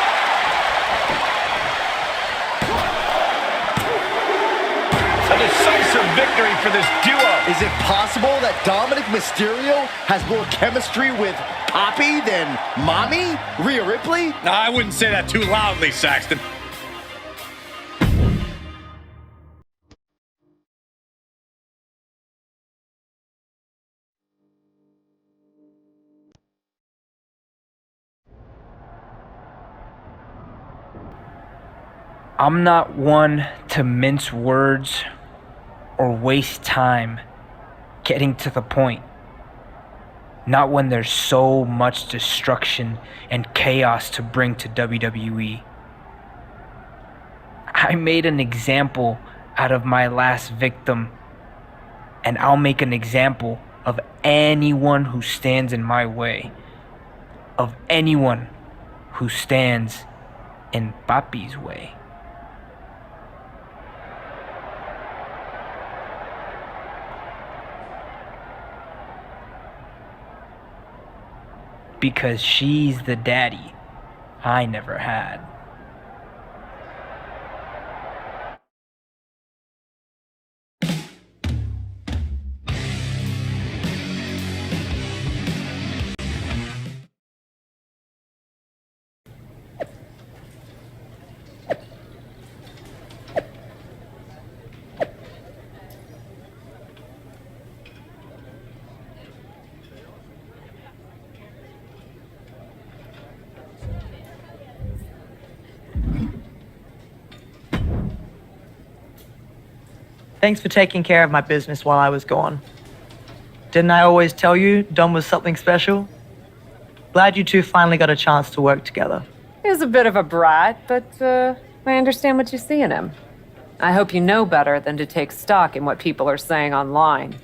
A decisive victory for this duo. Is it possible that Dominic Mysterio has more chemistry with Poppy than Mommy, Rhea Ripley? No, I wouldn't say that too loudly, Saxton. I'm not one to mince words or waste time getting to the point. Not when there's so much destruction and chaos to bring to WWE. I made an example out of my last victim, and I'll make an example of anyone who stands in my way. Of anyone who stands in Papi's way. Because she's the daddy I never had. Thanks for taking care of my business while I was gone. Didn't I always tell you Dom was something special? Glad you two finally got a chance to work together. He was a bit of a brat, but I understand what you see in him. I hope you know better than to take stock in what people are saying online.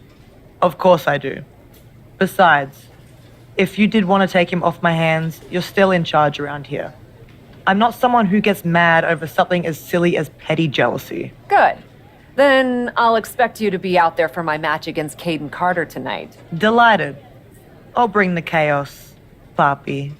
Of course I do. Besides, if you did want to take him off my hands, you're still in charge around here. I'm not someone who gets mad over something as silly as petty jealousy. Good. Then I'll expect you to be out there for my match against Caden Carter tonight. Delighted. I'll bring the chaos, Papi.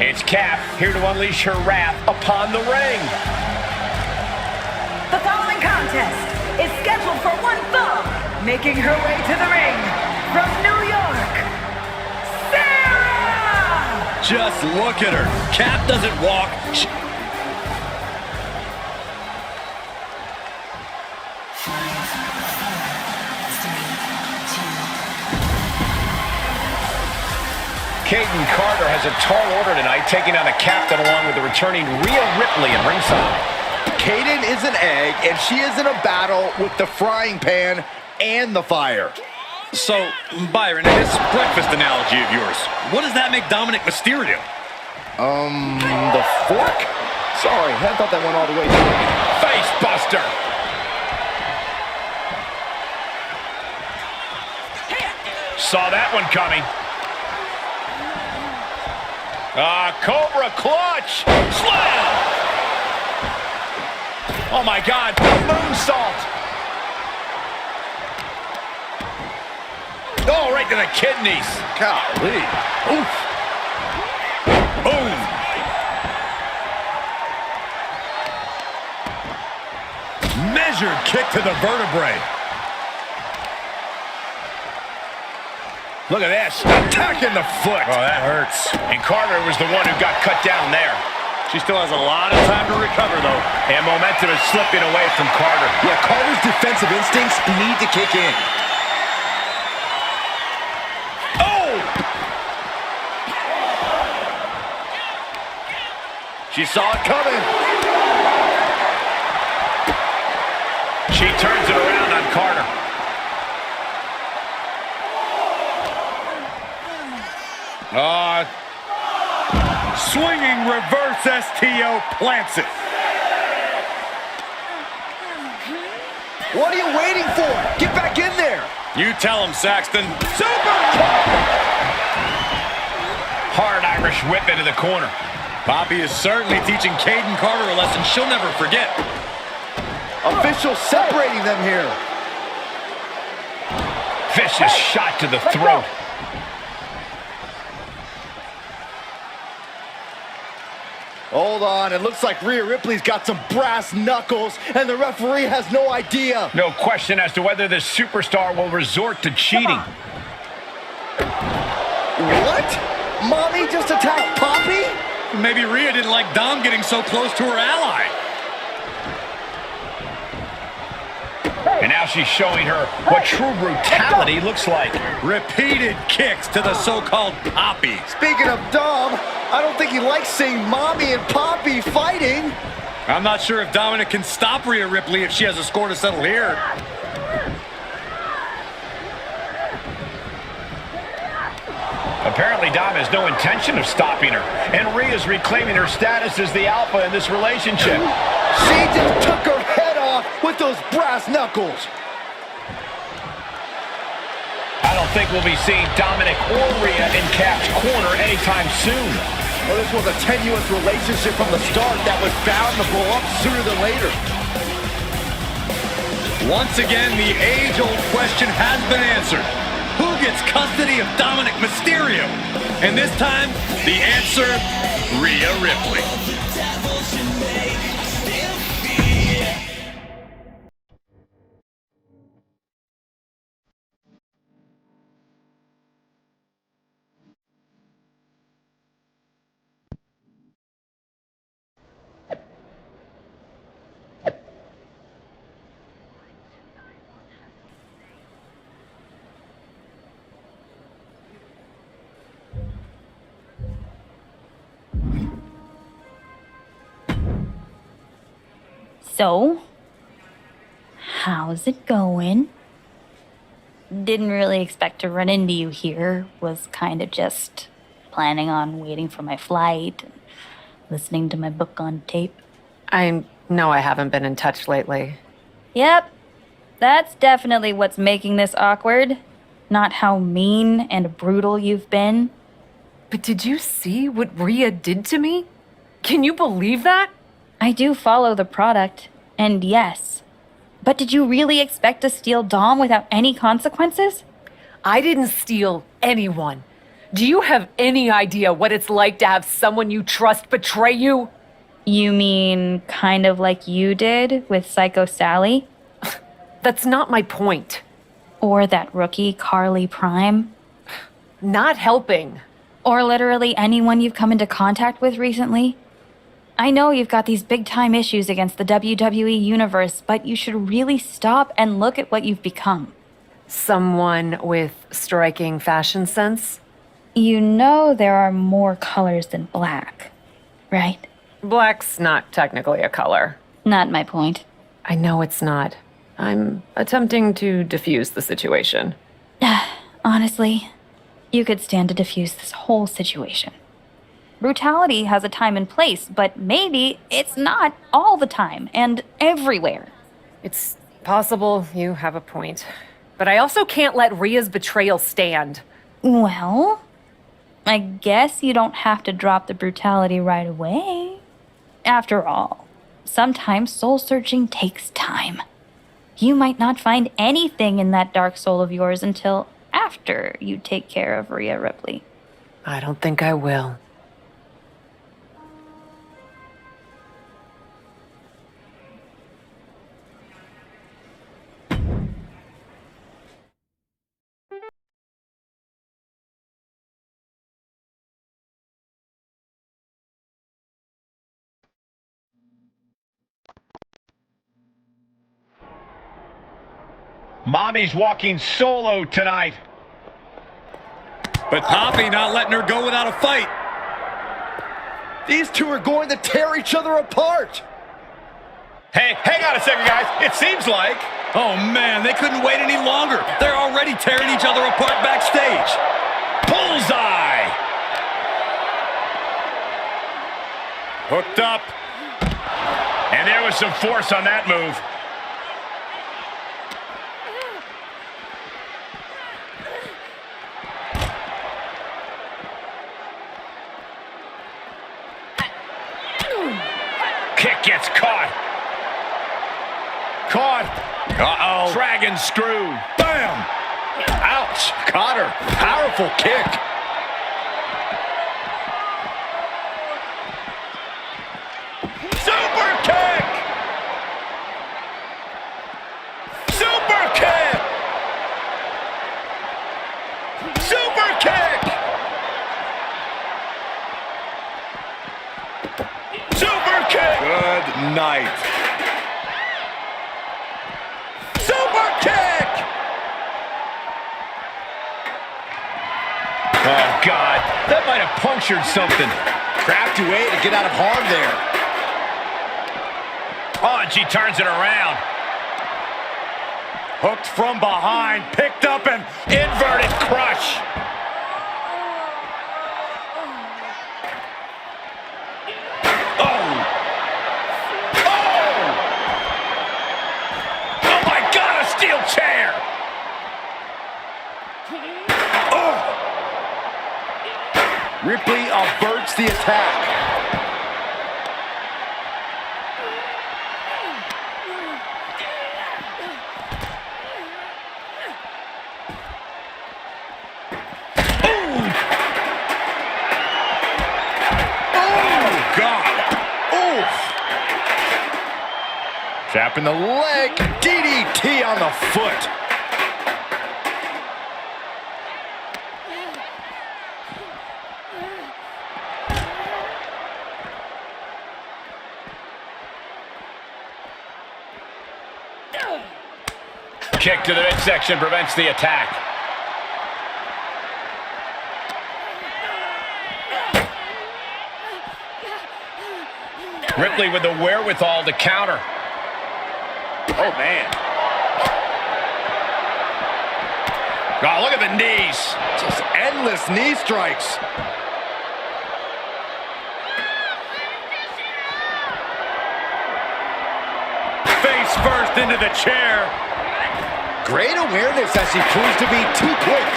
It's Cap, here to unleash her wrath upon the ring. The following contest is scheduled for one fall, making her way to the ring from New York, Sarah! Just look at her. Cap doesn't walk. Caden Carter has a tall order tonight, taking on the captain along with the returning Rhea Ripley in ringside. Caden is an egg, and she is in a battle with the frying pan and the fire. So, Byron, in this breakfast analogy of yours, what does that make Dominic Mysterio? The fork? Sorry, I thought that went all the way through. Face buster! Saw that one coming. Cobra clutch! Slam! Oh my God, moonsault! Oh, right to the kidneys. Golly. Oof. Boom. Measured kick to the vertebrae. Look at this, attacking the foot. Oh, that hurts. And Carter was the one who got cut down there. She still has a lot of time to recover, though. And momentum is slipping away from Carter. Yeah, Carter's defensive instincts need to kick in. Oh! She saw it coming. She turns it around on Carter. Swinging reverse STO plants it. What are you waiting for? Get back in there. You tell him, Saxton. Super kick! Hard Irish whip into the corner. Poppy is certainly teaching Caden Carter a lesson she'll never forget. Officials separating them here. Vicious shot to the throat. Hold on, it looks like Rhea Ripley's got some brass knuckles, and the referee has no idea. No question as to whether this superstar will resort to cheating. What? Mommy just attacked Poppy? Maybe Rhea didn't like Dom getting so close to her ally. And now she's showing her what true brutality looks like. Repeated kicks to the so-called Poppy. Speaking of Dom, I don't think he likes seeing Mommy and Poppy fighting. I'm not sure if Dominic can stop Rhea Ripley if she has a score to settle here. Apparently, Dom has no intention of stopping her. And Rhea's reclaiming her status as the alpha in this relationship. She just took her head off with those brass knuckles. I don't don't think we'll be seeing Dominic or Rhea in Cap's corner anytime soon. Well, this was a tenuous relationship from the start that was bound to blow up sooner than later. Once again, the age-old question has been answered. Who gets custody of Dominic Mysterio? And this time, the answer, Rhea Ripley. So, how's it going? Didn't really expect to run into you here. Was kind of just planning on waiting for my flight and listening to my book on tape. I know I haven't been in touch lately. Yep, that's definitely what's making this awkward. Not how mean and brutal you've been. But did you see what Rhea did to me? Can you believe that? I do follow the product, and yes. But did you really expect to steal Dom without any consequences? I didn't steal anyone. Do you have any idea what it's like to have someone you trust betray you? You mean kind of like you did with Psycho Sally? That's not my point. Or that rookie Carly Prime? Not helping. Or literally anyone you've come into contact with recently? I know you've got these big-time issues against the WWE Universe, but you should really stop and look at what you've become. Someone with striking fashion sense? You know there are more colors than black, right? Black's not technically a color. Not my point. I know it's not. I'm attempting to diffuse the situation. Honestly, you could stand to diffuse this whole situation. Brutality has a time and place, but maybe it's not all the time and everywhere. It's possible you have a point. But I also can't let Rhea's betrayal stand. Well, I guess you don't have to drop the brutality right away. After all, sometimes soul-searching takes time. You might not find anything in that dark soul of yours until after you take care of Rhea Ripley. I don't think I will. Mommy's walking solo tonight. But Poppy not letting her go without a fight. These two are going to tear each other apart. Hey, hang on a second, guys. It seems like... Oh, man, they couldn't wait any longer. They're already tearing each other apart backstage. Bullseye! Hooked up. And there was some force on that move. Kick gets caught. Caught. Uh-oh. Dragon screw. Bam! Ouch. Caught her. Powerful kick. Super kick! Super kick! Super kick! Super kick! Good night. Super kick! Oh, God. That might have punctured something. Crafty way to get out of harm there. Oh, and she turns it around. Hooked from behind, picked up and inverted crush. Steel chair! Ripley averts the attack. Trapping the leg, DDT on the foot. Kick to the midsection prevents the attack. Ripley with the wherewithal to counter. Oh, man. Oh, look at the knees. Just endless knee strikes. Face first into the chair. Great awareness as she proves to be too quick.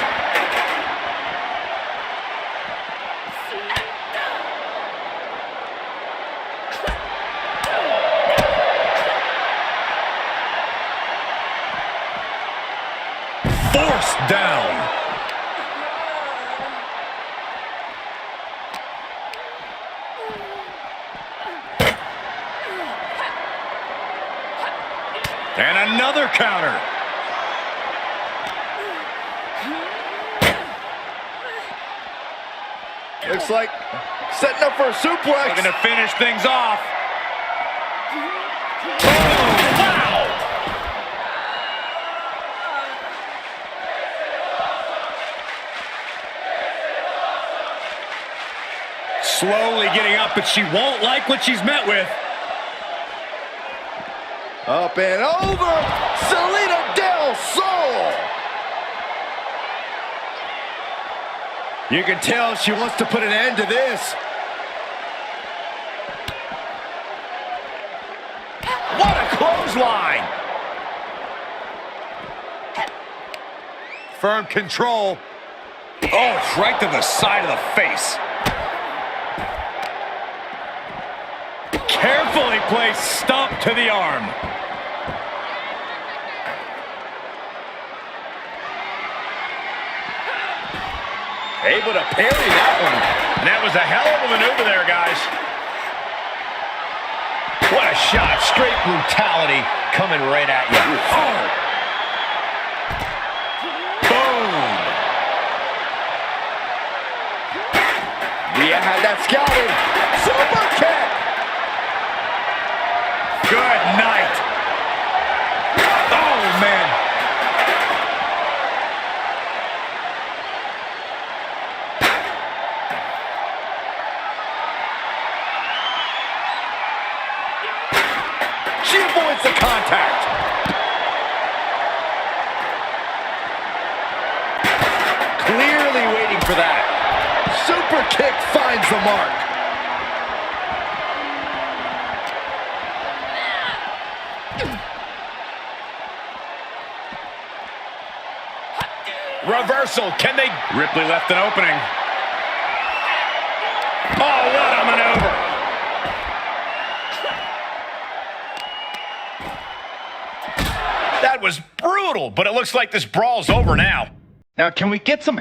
Forced down. And another counter. Looks like setting up for a suplex. Looking to finish things off. Slowly getting up, but she won't like what she's met with. Up and over, Selena Del Sol. You can tell she wants to put an end to this. What a clothesline! Firm control. Oh, right to the side of the face. Carefully placed stomp to the arm. Able to parry that one. And that was a hell of a maneuver there, guys. What a shot. Straight brutality coming right at you. Oh. Boom. Rhea had that scouted. Super kick. Good night. Oh, man. She avoids the contact. Clearly waiting for that. Super kick finds the mark. Reversal. Can they? Ripley left an opening. Oh, what a maneuver. That was brutal, but it looks like this brawl's over now. Now, can we get some